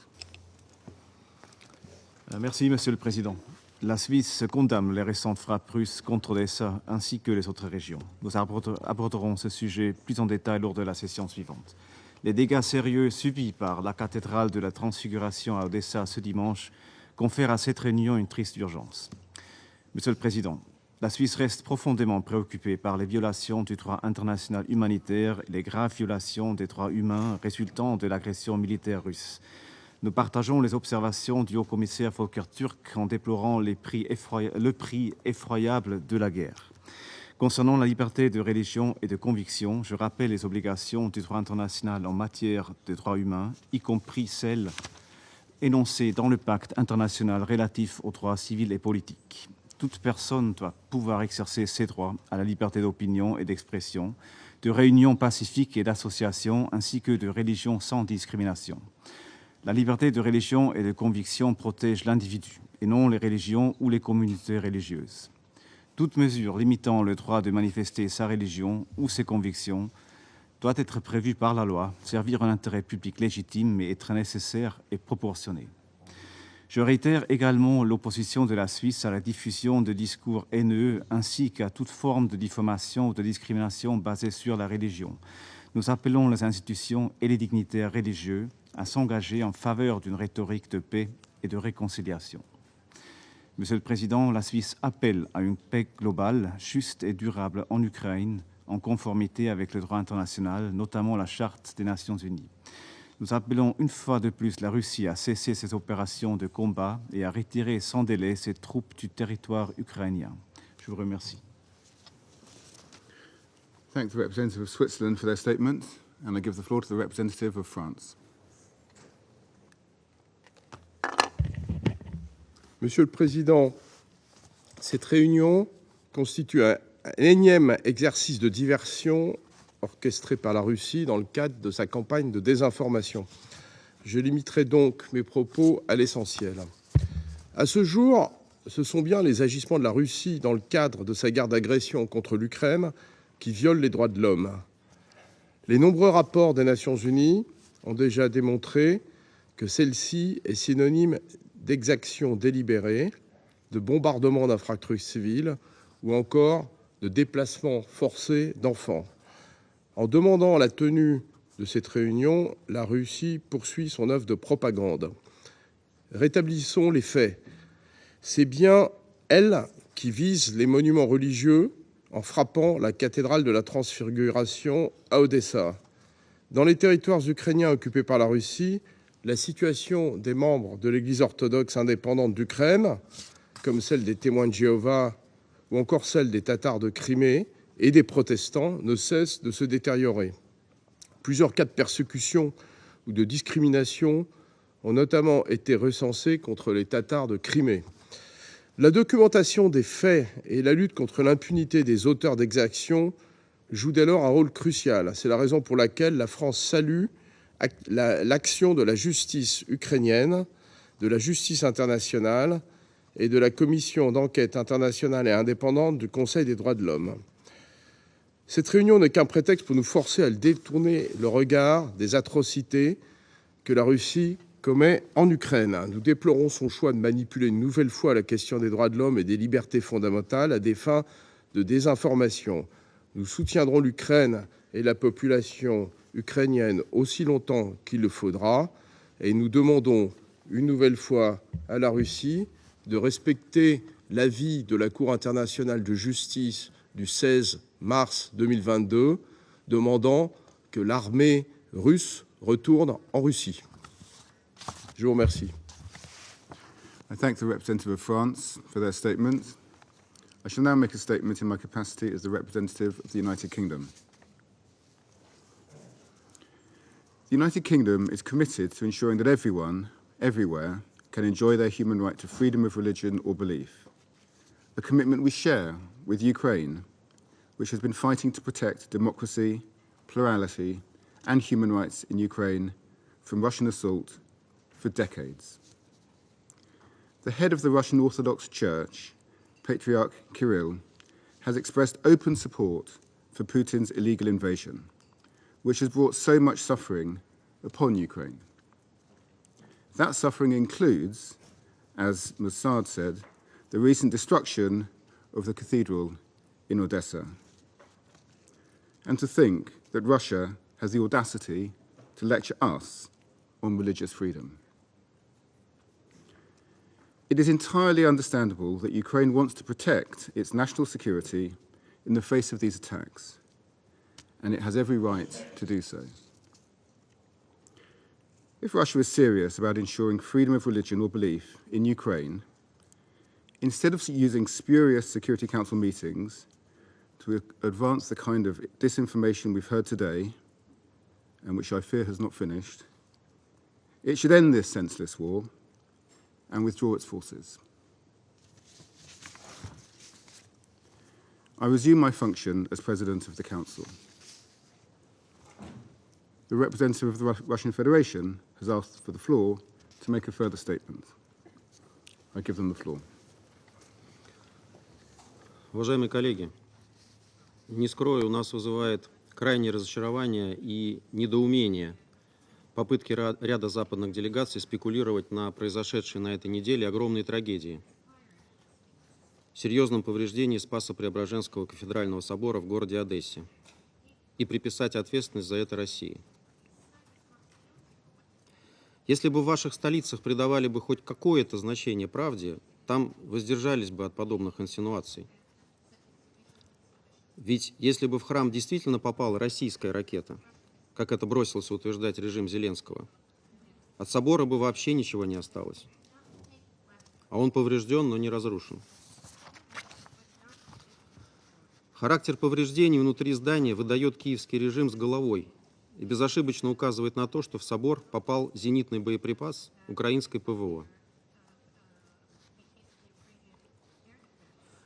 Merci, Monsieur le Président. La Suisse condamne les récentes frappes russes contre Odessa ainsi que les autres régions. Nous aborderons ce sujet plus en détail lors de la session suivante. Les dégâts sérieux subis par la cathédrale de la Transfiguration à Odessa ce dimanche confèrent à cette réunion une triste urgence. Monsieur le Président, la Suisse reste profondément préoccupée par les violations du droit international humanitaire et les graves violations des droits humains résultant de l'agression militaire russe. Nous partageons les observations du haut-commissaire Volker Türk en déplorant le prix effroyable de la guerre. Concernant la liberté de religion et de conviction, je rappelle les obligations du droit international en matière de droits humains, y compris celles énoncées dans le pacte international relatif aux droits civils et politiques. Toute personne doit pouvoir exercer ses droits à la liberté d'opinion et d'expression, de réunion pacifique et d'association, ainsi que de religion sans discrimination. La liberté de religion et de conviction protège l'individu, et non les religions ou les communautés religieuses. Toute mesure limitant le droit de manifester sa religion ou ses convictions doit être prévue par la loi, servir un intérêt public légitime et être nécessaire et proportionné. Je réitère également l'opposition de la Suisse à la diffusion de discours haineux ainsi qu'à toute forme de diffamation ou de discrimination basée sur la religion. Nous appelons les institutions et les dignitaires religieux à s'engager en faveur d'une rhétorique de paix et de réconciliation. Monsieur le Président, la Suisse appelle à une paix globale, juste et durable en Ukraine, en conformité avec le droit international, notamment la Charte des Nations Unies. Nous appelons une fois de plus la Russie à cesser ses opérations de combat et à retirer sans délai ses troupes du territoire ukrainien. Je vous remercie. Thank the representative of Switzerland for their statement, and I give the floor to the representative of France. Monsieur le Président, cette réunion constitue un énième exercice de diversion orchestré par la Russie dans le cadre de sa campagne de désinformation. Je limiterai donc mes propos à l'essentiel. À ce jour, ce sont bien les agissements de la Russie dans le cadre de sa guerre d'agression contre l'Ukraine qui violent les droits de l'homme. Les nombreux rapports des Nations Unies ont déjà démontré que celle-ci est synonyme d'exactions délibérées, de bombardements d'infrastructures civiles ou encore de déplacements forcés d'enfants. En demandant la tenue de cette réunion, la Russie poursuit son œuvre de propagande. Rétablissons les faits. C'est bien elle qui vise les monuments religieux en frappant la cathédrale de la Transfiguration à Odessa. Dans les territoires ukrainiens occupés par la Russie, la situation des membres de l'Église orthodoxe indépendante d'Ukraine, comme celle des témoins de Jéhovah ou encore celle des Tatars de Crimée et des protestants, ne cesse de se détériorer. Plusieurs cas de persécution ou de discrimination ont notamment été recensés contre les Tatars de Crimée. La documentation des faits et la lutte contre l'impunité des auteurs d'exactions jouent dès lors un rôle crucial. C'est la raison pour laquelle la France salue l'action de la justice ukrainienne, de la justice internationale et de la commission d'enquête internationale et indépendante du Conseil des droits de l'homme. Cette réunion n'est qu'un prétexte pour nous forcer à détourner le regard des atrocités que la Russie commet en Ukraine. Nous déplorons son choix de manipuler une nouvelle fois la question des droits de l'homme et des libertés fondamentales à des fins de désinformation. Nous soutiendrons l'Ukraine et la population ukrainienne aussi longtemps qu'il le faudra, et nous demandons une nouvelle fois à la Russie de respecter l'avis de la Cour internationale de justice du 16 mars 2022, demandant que l'armée russe retourne en Russie. Je vous remercie. I thank the representative of France for their statement. I shall now make a statement in my capacity as the representative of the United Kingdom. The United Kingdom is committed to ensuring that everyone, everywhere, can enjoy their human right to freedom of religion or belief, a commitment we share with Ukraine, which has been fighting to protect democracy, plurality, and human rights in Ukraine from Russian assault for decades. The head of the Russian Orthodox Church, Patriarch Kirill, has expressed open support for Putin's illegal invasion, which has brought so much suffering upon Ukraine. That suffering includes, as Mossad said, the recent destruction of the cathedral in Odessa. And to think that Russia has the audacity to lecture us on religious freedom. It is entirely understandable that Ukraine wants to protect its national security in the face of these attacks, and it has every right to do so. If Russia is serious about ensuring freedom of religion or belief in Ukraine, instead of using spurious Security Council meetings to advance the kind of disinformation we've heard today, and which I fear has not finished, it should end this senseless war and withdraw its forces. I resume my function as President of the Council. The representative of the Russian Federation has asked for the floor to make a further statement. I give them the floor. Уважаемые коллеги, не скрою, у нас вызывает крайнее разочарование и недоумение попытки ряда западных делегаций спекулировать на произошедшей на этой неделе огромной трагедии, серьезном повреждении Спасо-Преображенского кафедрального собора в городе Одессе и приписать ответственность за это России. Если бы в ваших столицах придавали бы хоть какое-то значение правде, там воздержались бы от подобных инсинуаций. Ведь если бы в храм действительно попала российская ракета, как это бросился утверждать режим Зеленского, от собора бы вообще ничего не осталось. А он поврежден, но не разрушен. Характер повреждений внутри здания выдает киевский режим с головой и безошибочно указывает на то, что в собор попал зенитный боеприпас украинской ПВО.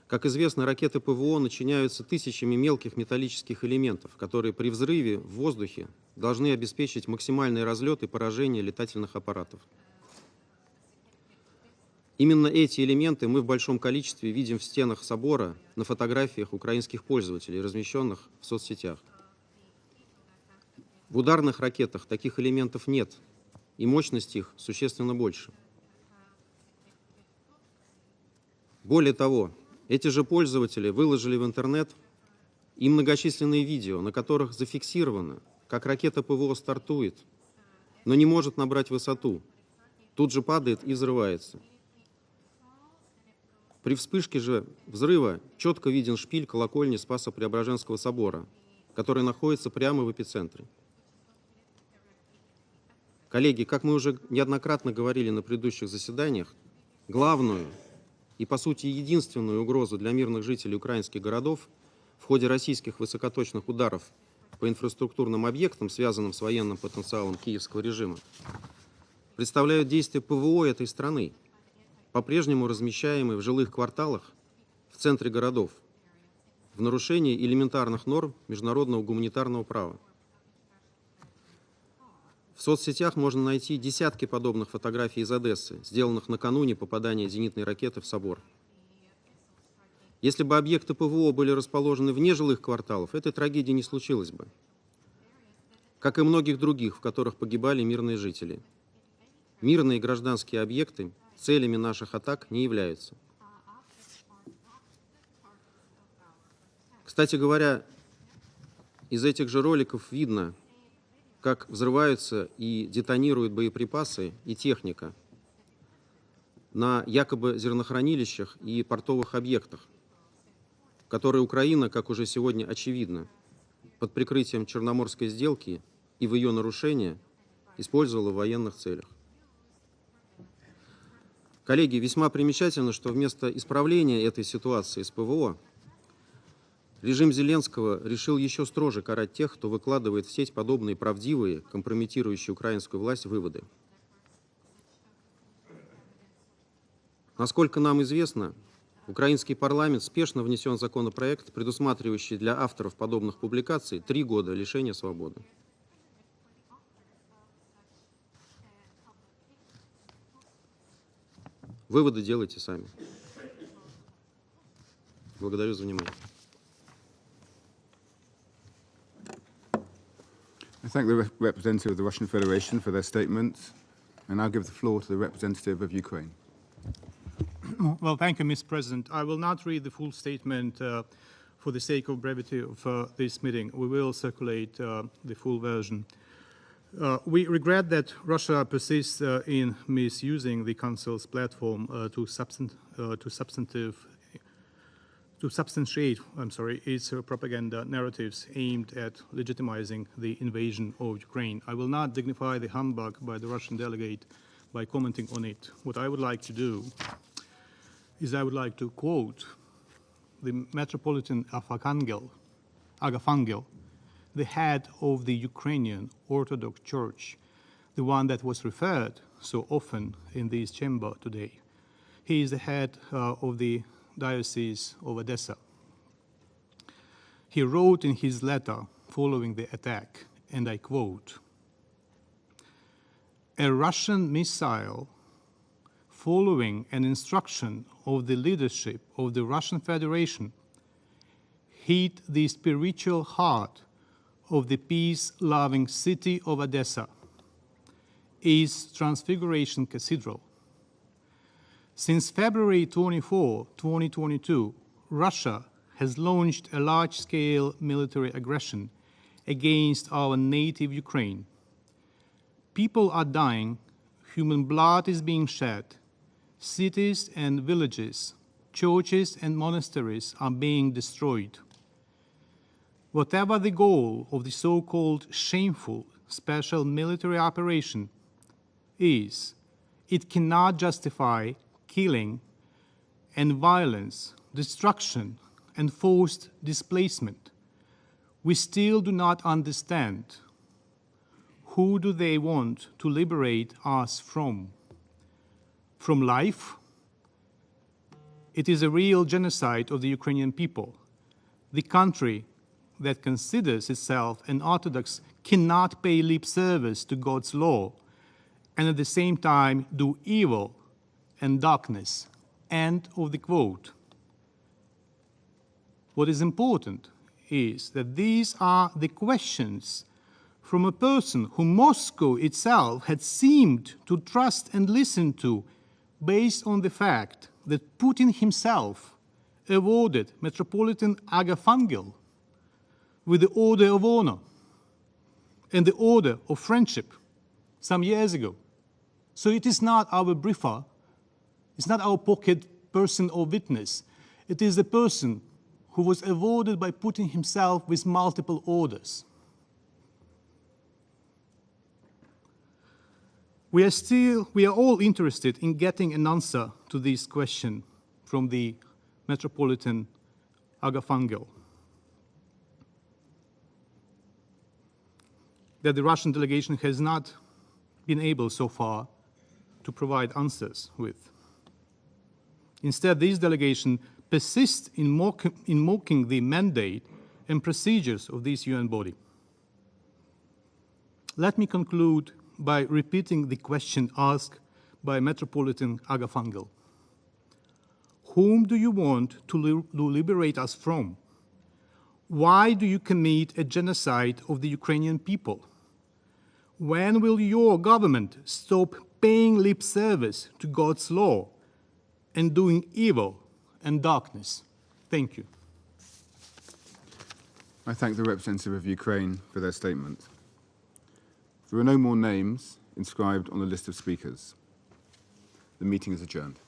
Как известно, ракеты ПВО начиняются тысячами мелких металлических элементов, которые при взрыве в воздухе должны обеспечить максимальный разлет и поражение летательных аппаратов. Именно эти элементы мы в большом количестве видим в стенах собора на фотографиях украинских пользователей, размещенных в соцсетях. В ударных ракетах таких элементов нет, и мощность их существенно больше. Более того, эти же пользователи выложили в интернет и многочисленные видео, на которых зафиксировано, как ракета ПВО стартует, но не может набрать высоту, тут же падает и взрывается. При вспышке же взрыва четко виден шпиль колокольни Спасо-Преображенского собора, который находится прямо в эпицентре. Коллеги, как мы уже неоднократно говорили на предыдущих заседаниях, главную и, по сути, единственную угрозу для мирных жителей украинских городов в ходе российских высокоточных ударов по инфраструктурным объектам, связанным с военным потенциалом киевского режима, представляют действия ПВО этой страны, по-прежнему размещаемые в жилых кварталах в центре городов, в нарушении элементарных норм международного гуманитарного права. В соцсетях можно найти десятки подобных фотографий из Одессы, сделанных накануне попадания зенитной ракеты в собор. Если бы объекты ПВО были расположены вне жилых кварталов, этой трагедии не случилось бы. Как и многих других, в которых погибали мирные жители. Мирные гражданские объекты целями наших атак не являются. Кстати говоря, из этих же роликов видно, как взрываются и детонируют боеприпасы и техника на якобы зернохранилищах и портовых объектах, которые Украина, как уже сегодня очевидно, под прикрытием Черноморской сделки и в ее нарушение использовала в военных целях. Коллеги, весьма примечательно, что вместо исправления этой ситуации с ПВО режим Зеленского решил еще строже карать тех, кто выкладывает в сеть подобные правдивые, компрометирующие украинскую власть выводы. Насколько нам известно, в украинский парламент спешно внесен законопроект, предусматривающий для авторов подобных публикаций 3 года лишения свободы. Выводы делайте сами. Благодарю за внимание. I thank the representative of the Russian Federation for their statement, and I'll give the floor to the representative of Ukraine. Well, thank you, Mr. President. I will not read the full statement for the sake of brevity of this meeting. We will circulate the full version. We regret that Russia persists in misusing the Council's platform to substantiate its propaganda narratives aimed at legitimizing the invasion of Ukraine. I will not dignify the humbug by the Russian delegate by commenting on it. What I would like to do is I would like to quote the Metropolitan Agafangel, the head of the Ukrainian Orthodox Church, the one that was referred so often in this chamber today. He is the head of the Diocese of Odessa. He wrote in his letter following the attack, and I quote, "A Russian missile following an instruction of the leadership of the Russian Federation hit the spiritual heart of the peace-loving city of Odessa, its Transfiguration Cathedral. Since February 24, 2022, Russia has launched a large-scale military aggression against our native Ukraine. People are dying, human blood is being shed, cities and villages, churches and monasteries are being destroyed. Whatever the goal of the so-called shameful special military operation is, it cannot justify killing and violence, destruction and forced displacement. We still do not understand who do they want to liberate us from? From life? It is a real genocide of the Ukrainian people. The country that considers itself an Orthodox cannot pay lip service to God's law and at the same time do evil and darkness." End of the quote. What is important is that these are the questions from a person who Moscow itself had seemed to trust and listen to based on the fact that Putin himself awarded Metropolitan Agafangel with the Order of Honor and the Order of Friendship some years ago. So it is not our briefer, it's not our pocket person or witness. It is the person who was awarded by Putin himself with multiple orders. We are all interested in getting an answer to this question from the Metropolitan Agafangel that the Russian delegation has not been able so far to provide answers with. Instead, this delegation persists in mocking the mandate and procedures of this UN body. Let me conclude by repeating the question asked by Metropolitan Agafangel. Whom do you want to liberate us from? Why do you commit a genocide of the Ukrainian people? When will your government stop paying lip service to God's law and doing evil and darkness? Thank you. I thank the representative of Ukraine for their statement. There are no more names inscribed on the list of speakers. The meeting is adjourned.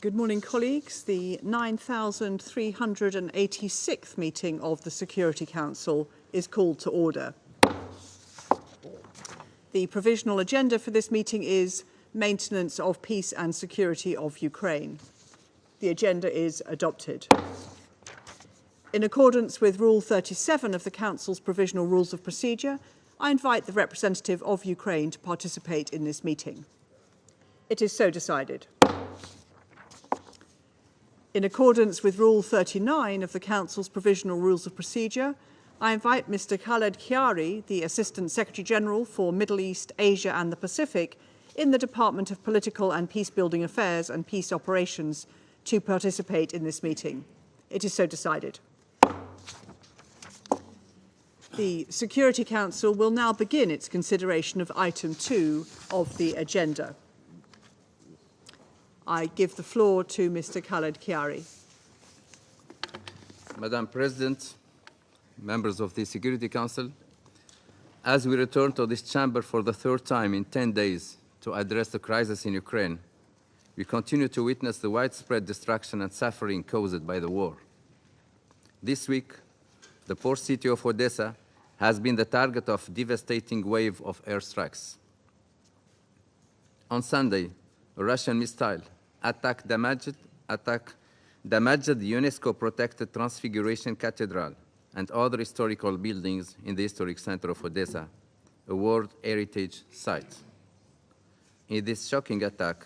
Good morning, colleagues. The 9,386th meeting of the Security Council is called to order. The provisional agenda for this meeting is maintenance of peace and security of Ukraine. The agenda is adopted. In accordance with Rule 37 of the Council's Provisional Rules of Procedure, I invite the representative of Ukraine to participate in this meeting. It is so decided. In accordance with Rule 39 of the Council's Provisional Rules of Procedure, I invite Mr. Khaled Khiari, the Assistant Secretary-General for Middle East, Asia and the Pacific in the Department of Political and Peace-Building Affairs and Peace Operations, to participate in this meeting. It is so decided. The Security Council will now begin its consideration of item 2 of the agenda. I give the floor to Mr. Khaled Khiari. Madam President, members of the Security Council, as we return to this chamber for the third time in 10 days to address the crisis in Ukraine, we continue to witness the widespread destruction and suffering caused by the war. This week, the port city of Odessa has been the target of a devastating wave of airstrikes. On Sunday, a Russian missile attack damaged the UNESCO-protected Transfiguration Cathedral and other historical buildings in the historic center of Odessa, a World Heritage Site. In this shocking attack,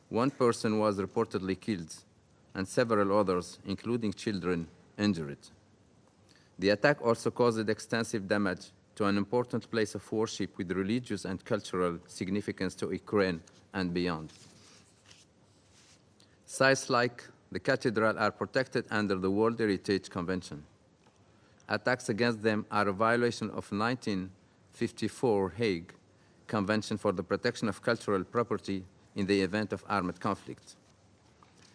one person was reportedly killed and several others, including children, injured. The attack also caused extensive damage to an important place of worship with religious and cultural significance to Ukraine and beyond. Sites like the cathedral are protected under the World Heritage Convention. Attacks against them are a violation of 1954 Hague Convention for the Protection of Cultural Property in the event of armed conflict.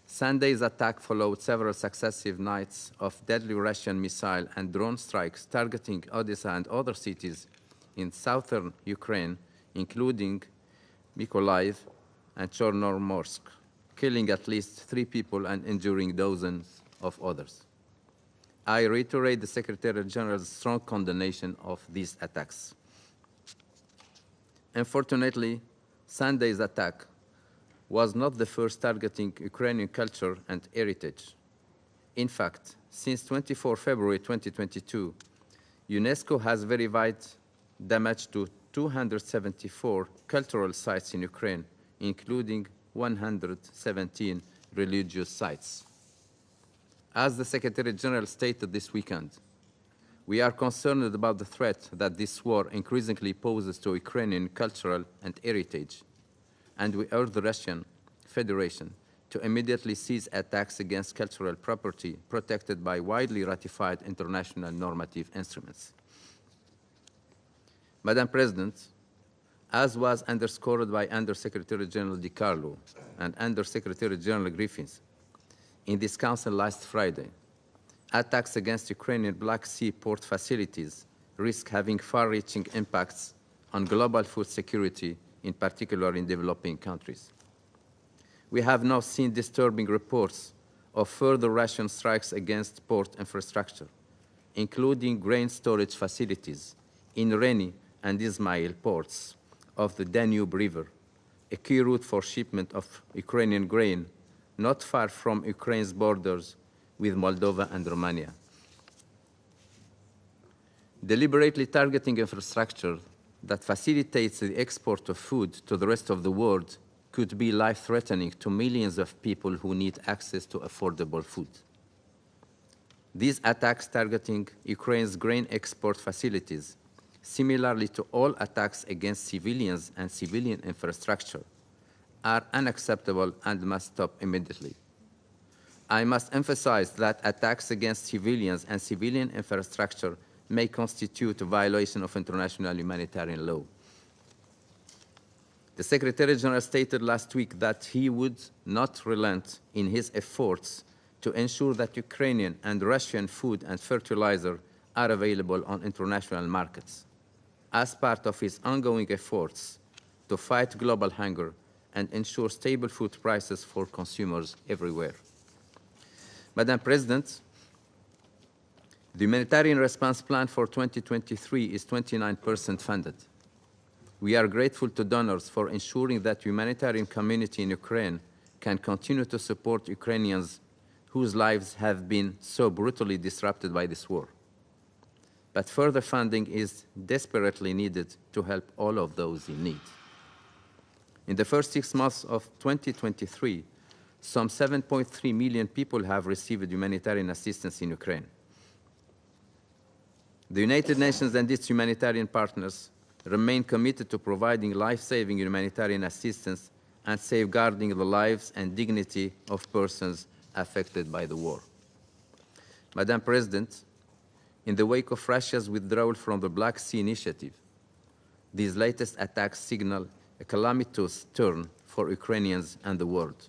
Sunday's attack followed several successive nights of deadly Russian missile and drone strikes targeting Odessa and other cities in southern Ukraine, including Mykolaiv and Chornomorsk, killing at least 3 people and injuring dozens of others. I reiterate the Secretary General's strong condemnation of these attacks. Unfortunately, Sunday's attack was not the first targeting Ukrainian culture and heritage. In fact, since 24 February 2022, UNESCO has verified damage to 274 cultural sites in Ukraine, including 117 religious sites. As the Secretary General stated this weekend, we are concerned about the threat that this war increasingly poses to Ukrainian cultural and heritage, and we urge the Russian Federation to immediately cease attacks against cultural property protected by widely ratified international normative instruments. Madam President, as was underscored by Under-Secretary General Di Carlo and Under-Secretary General Griffiths in this Council last Friday, attacks against Ukrainian Black Sea port facilities risk having far-reaching impacts on global food security, in particular in developing countries. We have now seen disturbing reports of further Russian strikes against port infrastructure, including grain storage facilities in Reni and Ismail ports of the Danube River, a key route for shipment of Ukrainian grain not far from Ukraine's borders with Moldova and Romania. Deliberately targeting infrastructure that facilitates the export of food to the rest of the world could be life-threatening to millions of people who need access to affordable food. These attacks targeting Ukraine's grain export facilities, similarly to all attacks against civilians and civilian infrastructure, are unacceptable and must stop immediately. I must emphasize that attacks against civilians and civilian infrastructure may constitute a violation of international humanitarian law. The Secretary General stated last week that he would not relent in his efforts to ensure that Ukrainian and Russian food and fertilizer are available on international markets, as part of his ongoing efforts to fight global hunger and ensure stable food prices for consumers everywhere. Madam President, the humanitarian response plan for 2023 is 29% funded. We are grateful to donors for ensuring that the humanitarian community in Ukraine can continue to support Ukrainians whose lives have been so brutally disrupted by this war. But further funding is desperately needed to help all of those in need. In the first 6 months of 2023, some 7.3 million people have received humanitarian assistance in Ukraine. The United Nations and its humanitarian partners remain committed to providing life-saving humanitarian assistance and safeguarding the lives and dignity of persons affected by the war. Madam President, in the wake of Russia's withdrawal from the Black Sea Initiative, these latest attacks signal a calamitous turn for Ukrainians and the world.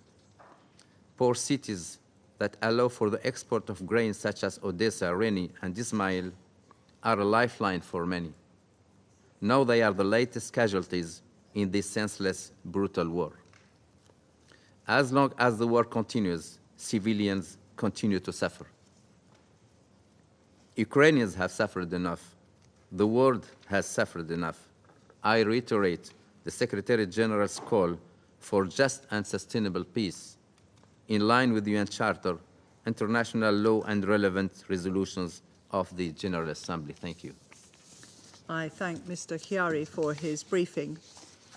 Poor cities that allow for the export of grains such as Odessa, Reni, and Ismail are a lifeline for many. Now they are the latest casualties in this senseless, brutal war. As long as the war continues, civilians continue to suffer. Ukrainians have suffered enough. The world has suffered enough. I reiterate the Secretary General's call for just and sustainable peace in line with the UN Charter, international law, and relevant resolutions of the General Assembly. Thank you. I thank Mr. Chiari for his briefing.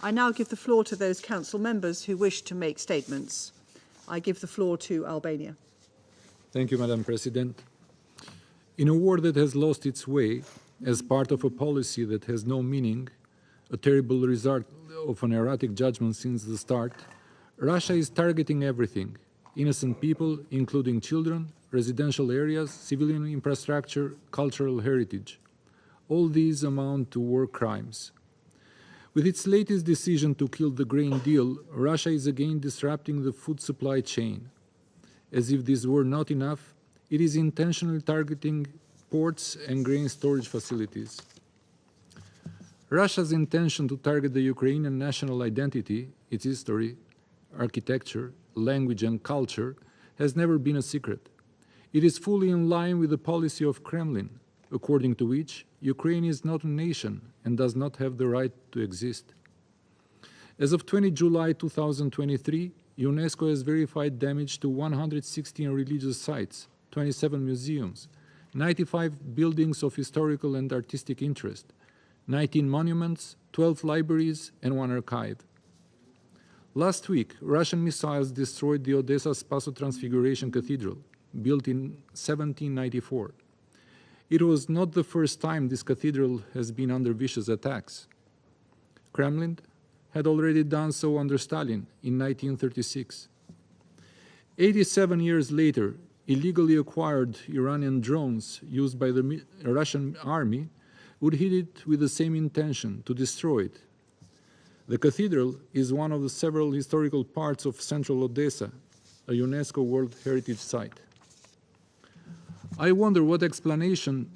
I now give the floor to those council members who wish to make statements. I give the floor to Albania. Thank you, Madam President. In a war that has lost its way as part of a policy that has no meaning, a terrible result of an erratic judgment since the start, Russia is targeting everything: innocent people, including children, residential areas, civilian infrastructure, cultural heritage. All these amount to war crimes. With its latest decision to kill the grain deal, Russia is again disrupting the food supply chain. As if this were not enough, it is intentionally targeting ports and grain storage facilities. Russia's intention to target the Ukrainian national identity, its history, architecture, language, and culture has never been a secret. It is fully in line with the policy of Kremlin, according to which Ukraine is not a nation and does not have the right to exist. As of 20 July 2023, UNESCO has verified damage to 116 religious sites, 27 museums, 95 buildings of historical and artistic interest, 19 monuments, 12 libraries, and 1 archive. Last week, Russian missiles destroyed the Odessa Spaso Transfiguration Cathedral, built in 1794. It was not the first time this cathedral has been under vicious attacks. Kremlin had already done so under Stalin in 1936. 87 years later, illegally acquired Iranian drones used by the Russian army would hit it with the same intention, to destroy it. The cathedral is one of the several historical parts of central Odessa, a UNESCO World Heritage Site. I wonder what explanation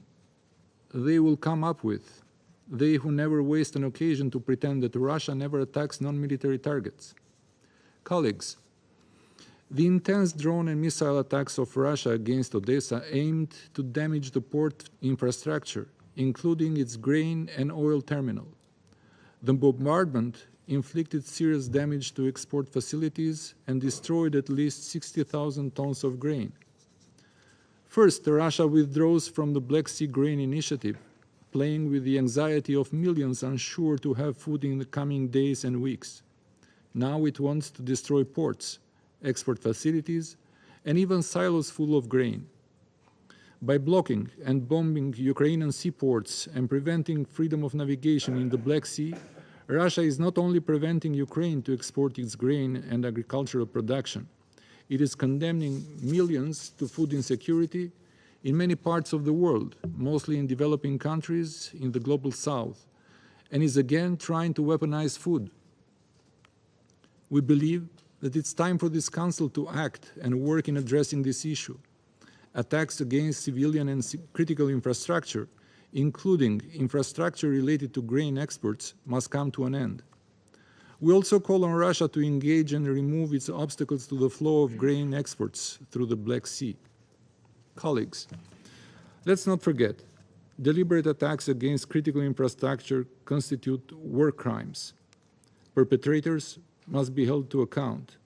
they will come up with, they who never waste an occasion to pretend that Russia never attacks non-military targets. Colleagues, the intense drone and missile attacks of Russia against Odessa aimed to damage the port infrastructure, including its grain and oil terminal. The bombardment inflicted serious damage to export facilities and destroyed at least 60,000 tons of grain. First, Russia withdraws from the Black Sea Grain Initiative, playing with the anxiety of millions unsure to have food in the coming days and weeks. Now it wants to destroy ports, export facilities, and even silos full of grain. By blocking and bombing Ukrainian seaports and preventing freedom of navigation in the Black Sea, Russia is not only preventing Ukraine to export its grain and agricultural production, it is condemning millions to food insecurity in many parts of the world, mostly in developing countries in the global south, and is again trying to weaponize food. We believe that it's time for this Council to act and work in addressing this issue. Attacks against civilian and critical infrastructure, including infrastructure related to grain exports, must come to an end. We also call on Russia to engage and remove its obstacles to the flow of grain exports through the Black Sea. Colleagues, let's not forget, deliberate attacks against critical infrastructure constitute war crimes. Perpetrators must be held to account.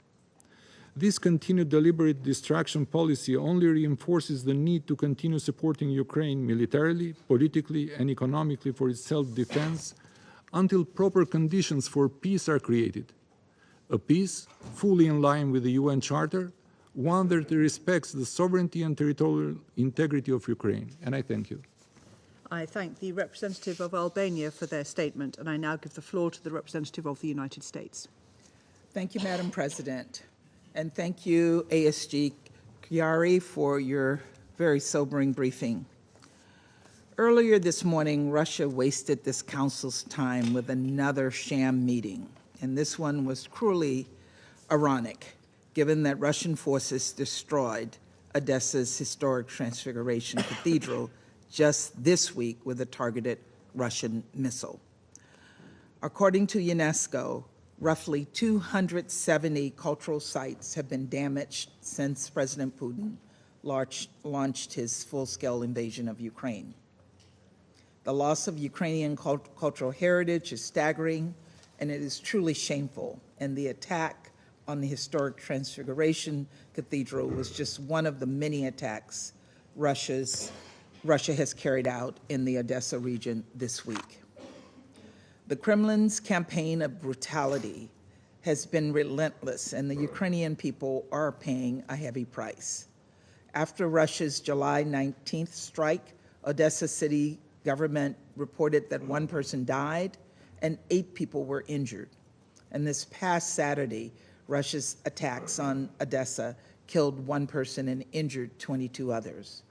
This continued deliberate destruction policy only reinforces the need to continue supporting Ukraine militarily, politically, and economically for its self-defense until proper conditions for peace are created. A peace fully in line with the UN Charter, one that respects the sovereignty and territorial integrity of Ukraine. And I thank you. I thank the representative of Albania for their statement, and I now give the floor to the representative of the United States. Thank you, Madam President. And thank you, ASG Chiari, for your very sobering briefing. Earlier this morning, Russia wasted this council's time with another sham meeting, and this one was cruelly ironic, given that Russian forces destroyed Odessa's historic Transfiguration Cathedral just this week with a targeted Russian missile. According to UNESCO, roughly 270 cultural sites have been damaged since President Putin launched his full-scale invasion of Ukraine. The loss of Ukrainian cultural heritage is staggering, and it is truly shameful. And the attack on the historic Transfiguration Cathedral was just one of the many attacks Russia has carried out in the Odessa region this week. The Kremlin's campaign of brutality has been relentless, and the Ukrainian people are paying a heavy price. After Russia's July 19th strike, Odessa city government reported that 1 person died and 8 people were injured. And this past Saturday, Russia's attacks on Odessa killed 1 person and injured 22 others.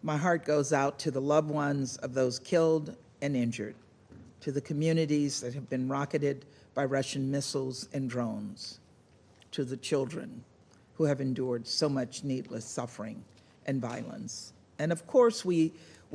My heart goes out to the loved ones of those killed and injured, to the communities that have been rocketed by Russian missiles and drones, to the children who have endured so much needless suffering and violence. And of course, we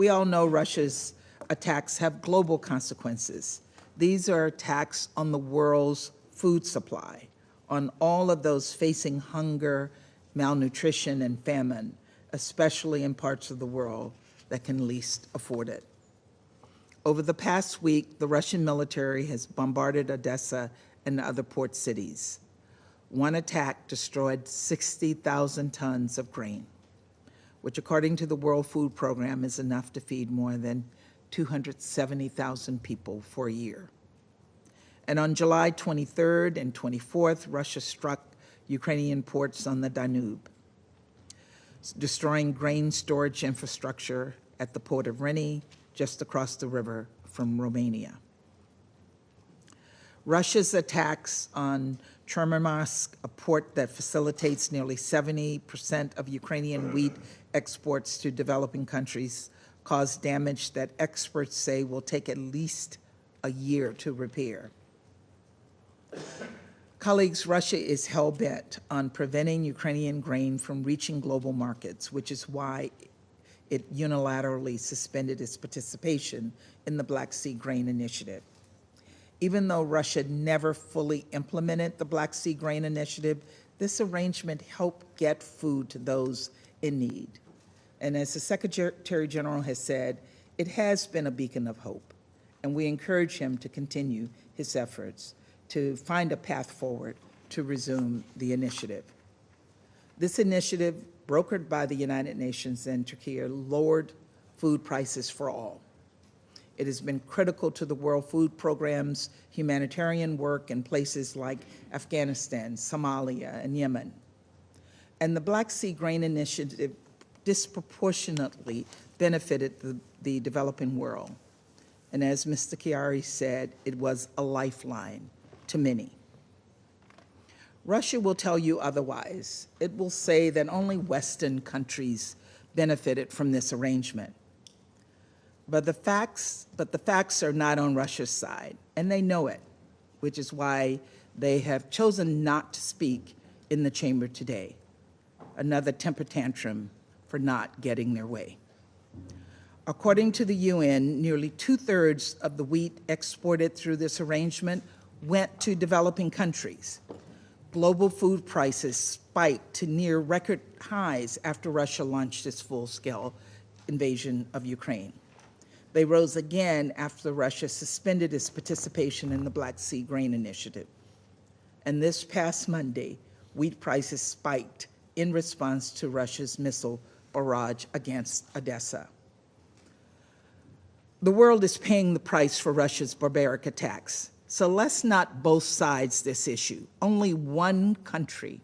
all know Russia's attacks have global consequences. These are attacks on the world's food supply, on all of those facing hunger, malnutrition, and famine, especially in parts of the world that can least afford it. Over the past week, the Russian military has bombarded Odessa and other port cities. One attack destroyed 60,000 tons of grain, which according to the World Food Program is enough to feed more than 270,000 people for a year. And on July 23rd and 24th, Russia struck Ukrainian ports on the Danube, destroying grain storage infrastructure at the port of Reni, just across the river from Romania. Russia's attacks on Chernomorsk, a port that facilitates nearly 70% of Ukrainian wheat exports to developing countries, caused damage that experts say will take at least a year to repair. Colleagues, Russia is hell-bent on preventing Ukrainian grain from reaching global markets, which is why it unilaterally suspended its participation in the Black Sea Grain Initiative. Even though Russia never fully implemented the Black Sea Grain Initiative, this arrangement helped get food to those in need. And as the Secretary General has said, it has been a beacon of hope, and we encourage him to continue his efforts to find a path forward to resume the initiative. This initiative, brokered by the United Nations and Turkey, lowered food prices for all. It has been critical to the World Food Programme's humanitarian work in places like Afghanistan, Somalia, and Yemen. And the Black Sea Grain Initiative disproportionately benefited the developing world. And as Mr. Chiari said, it was a lifeline to many. Russia will tell you otherwise. It will say that only Western countries benefited from this arrangement. But the facts are not on Russia's side, and they know it, which is why they have chosen not to speak in the chamber today. Another temper tantrum for not getting their way. According to the UN, nearly 2/3 of the wheat exported through this arrangement went to developing countries. Global food prices spiked to near record highs after Russia launched its full-scale invasion of Ukraine. They rose again after Russia suspended its participation in the Black Sea Grain Initiative. And this past Monday, wheat prices spiked in response to Russia's missile barrage against Odessa. The world is paying the price for Russia's barbaric attacks. So let's not both sides this issue. Only one country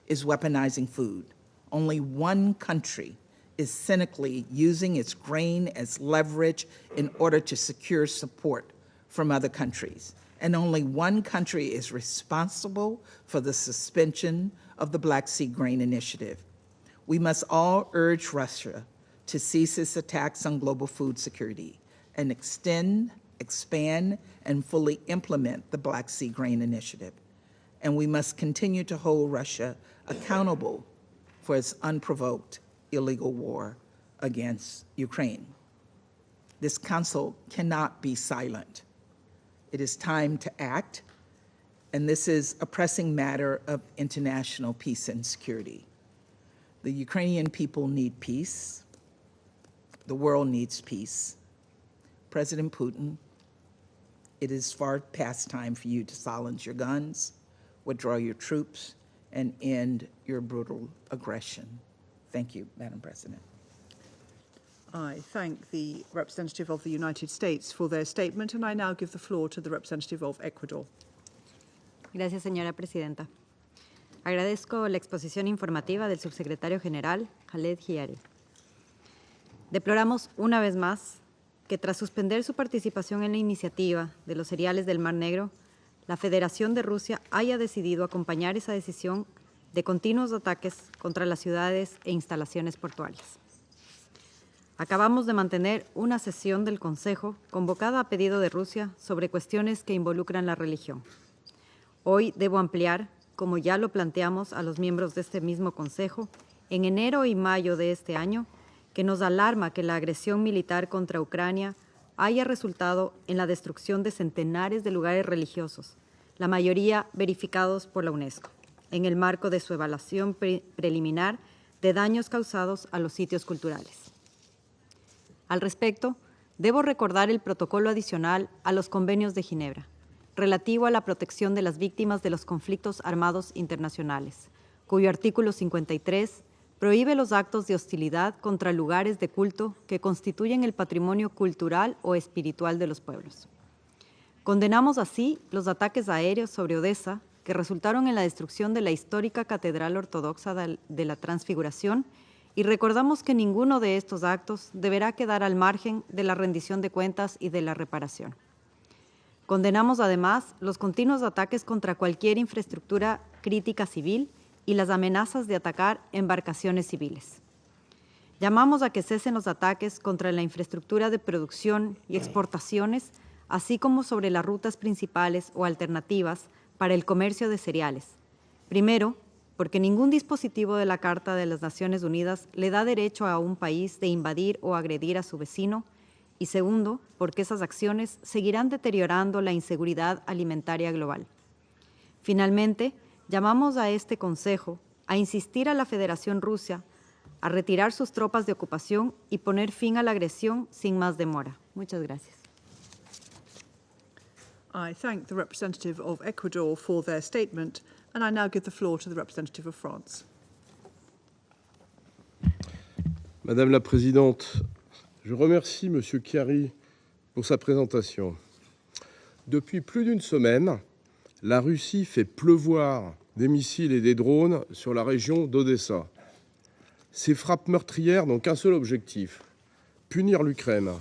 is weaponizing food. Only one country is cynically using its grain as leverage in order to secure support from other countries. And only one country is responsible for the suspension of the Black Sea Grain Initiative. We must all urge Russia to cease its attacks on global food security and expand, and fully implement the Black Sea Grain Initiative. And we must continue to hold Russia accountable for its unprovoked illegal war against Ukraine. This council cannot be silent. It is time to act, and this is a pressing matter of international peace and security. The Ukrainian people need peace. The world needs peace. President Putin, it is far past time for you to silence your guns, withdraw your troops, and end your brutal aggression. Thank you, Madam President. I thank the representative of the United States for their statement, and I now give the floor to the representative of Ecuador. Gracias, señora presidenta. Agradezco la exposición informativa del subsecretario general, Khaled Hiari. Deploramos una vez más que tras suspender su participación en la iniciativa de los cereales del Mar Negro, la Federación de Rusia haya decidido acompañar esa decisión de continuos ataques contra las ciudades e instalaciones portuarias. Acabamos de mantener una sesión del Consejo convocada a pedido de Rusia sobre cuestiones que involucran la religión. Hoy debo ampliar, como ya lo planteamos a los miembros de este mismo Consejo, en enero y mayo de este año, que nos alarma que la agresión militar contra Ucrania haya resultado en la destrucción de centenares de lugares religiosos, la mayoría verificados por la UNESCO, en el marco de su evaluación preliminar de daños causados a los sitios culturales. Al respecto, debo recordar el protocolo adicional a los convenios de Ginebra, relativo a la protección de las víctimas de los conflictos armados internacionales, cuyo artículo 53 prohíbe los actos de hostilidad contra lugares de culto que constituyen el patrimonio cultural o espiritual de los pueblos. Condenamos así los ataques aéreos sobre Odessa que resultaron en la destrucción de la histórica Catedral Ortodoxa de la Transfiguración y recordamos que ninguno de estos actos deberá quedar al margen de la rendición de cuentas y de la reparación. Condenamos además los continuos ataques contra cualquier infraestructura crítica civil y las amenazas de atacar embarcaciones civiles. Llamamos a que cesen los ataques contra la infraestructura de producción y exportaciones, así como sobre las rutas principales o alternativas para el comercio de cereales. Primero, porque ningún dispositivo de la Carta de las Naciones Unidas le da derecho a un país de invadir o agredir a su vecino, y segundo, porque esas acciones seguirán deteriorando la inseguridad alimentaria global. Finalmente, llamamos a este Consejo a insistir a la Federación Rusa a retirar sus tropas de ocupación y poner fin a la agresión sin más demora. Muchas gracias. I thank the representative of Ecuador for their statement, and I now give the floor to the representative of France. Madame la Présidente, je remercie M. Chiari pour sa présentation. Depuis plus d'une semaine, la Russie fait pleuvoir des missiles et des drones sur la région d'Odessa. Ces frappes meurtrières n'ont qu'un seul objectif, punir l'Ukraine.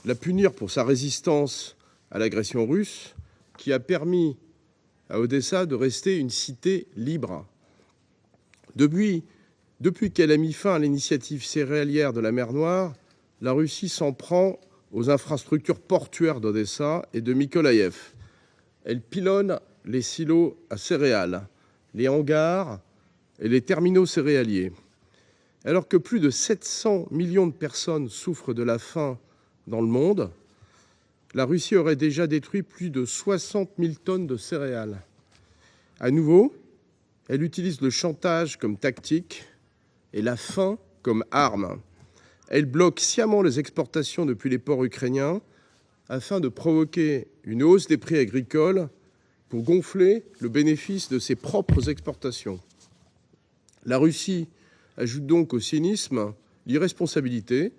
La punir pour sa résistance à l'agression russe qui a permis à Odessa de rester une cité libre. Depuis qu'elle a mis fin à l'initiative céréalière de la mer Noire, la Russie s'en prend aux infrastructures portuaires d'Odessa et de Mykolaïev. Elle pilonne les silos à céréales, les hangars et les terminaux céréaliers. Alors que plus de 700 millions de personnes souffrent de la faim dans le monde, la Russie aurait déjà détruit plus de 60 000 tonnes de céréales. À nouveau, elle utilise le chantage comme tactique et la faim comme arme. Elle bloque sciemment les exportations depuis les ports ukrainiens afin de provoquer une hausse des prix agricoles pour gonfler le bénéfice de ses propres exportations. La Russie ajoute donc au cynisme l'irresponsabilité,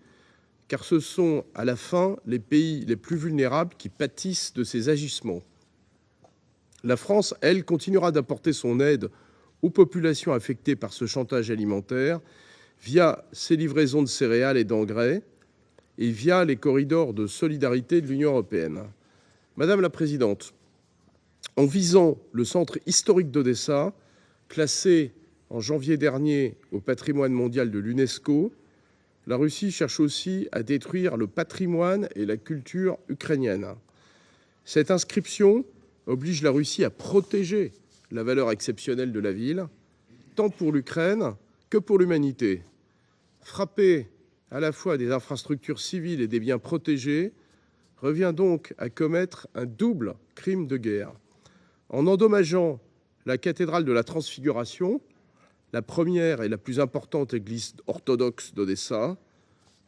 car ce sont à la fin les pays les plus vulnérables qui pâtissent de ces agissements. La France, elle, continuera d'apporter son aide aux populations affectées par ce chantage alimentaire via ses livraisons de céréales et d'engrais et via les corridors de solidarité de l'Union européenne. Madame la Présidente, en visant le centre historique d'Odessa, classé en janvier dernier au patrimoine mondial de l'UNESCO, la Russie cherche aussi à détruire le patrimoine et la culture ukrainienne. Cette inscription oblige la Russie à protéger la valeur exceptionnelle de la ville, tant pour l'Ukraine que pour l'humanité. Frapper à la fois des infrastructures civiles et des biens protégés revient donc à commettre un double crime de guerre. En endommageant la cathédrale de la Transfiguration, la première et la plus importante église orthodoxe d'Odessa,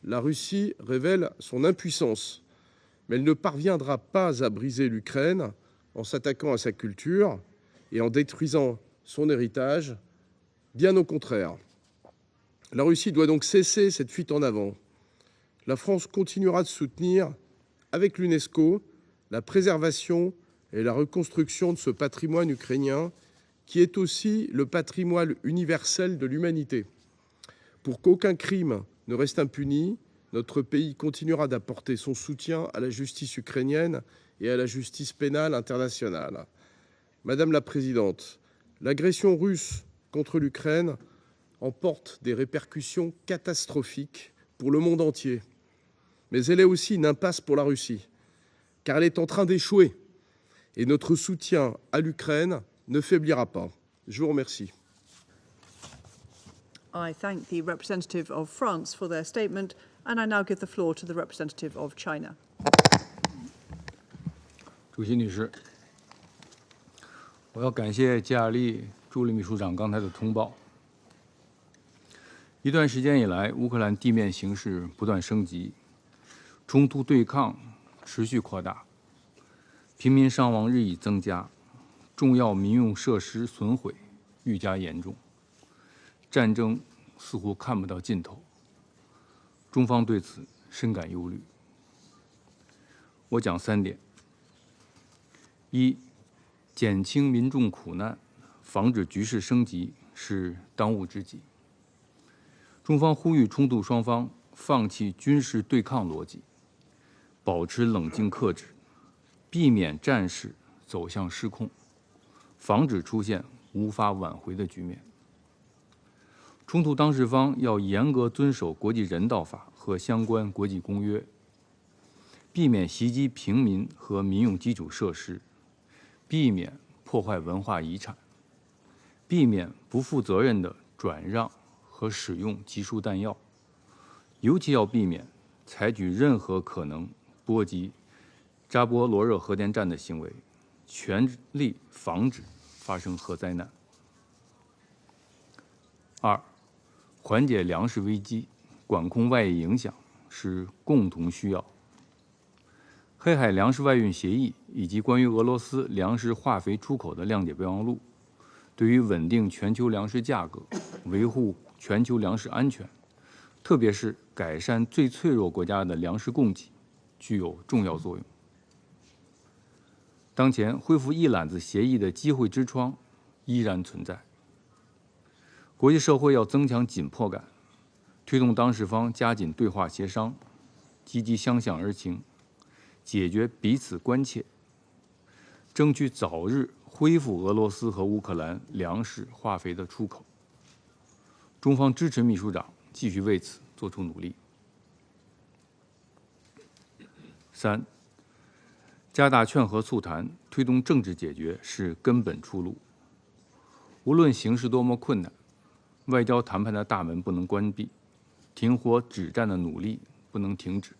la Russie révèle son impuissance. Mais elle ne parviendra pas à briser l'Ukraine en s'attaquant à sa culture et en détruisant son héritage, bien au contraire. La Russie doit donc cesser cette fuite en avant. La France continuera de soutenir, avec l'UNESCO, la préservation et la reconstruction de ce patrimoine ukrainien qui est aussi le patrimoine universel de l'humanité. Pour qu'aucun crime ne reste impuni, notre pays continuera d'apporter son soutien à la justice ukrainienne et à la justice pénale internationale. Madame la Présidente, l'agression russe contre l'Ukraine emporte des répercussions catastrophiques pour le monde entier. Mais elle est aussi une impasse pour la Russie, car elle est en train d'échouer. Et notre soutien à l'Ukraine ne faiblira pas. Je vous remercie. I thank the representative of France for their statement, and I now give the floor to the representative of China. 主席女士，我要感谢加尔利助理秘书长刚才的通报。一段时间以来，乌克兰地面形势不断升级，冲突对抗持续扩大，平民伤亡日益增加，重要民用设施损毁愈加严重，战争似乎看不到尽头。中方对此深感忧虑。我讲3点：一、减轻民众苦难，防止局势升级是当务之急。中方呼吁冲突双方放弃军事对抗逻辑，保持冷静克制，避免战事走向失控，防止出现无法挽回的局面。冲突当事方要严格遵守国际人道法和相关国际公约，避免袭击平民和民用基础设施，避免破坏文化遗产，避免不负责任的转让和使用集束弹药，尤其要避免采取任何可能波及扎波罗热核电站的行为，全力防止发生核灾难。2、缓解粮食危机，管控外溢影响是共同需要。黑海粮食外运协议以及关于俄罗斯粮食化肥出口的谅解备忘录，对于稳定全球粮食价格、维护全球粮食安全，特别是改善最脆弱国家的粮食供给，具有重要作用。当前恢复一揽子协议的机会之窗依然存在。国际社会要增强紧迫感，推动当事方加紧对话协商，积极相向而行，解决彼此关切，争取早日恢复俄罗斯和乌克兰粮食、化肥的出口。中方支持秘书长继续为此做出努力。3、加大劝和促谈，推动政治解决是根本出路。无论形势多么困难，外交谈判的大门不能关闭，停火止战的努力不能停止。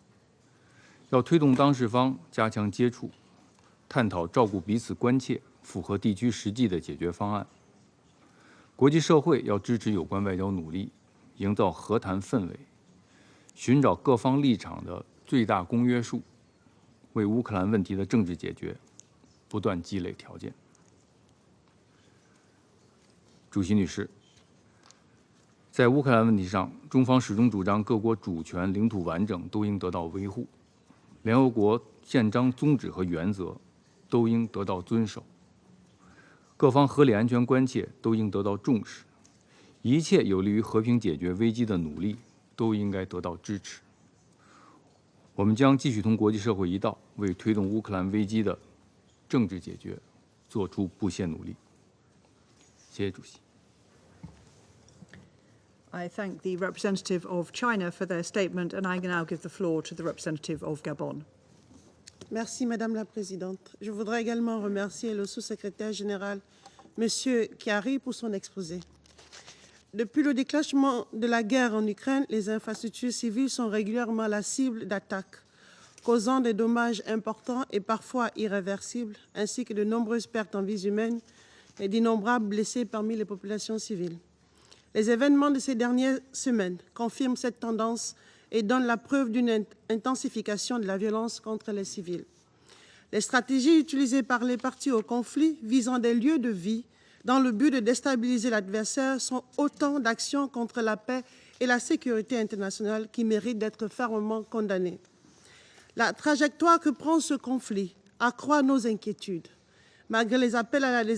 要推动当事方加强接触，探讨照顾彼此关切、符合地区实际的解决方案。国际社会要支持有关外交努力，营造和谈氛围，寻找各方立场的最大公约数，为乌克兰问题的政治解决不断积累条件。主席女士，在乌克兰问题上，中方始终主张各国主权、领土完整都应得到维护，联合国宪章宗旨和原则都应得到遵守，各方合理安全关切都应得到重视，一切有利于和平解决危机的努力都应该得到支持。我们将继续同国际社会一道，为推动乌克兰危机的政治解决做出不懈努力。谢谢主席。I thank the representative of China for their statement, and I now give the floor to the representative of Gabon. Merci, Madame la Présidente. Je voudrais également remercier le sous-secrétaire général, Monsieur Chiari, pour son exposé. Depuis le déclenchement de la guerre en Ukraine, les infrastructures civiles sont régulièrement la cible d'attaques, causant des dommages importants et parfois irréversibles, ainsi que de nombreuses pertes en vies humaines et d'innombrables blessés parmi les populations civiles. Les événements de ces dernières semaines confirment cette tendance et donnent la preuve d'une intensification de la violence contre les civils. Les stratégies utilisées par les partis au conflit visant des lieux de vie dans le but de déstabiliser l'adversaire sont autant d'actions contre la paix et la sécurité internationale qui méritent d'être fermement condamnées. La trajectoire que prend ce conflit accroît nos inquiétudes. Malgré les appels à la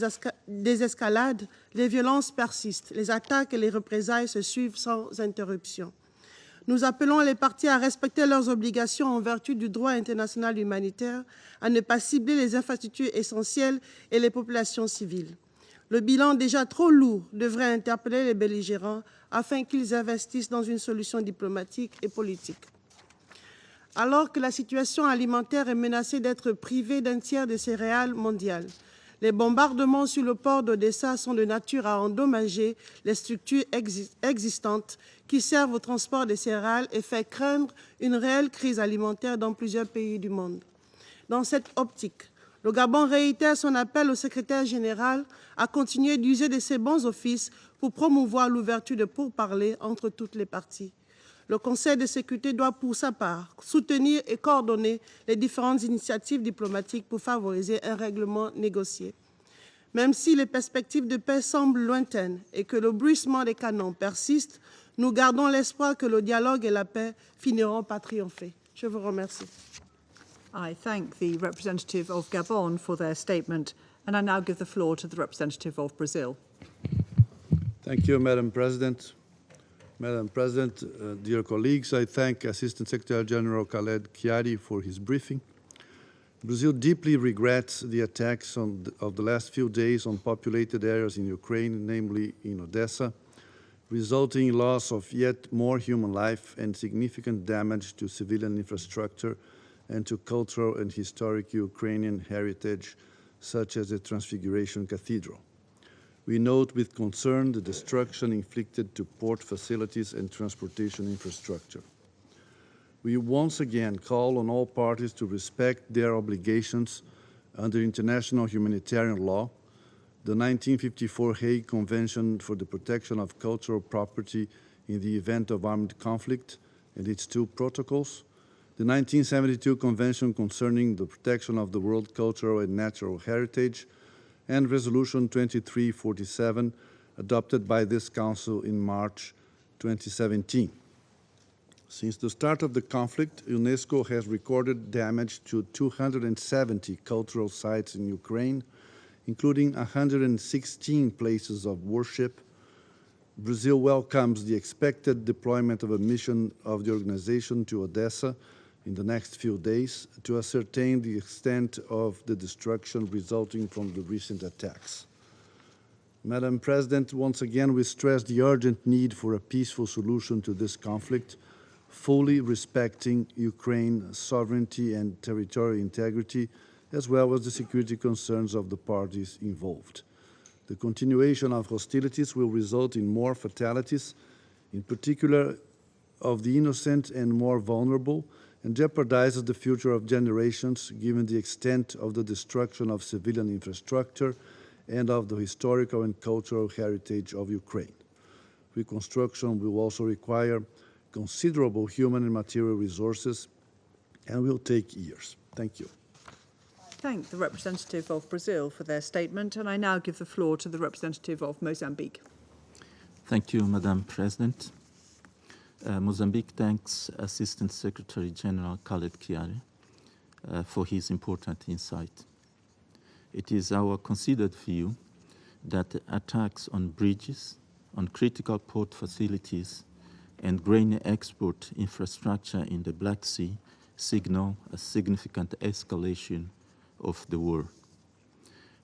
désescalade, les violences persistent, les attaques et les représailles se suivent sans interruption. Nous appelons les parties à respecter leurs obligations en vertu du droit international humanitaire, à ne pas cibler les infrastructures essentielles et les populations civiles. Le bilan déjà trop lourd devrait interpeller les belligérants afin qu'ils investissent dans une solution diplomatique et politique. Alors que la situation alimentaire est menacée d'être privée d'un tiers des céréales mondiales, les bombardements sur le port d'Odessa sont de nature à endommager les structures existantes qui servent au transport des céréales et fait craindre une réelle crise alimentaire dans plusieurs pays du monde. Dans cette optique, le Gabon réitère son appel au secrétaire général à continuer d'user de ses bons offices pour promouvoir l'ouverture de pourparlers entre toutes les parties. Le Conseil de sécurité doit, pour sa part, soutenir et coordonner les différentes initiatives diplomatiques pour favoriser un règlement négocié. Même si les perspectives de paix semblent lointaines et que le bruissement des canons persiste, nous gardons l'espoir que le dialogue et la paix finiront par triompher. Je vous remercie. I thank the representative of Gabon for their statement, and I now give the floor to the representative of Brazil. Thank you, Madam President. Madam President, dear colleagues, I thank Assistant Secretary General Khaled Chiari for his briefing. Brazil deeply regrets the attacks of the last few days on populated areas in Ukraine, namely in Odessa, resulting in loss of yet more human life and significant damage to civilian infrastructure and to cultural and historic Ukrainian heritage, such as the Transfiguration Cathedral. We note with concern the destruction inflicted to port facilities and transportation infrastructure. We once again call on all parties to respect their obligations under international humanitarian law, the 1954 Hague Convention for the Protection of Cultural Property in the Event of Armed Conflict and its two protocols, the 1972 Convention concerning the protection of the world cultural and natural heritage, and Resolution 2347, adopted by this Council in March 2017. Since the start of the conflict, UNESCO has recorded damage to 270 cultural sites in Ukraine, including 116 places of worship. Brazil welcomes the expected deployment of a mission of the organization to Odessa in the next few days to ascertain the extent of the destruction resulting from the recent attacks. Madam President, once again we stress the urgent need for a peaceful solution to this conflict, fully respecting Ukraine's sovereignty and territorial integrity, as well as the security concerns of the parties involved. The continuation of hostilities will result in more fatalities, in particular of the innocent and more vulnerable, and jeopardizes the future of generations given the extent of the destruction of civilian infrastructure and of the historical and cultural heritage of Ukraine. Reconstruction will also require considerable human and material resources and will take years. Thank you. Thank the representative of Brazil for their statement, and I now give the floor to the representative of Mozambique. Thank you, Madam President. Mozambique thanks Assistant Secretary General Khaled Chiari for his important insight. It is our considered view that attacks on bridges, on critical port facilities, and grain export infrastructure in the Black Sea signal a significant escalation of the war.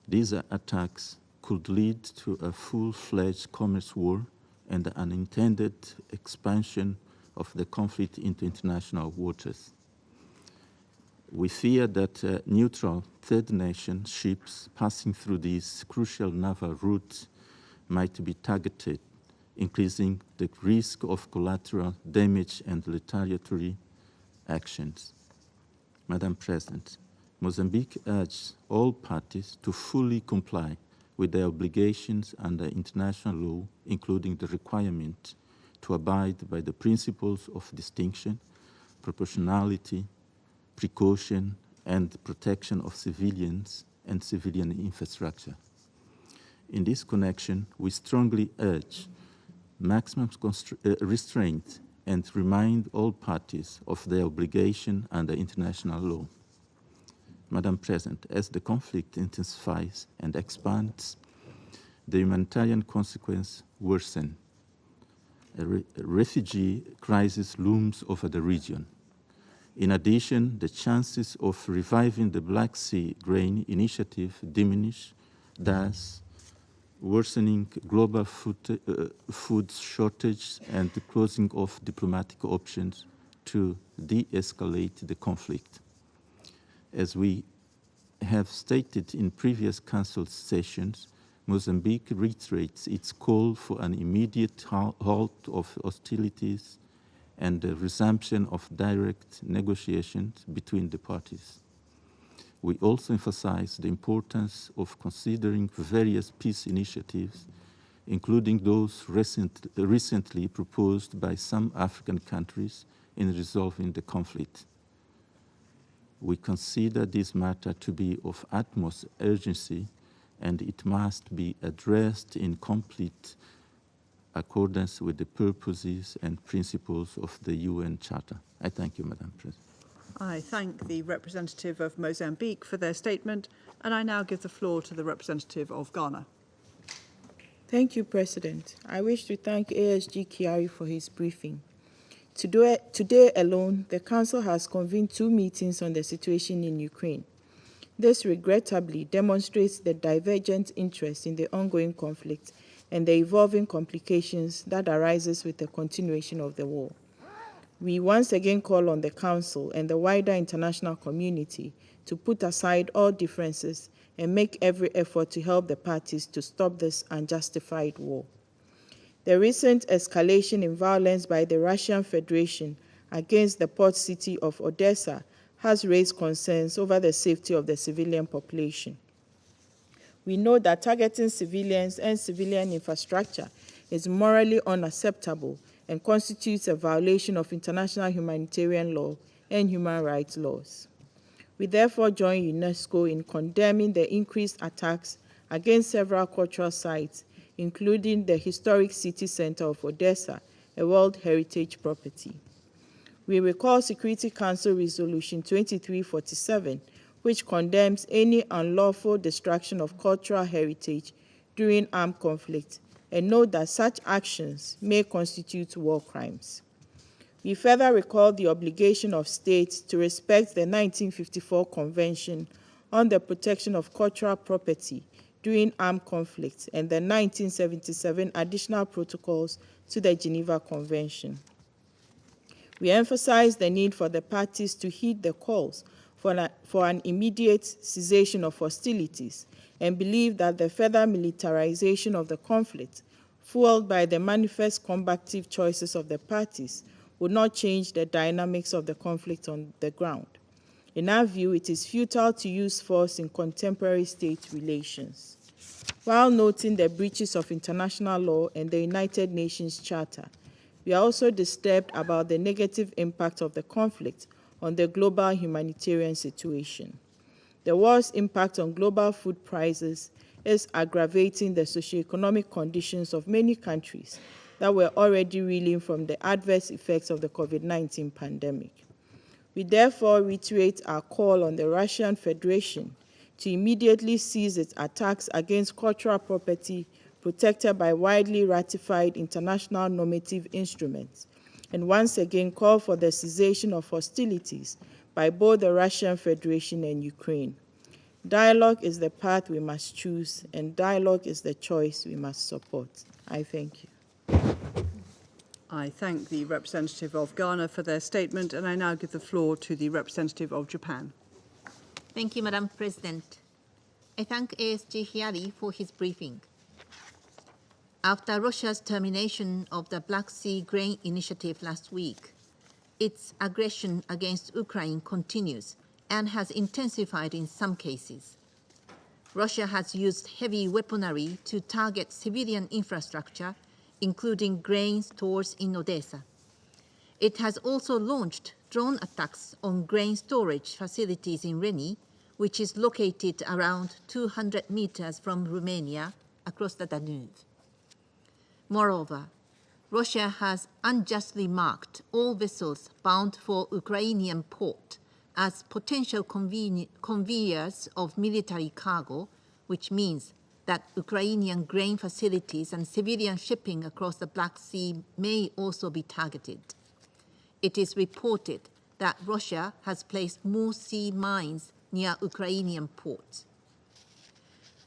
These attacks could lead to a full-fledged commerce war and the unintended expansion of the conflict into international waters. We fear that neutral third nation ships passing through these crucial naval routes might be targeted, increasing the risk of collateral damage and retaliatory actions. Madam President, Mozambique urges all parties to fully comply with their obligations under international law, including the requirement to abide by the principles of distinction, proportionality, precaution, and protection of civilians and civilian infrastructure. In this connection, we strongly urge maximum restraint and remind all parties of their obligation under international law. Madam President, as the conflict intensifies and expands, the humanitarian consequences worsen. A refugee crisis looms over the region. In addition, the chances of reviving the Black Sea grain initiative diminish, thus worsening global food shortage and the closing of diplomatic options to de-escalate the conflict. As we have stated in previous Council sessions, Mozambique reiterates its call for an immediate halt of hostilities and the resumption of direct negotiations between the parties. We also emphasize the importance of considering various peace initiatives, including those recently proposed by some African countries in resolving the conflict. We consider this matter to be of utmost urgency, and it must be addressed in complete accordance with the purposes and principles of the UN Charter. I thank you, Madam President. I thank the representative of Mozambique for their statement, and I now give the floor to the representative of Ghana. Thank you, President. I wish to thank ASG Chiari for his briefing. Today alone, the Council has convened 2 meetings on the situation in Ukraine. This regrettably demonstrates the divergent interest in the ongoing conflict and the evolving complications that arises with the continuation of the war. We once again call on the Council and the wider international community to put aside all differences and make every effort to help the parties to stop this unjustified war. The recent escalation in violence by the Russian Federation against the port city of Odessa has raised concerns over the safety of the civilian population. We know that targeting civilians and civilian infrastructure is morally unacceptable and constitutes a violation of international humanitarian law and human rights laws. We therefore join UNESCO in condemning the increased attacks against several cultural sites, including the historic city center of Odessa, a World Heritage Property. We recall Security Council Resolution 2347, which condemns any unlawful destruction of cultural heritage during armed conflict, and note that such actions may constitute war crimes. We further recall the obligation of states to respect the 1954 Convention on the Protection of Cultural Property during armed conflicts and the 1977 additional protocols to the Geneva Convention. We emphasize the need for the parties to heed the calls for an immediate cessation of hostilities and believe that the further militarization of the conflict, fueled by the manifest combative choices of the parties, would not change the dynamics of the conflict on the ground. In our view, it is futile to use force in contemporary state relations. While noting the breaches of international law and the United Nations Charter, we are also disturbed about the negative impact of the conflict on the global humanitarian situation. The war's impact on global food prices is aggravating the socioeconomic conditions of many countries that were already reeling from the adverse effects of the COVID-19 pandemic. We therefore reiterate our call on the Russian Federation to immediately cease its attacks against cultural property protected by widely ratified international normative instruments, and once again call for the cessation of hostilities by both the Russian Federation and Ukraine. Dialogue is the path we must choose, and dialogue is the choice we must support. I thank you. I thank the representative of Ghana for their statement, and I now give the floor to the representative of Japan. Thank you, Madam President. I thank ASG Hyari for his briefing. After Russia's termination of the Black Sea Grain Initiative last week, its aggression against Ukraine continues and has intensified in some cases. Russia has used heavy weaponry to target civilian infrastructure, including grain stores in Odessa. It has also launched drone attacks on grain storage facilities in Reni, which is located around 200 meters from Romania across the Danube. Moreover, Russia has unjustly marked all vessels bound for Ukrainian port as potential conveyors of military cargo, which means that Ukrainian grain facilities and civilian shipping across the Black Sea may also be targeted. It is reported that Russia has placed more sea mines near Ukrainian ports.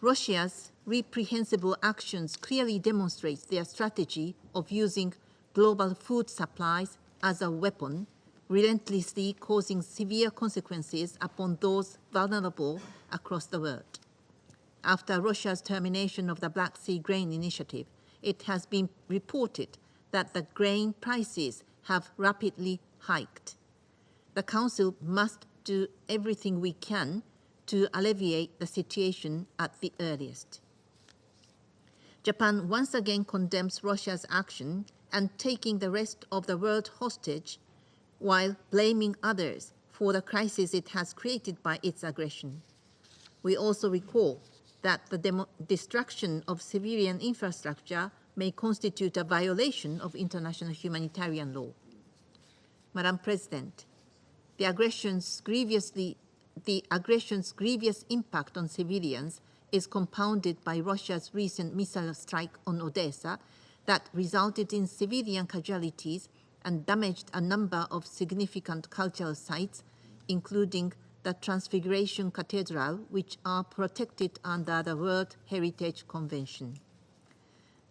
Russia's reprehensible actions clearly demonstrate their strategy of using global food supplies as a weapon, relentlessly causing severe consequences upon those vulnerable across the world. After Russia's termination of the Black Sea Grain Initiative, it has been reported that the grain prices have rapidly hiked. The Council must do everything we can to alleviate the situation at the earliest. Japan once again condemns Russia's action and taking the rest of the world hostage while blaming others for the crisis it has created by its aggression. We also recall that the destruction of civilian infrastructure may constitute a violation of international humanitarian law. Madam President, the aggression's grievous impact on civilians is compounded by Russia's recent missile strike on Odessa that resulted in civilian casualties and damaged a number of significant cultural sites, including the Transfiguration Cathedral, which are protected under the World Heritage Convention.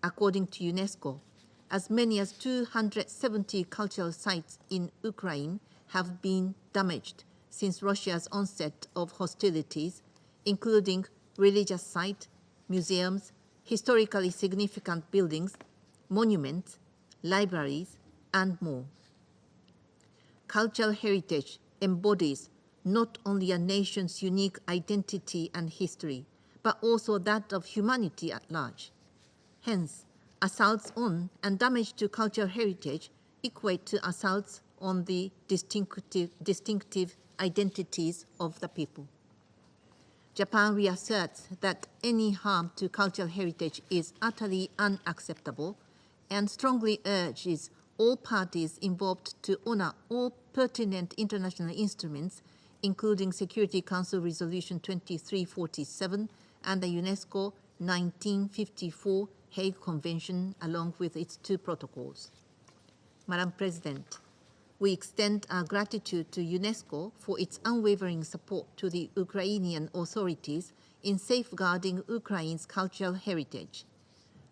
According to UNESCO, as many as 270 cultural sites in Ukraine have been damaged since Russia's onset of hostilities, including religious sites, museums, historically significant buildings, monuments, libraries, and more. Cultural heritage embodies not only a nation's unique identity and history, but also that of humanity at large. Hence, assaults on and damage to cultural heritage equate to assaults on the distinctive identities of the people. Japan reasserts that any harm to cultural heritage is utterly unacceptable and strongly urges all parties involved to honor all pertinent international instruments, including Security Council Resolution 2347 and the UNESCO 1954 Hague Convention, along with its two protocols. Madam President, we extend our gratitude to UNESCO for its unwavering support to the Ukrainian authorities in safeguarding Ukraine's cultural heritage.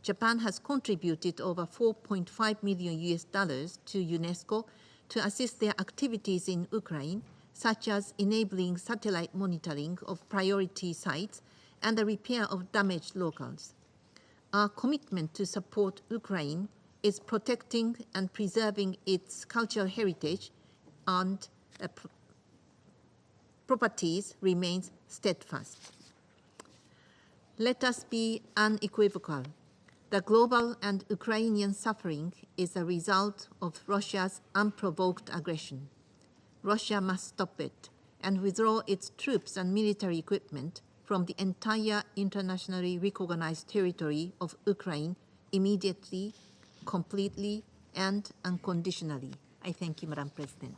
Japan has contributed over $4.5 million to UNESCO to assist their activities in Ukraine, such as enabling satellite monitoring of priority sites and the repair of damaged locales. Our commitment to support Ukraine is protecting and preserving its cultural heritage and properties remains steadfast. Let us be unequivocal. The global and Ukrainian suffering is a result of Russia's unprovoked aggression. Russia must stop it and withdraw its troops and military equipment from the entire internationally recognized territory of Ukraine immediately, completely, and unconditionally. I thank you, Madam President.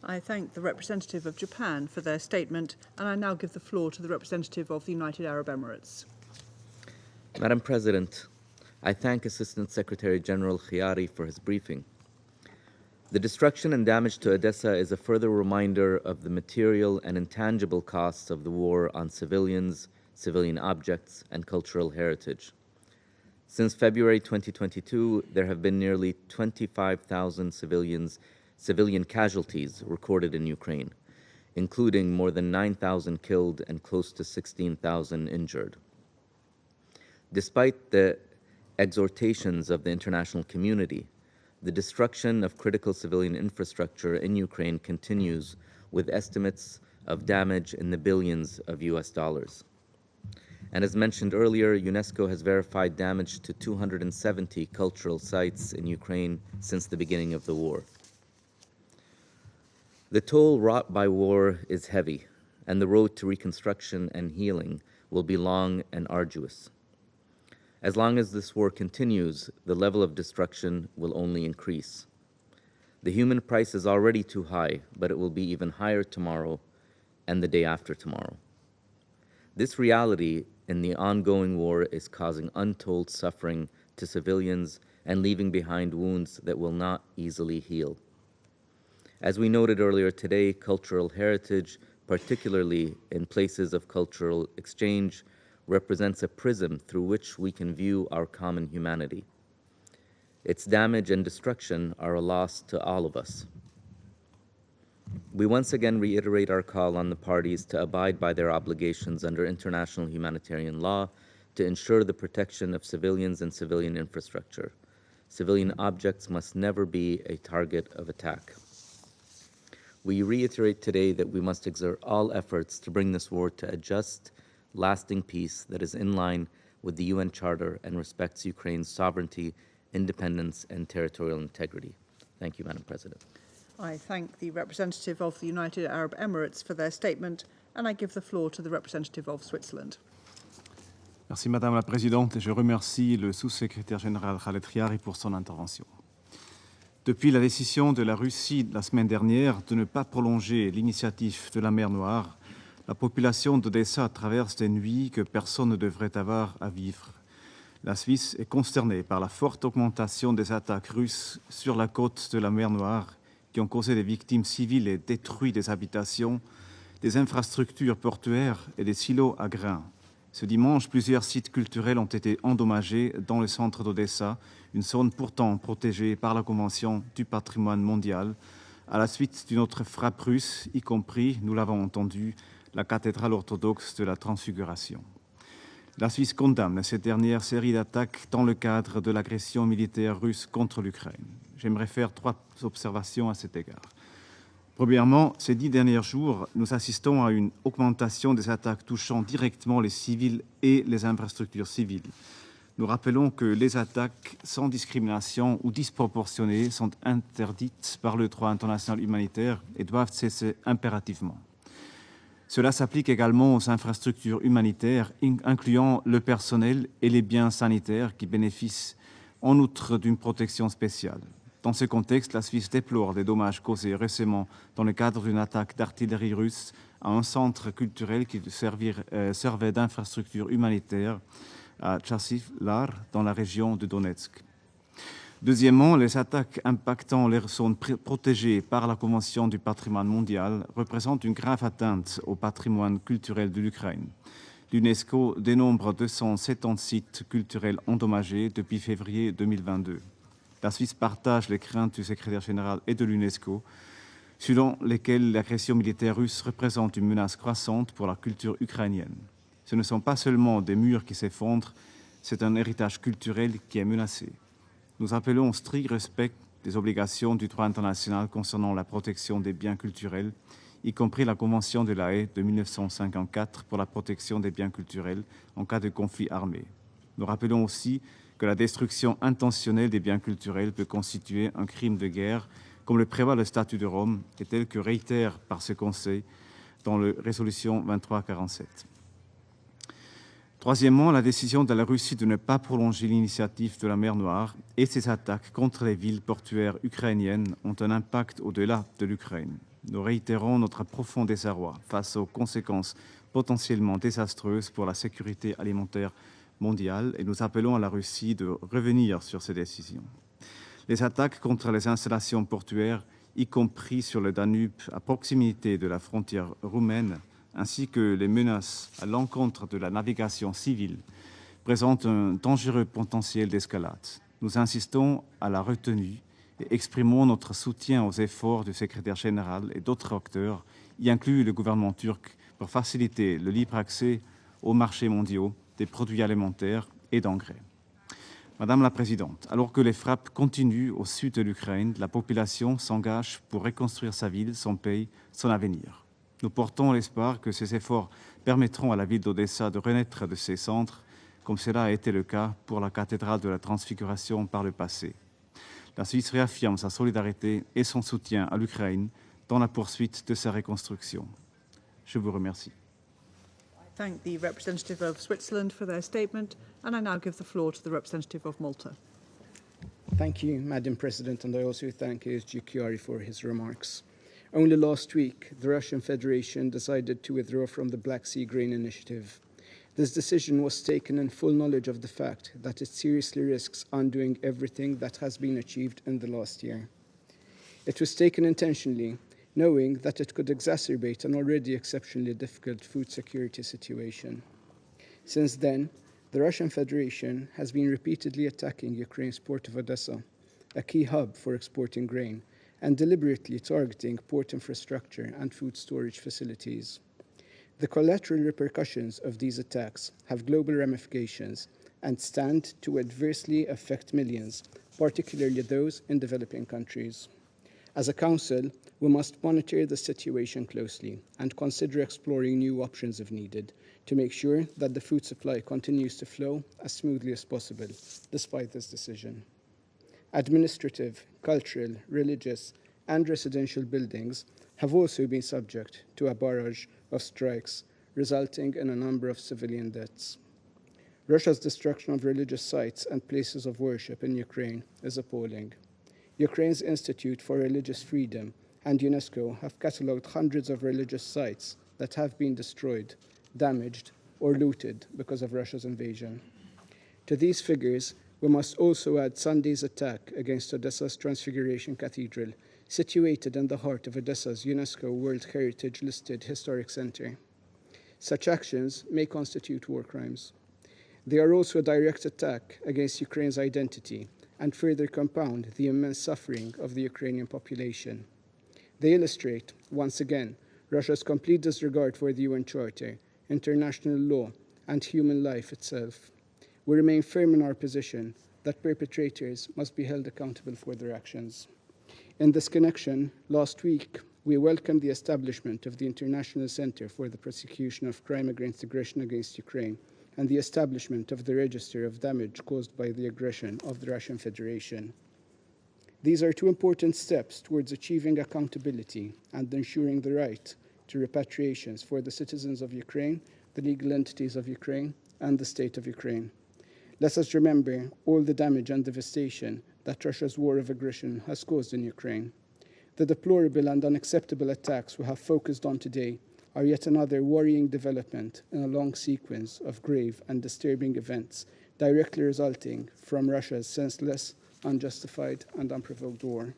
I thank the representative of Japan for their statement, and I now give the floor to the representative of the United Arab Emirates. Madam President, I thank Assistant Secretary General Khiari for his briefing. The destruction and damage to Odessa is a further reminder of the material and intangible costs of the war on civilians, civilian objects, and cultural heritage. Since February 2022, there have been nearly 25,000 civilian casualties recorded in Ukraine, including more than 9,000 killed and close to 16,000 injured. Despite the exhortations of the international community, the destruction of critical civilian infrastructure in Ukraine continues, with estimates of damage in the billions of US dollars. And as mentioned earlier, UNESCO has verified damage to 270 cultural sites in Ukraine since the beginning of the war. The toll wrought by war is heavy, and the road to reconstruction and healing will be long and arduous. As long as this war continues, the level of destruction will only increase. The human price is already too high, but it will be even higher tomorrow and the day after tomorrow. This reality in the ongoing war is causing untold suffering to civilians and leaving behind wounds that will not easily heal. As we noted earlier today, cultural heritage, particularly in places of cultural exchange, represents a prism through which we can view our common humanity. Its damage and destruction are a loss to all of us. We once again reiterate our call on the parties to abide by their obligations under international humanitarian law to ensure the protection of civilians and civilian infrastructure. Civilian objects must never be a target of attack. We reiterate today that we must exert all efforts to bring this war to a just, lasting peace that is in line with the UN Charter and respects Ukraine's sovereignty, independence, and territorial integrity. Thank you, Madam President. I thank the representative of the United Arab Emirates for their statement, and I give the floor to the representative of Switzerland. Merci Madame la Présidente et je remercie le sous-secrétaire général Khaled Khiari pour son intervention. Depuis la décision de la Russie la semaine dernière de ne pas prolonger l'initiative de la mer Noire, la population d'Odessa traverse des nuits que personne ne devrait avoir à vivre. La Suisse est consternée par la forte augmentation des attaques russes sur la côte de la mer Noire qui ont causé des victimes civiles et détruit des habitations, des infrastructures portuaires et des silos à grains. Ce dimanche, plusieurs sites culturels ont été endommagés dans le centre d'Odessa, une zone pourtant protégée par la Convention du patrimoine mondial, à la suite d'une autre frappe russe, y compris, nous l'avons entendu, la cathédrale orthodoxe de la Transfiguration. La Suisse condamne cette dernière série d'attaques dans le cadre de l'agression militaire russe contre l'Ukraine. J'aimerais faire 3 observations à cet égard. Premièrement, ces 10 derniers jours, nous assistons à une augmentation des attaques touchant directement les civils et les infrastructures civiles. Nous rappelons que les attaques sans discrimination ou disproportionnées sont interdites par le droit international humanitaire et doivent cesser impérativement. Cela s'applique également aux infrastructures humanitaires, incluant le personnel et les biens sanitaires qui bénéficient en outre d'une protection spéciale. Dans ce contexte, la Suisse déplore les dommages causés récemment dans le cadre d'une attaque d'artillerie russe à un centre culturel qui servait d'infrastructure humanitaire à Chassiv-Lar, dans la région de Donetsk. Deuxièmement, les attaques impactant les zones protégées par la Convention du patrimoine mondial représentent une grave atteinte au patrimoine culturel de l'Ukraine. L'UNESCO dénombre 270 sites culturels endommagés depuis février 2022. La Suisse partage les craintes du secrétaire général et de l'UNESCO, selon lesquelles l'agression militaire russe représente une menace croissante pour la culture ukrainienne. Ce ne sont pas seulement des murs qui s'effondrent, c'est un héritage culturel qui est menacé. Nous appelons au strict respect des obligations du droit international concernant la protection des biens culturels, y compris la Convention de la Haye de 1954 pour la protection des biens culturels en cas de conflit armé. Nous rappelons aussi que la destruction intentionnelle des biens culturels peut constituer un crime de guerre, comme le prévoit le statut de Rome et tel que réitère par ce Conseil dans la résolution 2347. Troisièmement, la décision de la Russie de ne pas prolonger l'initiative de la mer Noire et ses attaques contre les villes portuaires ukrainiennes ont un impact au-delà de l'Ukraine. Nous réitérons notre profond désarroi face aux conséquences potentiellement désastreuses pour la sécurité alimentaire mondiale et nous appelons à la Russie de revenir sur ces décisions. Les attaques contre les installations portuaires, y compris sur le Danube à proximité de la frontière roumaine, ainsi que les menaces à l'encontre de la navigation civile, présentent un dangereux potentiel d'escalade. Nous insistons à la retenue et exprimons notre soutien aux efforts du secrétaire général et d'autres acteurs, y inclus le gouvernement turc, pour faciliter le libre accès aux marchés mondiaux des produits alimentaires et d'engrais. Madame la Présidente, alors que les frappes continuent au sud de l'Ukraine, la population s'engage pour reconstruire sa ville, son pays, son avenir. Nous portons l'espoir que ces efforts permettront à la ville d'Odessa de renaître de ses cendres, comme cela a été le cas pour la cathédrale de la Transfiguration par le passé. La Suisse réaffirme sa solidarité et son soutien à l'Ukraine dans la poursuite de sa reconstruction. Je vous remercie. I thank the representative of Switzerland for their statement, and I now give the floor to the representative of Malta. Thank you, Madam President, and I also thank ASG Chiari for his remarks. Only last week, the Russian Federation decided to withdraw from the Black Sea Grain Initiative. This decision was taken in full knowledge of the fact that it seriously risks undoing everything that has been achieved in the last year. It was taken intentionally, knowing that it could exacerbate an already exceptionally difficult food security situation. Since then, the Russian Federation has been repeatedly attacking Ukraine's port of Odessa, a key hub for exporting grain, and deliberately targeting port infrastructure and food storage facilities. The collateral repercussions of these attacks have global ramifications and stand to adversely affect millions, particularly those in developing countries. As a Council, we must monitor the situation closely and consider exploring new options if needed to make sure that the food supply continues to flow as smoothly as possible, despite this decision. Administrative, cultural, religious, and residential buildings have also been subject to a barrage of strikes, resulting in a number of civilian deaths. Russia's destruction of religious sites and places of worship in Ukraine is appalling. Ukraine's Institute for Religious Freedom and UNESCO have catalogued hundreds of religious sites that have been destroyed, damaged, or looted because of Russia's invasion. To these figures, we must also add Sunday's attack against Odessa's Transfiguration Cathedral, situated in the heart of Odessa's UNESCO World Heritage-listed historic center. Such actions may constitute war crimes. They are also a direct attack against Ukraine's identity and further compound the immense suffering of the Ukrainian population. They illustrate, once again, Russia's complete disregard for the UN Charter, international law, and human life itself. We remain firm in our position that perpetrators must be held accountable for their actions. In this connection, last week, we welcomed the establishment of the International Center for the Prosecution of Crime Against Aggression against Ukraine and the establishment of the Register of Damage Caused by the Aggression of the Russian Federation. These are two important steps towards achieving accountability and ensuring the right to repatriations for the citizens of Ukraine, the legal entities of Ukraine, and the state of Ukraine. Let us remember all the damage and devastation that Russia's war of aggression has caused in Ukraine. The deplorable and unacceptable attacks we have focused on today are yet another worrying development in a long sequence of grave and disturbing events directly resulting from Russia's senseless, unjustified, and unprovoked war.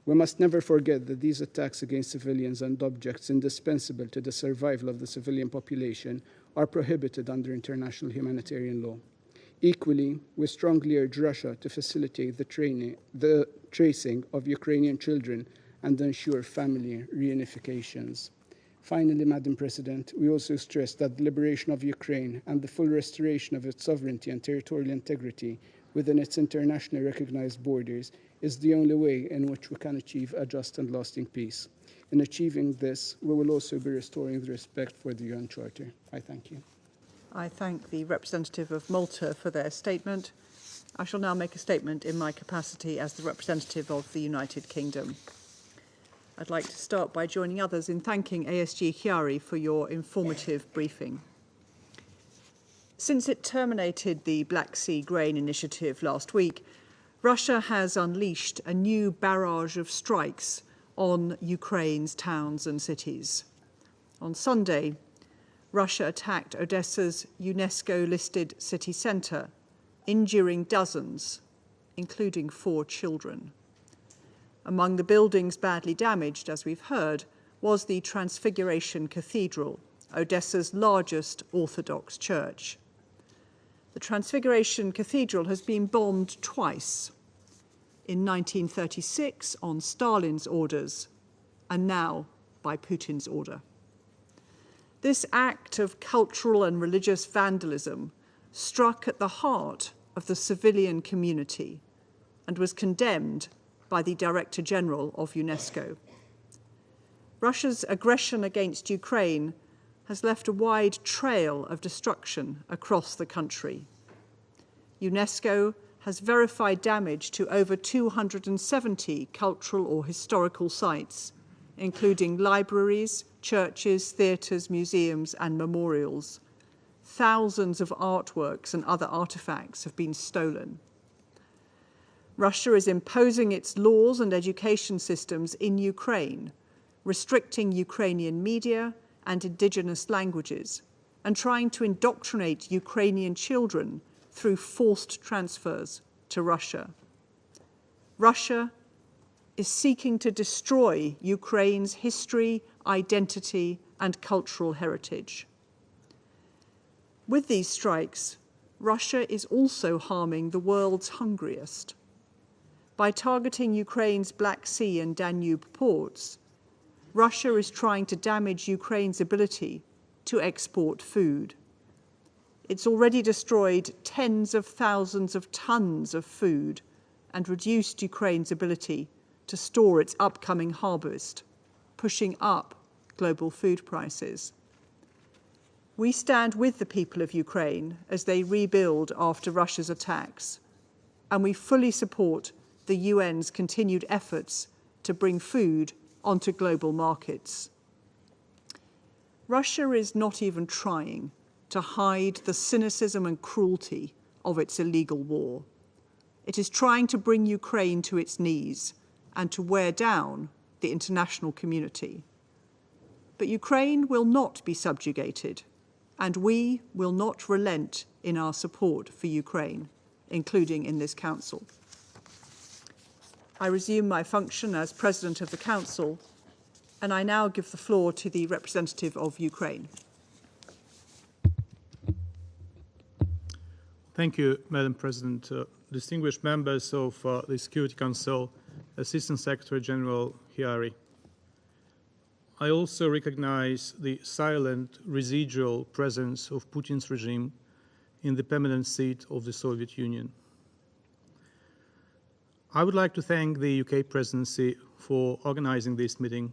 We must never forget that these attacks against civilians and objects indispensable to the survival of the civilian population are prohibited under international humanitarian law. Equally, we strongly urge Russia to facilitate the tracing of Ukrainian children and ensure family reunifications. Finally, Madam President, we also stress that the liberation of Ukraine and the full restoration of its sovereignty and territorial integrity within its internationally recognized borders is the only way in which we can achieve a just and lasting peace. In achieving this, we will also be restoring the respect for the UN Charter. I thank you. I thank the representative of Malta for their statement. I shall now make a statement in my capacity as the representative of the United Kingdom. I'd like to start by joining others in thanking ASG Chiari for your informative briefing. Since it terminated the Black Sea Grain Initiative last week, Russia has unleashed a new barrage of strikes on Ukraine's towns and cities. On Sunday, Russia attacked Odessa's UNESCO-listed city centre, injuring dozens, including 4 children. Among the buildings badly damaged, as we've heard, was the Transfiguration Cathedral, Odessa's largest Orthodox church. The Transfiguration Cathedral has been bombed twice, in 1936 on Stalin's orders, and now by Putin's order. This act of cultural and religious vandalism struck at the heart of the civilian community and was condemned by the Director General of UNESCO. Russia's aggression against Ukraine has left a wide trail of destruction across the country. UNESCO has verified damage to over 270 cultural or historical sites, including libraries, churches, theatres, museums, and memorials. Thousands of artworks and other artifacts have been stolen. Russia is imposing its laws and education systems in Ukraine, restricting Ukrainian media and indigenous languages, and trying to indoctrinate Ukrainian children through forced transfers to Russia. Russia is seeking to destroy Ukraine's history, identity, and cultural heritage. With these strikes, Russia is also harming the world's hungriest. By targeting Ukraine's Black Sea and Danube ports, Russia is trying to damage Ukraine's ability to export food. It's already destroyed tens of thousands of tons of food and reduced Ukraine's ability to store its upcoming harvest, pushing up global food prices. We stand with the people of Ukraine as they rebuild after Russia's attacks, and we fully support the UN's continued efforts to bring food onto global markets. Russia is not even trying to hide the cynicism and cruelty of its illegal war. It is trying to bring Ukraine to its knees and to wear down the international community. But Ukraine will not be subjugated, and we will not relent in our support for Ukraine, including in this Council. I resume my function as President of the Council, and I now give the floor to the representative of Ukraine. Thank you, Madam President. Distinguished members of the Security Council, Assistant Secretary General Chiari. I also recognize the silent residual presence of Putin's regime in the permanent seat of the Soviet Union. I would like to thank the UK Presidency for organizing this meeting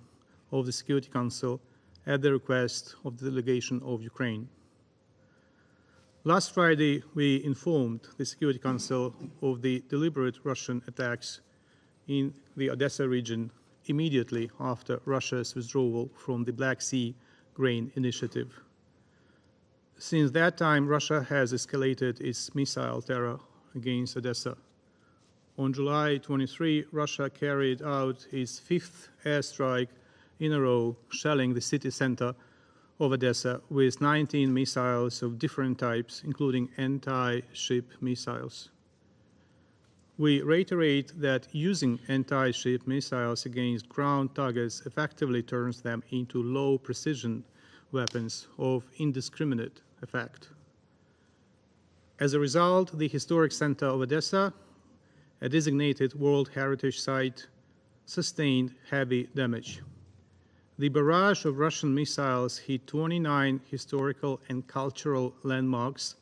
of the Security Council at the request of the delegation of Ukraine. Last Friday, we informed the Security Council of the deliberate Russian attacks in the Odessa region immediately after Russia's withdrawal from the Black Sea Grain Initiative. Since that time, Russia has escalated its missile terror against Odessa. On July 23, Russia carried out its 5th airstrike in a row, shelling the city center of Odessa with 19 missiles of different types, including anti-ship missiles. We reiterate that using anti-ship missiles against ground targets effectively turns them into low-precision weapons of indiscriminate effect. As a result, the historic center of Odessa, a designated World Heritage Site, sustained heavy damage. The barrage of Russian missiles hit 29 historical and cultural landmarks,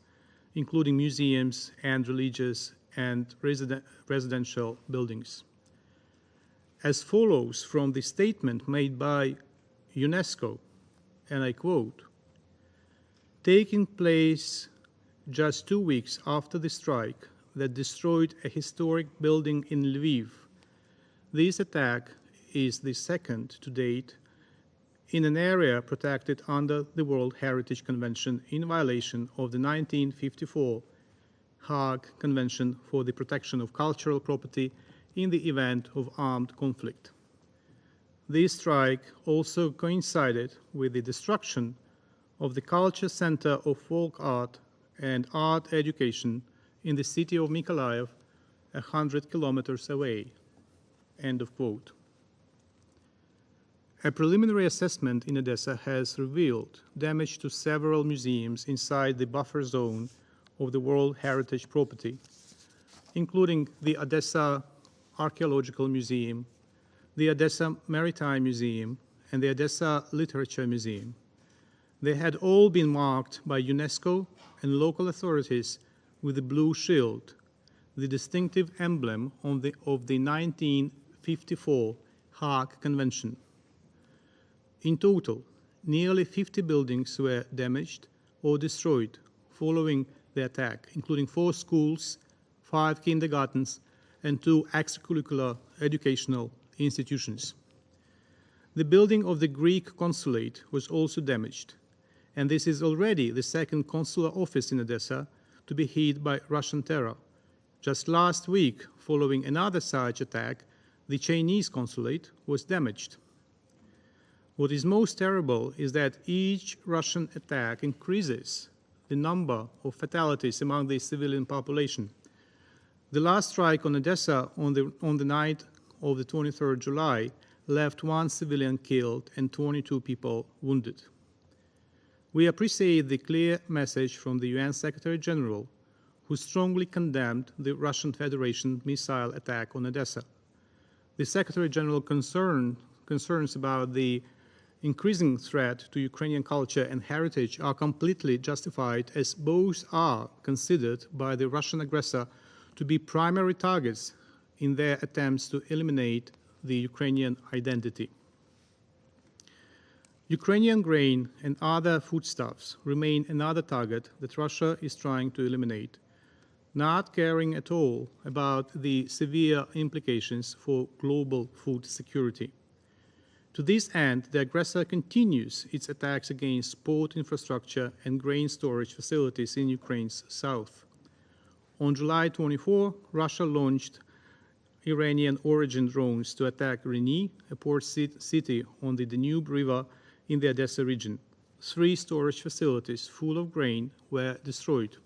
including museums and religious and residential buildings. As follows from the statement made by UNESCO, and I quote, "Taking place just 2 weeks after the strike that destroyed a historic building in Lviv, this attack is the second to date in an area protected under the World Heritage Convention in violation of the 1954 Hague Convention for the Protection of Cultural Property in the event of armed conflict. This strike also coincided with the destruction of the Culture Center of Folk Art and Art Education in the city of Mykolaiv, 100 kilometers away." End of quote. A preliminary assessment in Odessa has revealed damage to several museums inside the buffer zone of the World Heritage Property, including the Odessa Archaeological Museum, the Odessa Maritime Museum, and the Odessa Literature Museum. They had all been marked by UNESCO and local authorities with the blue shield, the distinctive emblem of the 1954 Hague Convention. In total, nearly 50 buildings were damaged or destroyed following the attack, including 4 schools, 5 kindergartens, and 2 extracurricular educational institutions. The building of the Greek consulate was also damaged, and this is already the second consular office in Odessa to be hit by Russian terror. Just last week, following another such attack, the Chinese consulate was damaged. What is most terrible is that each Russian attack increases the number of fatalities among the civilian population. The last strike on Odessa on the night of the 23rd July left 1 civilian killed and 22 people wounded. We appreciate the clear message from the UN Secretary General, who strongly condemned the Russian Federation missile attack on Odessa. The Secretary General concerns about the increasing threat to Ukrainian culture and heritage are completely justified, as both are considered by the Russian aggressor to be primary targets in their attempts to eliminate the Ukrainian identity. Ukrainian grain and other foodstuffs remain another target that Russia is trying to eliminate, not caring at all about the severe implications for global food security. To this end, the aggressor continues its attacks against port infrastructure and grain storage facilities in Ukraine's south. On July 24, Russia launched Iranian-origin drones to attack Reni, a port city on the Danube River in the Odessa region. 3 storage facilities full of grain were destroyed.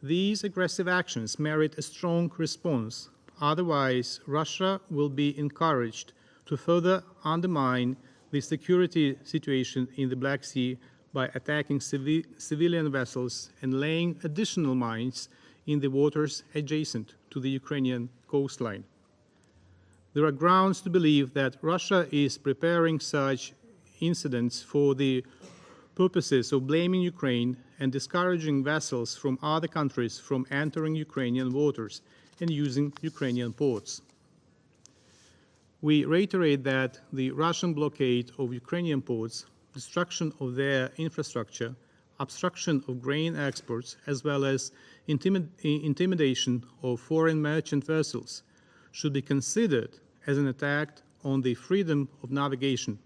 These aggressive actions merit a strong response. Otherwise, Russia will be encouraged to further undermine the security situation in the Black Sea by attacking civilian vessels and laying additional mines in the waters adjacent to the Ukrainian coastline. There are grounds to believe that Russia is preparing such incidents for the purposes of blaming Ukraine and discouraging vessels from other countries from entering Ukrainian waters and using Ukrainian ports. We reiterate that the Russian blockade of Ukrainian ports, destruction of their infrastructure, obstruction of grain exports, as well as intimidation of foreign merchant vessels should be considered as an attack on the freedom of navigation.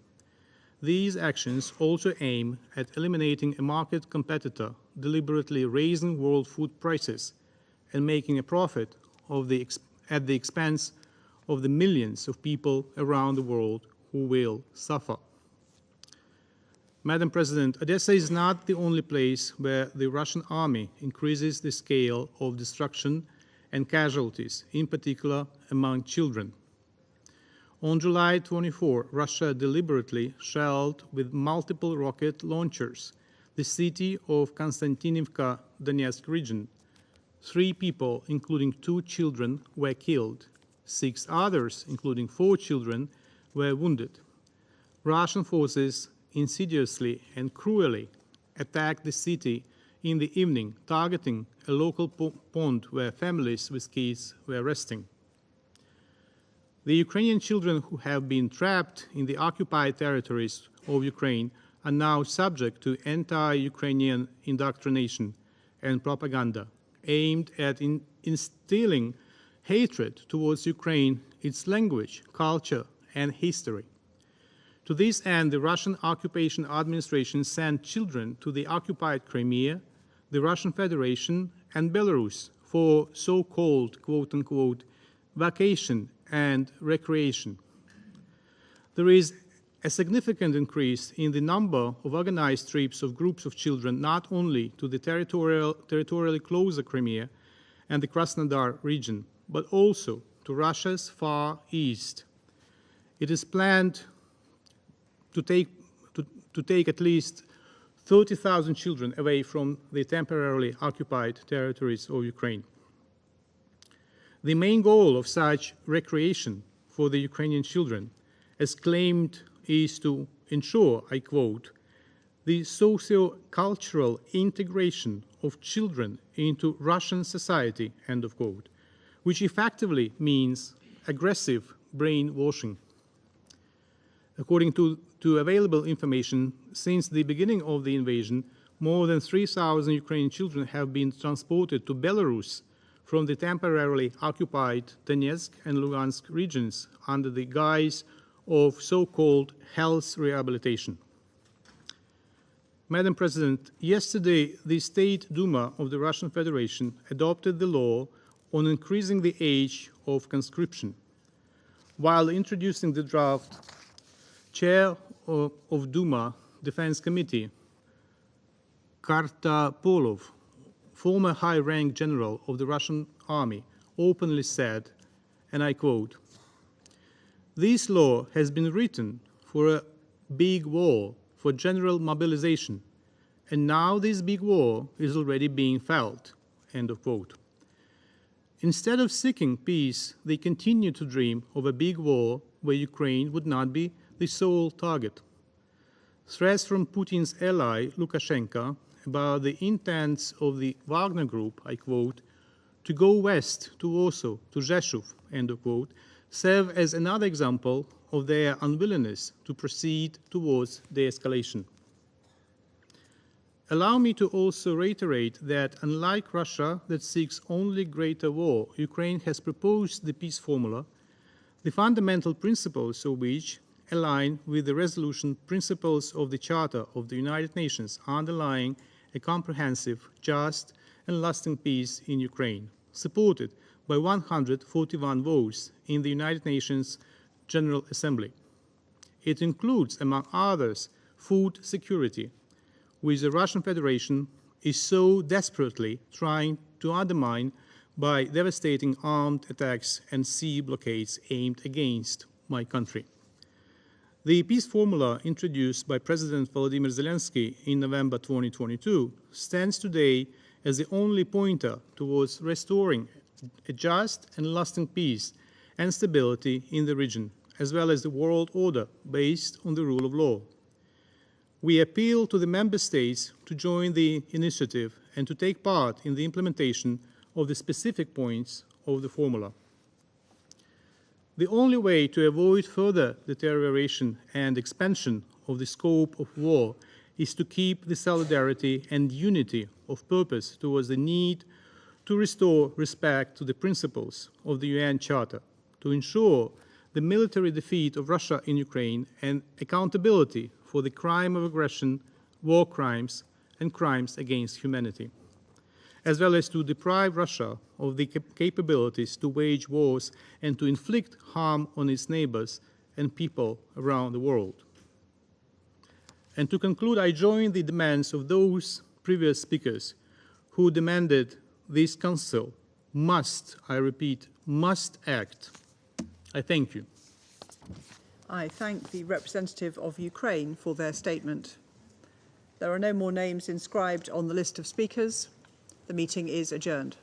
These actions also aim at eliminating a market competitor deliberately raising world food prices and making a profit at the expense of the millions of people around the world who will suffer. Madam President, Odessa is not the only place where the Russian army increases the scale of destruction and casualties, in particular among children. On July 24, Russia deliberately shelled with multiple rocket launchers the city of Konstantinivka, Donetsk region. 3 people, including 2 children, were killed. 6 others, including 4 children, were wounded. Russian forces insidiously and cruelly attacked the city in the evening, targeting a local pond where families with kids were resting. The Ukrainian children who have been trapped in the occupied territories of Ukraine are now subject to anti-Ukrainian indoctrination and propaganda aimed at instilling hatred towards Ukraine, its language, culture, and history. To this end, the Russian occupation administration sent children to the occupied Crimea, the Russian Federation, and Belarus for so-called, quote-unquote, vacation and recreation. There is a significant increase in the number of organized trips of groups of children not only to the territorially closer Crimea and the Krasnodar region, but also to Russia's far east. It is planned to take at least 30,000 children away from the temporarily occupied territories of Ukraine. The main goal of such recreation for the Ukrainian children, as claimed, is to ensure, I quote, the socio-cultural integration of children into Russian society, end of quote, which effectively means aggressive brainwashing. According to available information, since the beginning of the invasion, more than 3,000 Ukrainian children have been transported to Belarus from the temporarily occupied Donetsk and Lugansk regions under the guise of so-called health rehabilitation. Madam President, yesterday the State Duma of the Russian Federation adopted the law on increasing the age of conscription. While introducing the draft, Chair of Duma Defense Committee, Kartapolov, former high-rank general of the Russian army, openly said, and I quote, "This law has been written for a big war, for general mobilization, and now this big war is already being felt," end of quote. Instead of seeking peace, they continue to dream of a big war where Ukraine would not be the sole target. Threats from Putin's ally, Lukashenko, about the intents of the Wagner Group, I quote, to go west to Warsaw, to Rzeszów, end of quote, serve as another example of their unwillingness to proceed towards de-escalation. Allow me to also reiterate that unlike Russia that seeks only greater war, Ukraine has proposed the peace formula, the fundamental principles of which align with the resolution principles of the Charter of the United Nations underlying a comprehensive, just, and lasting peace in Ukraine, supported by 141 votes in the United Nations General Assembly. It includes, among others, food security, which the Russian Federation is so desperately trying to undermine by devastating armed attacks and sea blockades aimed against my country. The peace formula introduced by President Volodymyr Zelensky in November 2022 stands today as the only pointer towards restoring a just and lasting peace and stability in the region, as well as the world order based on the rule of law. We appeal to the member states to join the initiative and to take part in the implementation of the specific points of the formula. The only way to avoid further deterioration and expansion of the scope of war is to keep the solidarity and unity of purpose towards the need to restore respect to the principles of the UN Charter, to ensure the military defeat of Russia in Ukraine and accountability for the crime of aggression, war crimes, and crimes against humanity, as well as to deprive Russia of the capabilities to wage wars and to inflict harm on its neighbors and people around the world. And to conclude, I join the demands of those previous speakers who demanded this Council must, I repeat, must act. I thank you. I thank the representative of Ukraine for their statement. There are no more names inscribed on the list of speakers. The meeting is adjourned.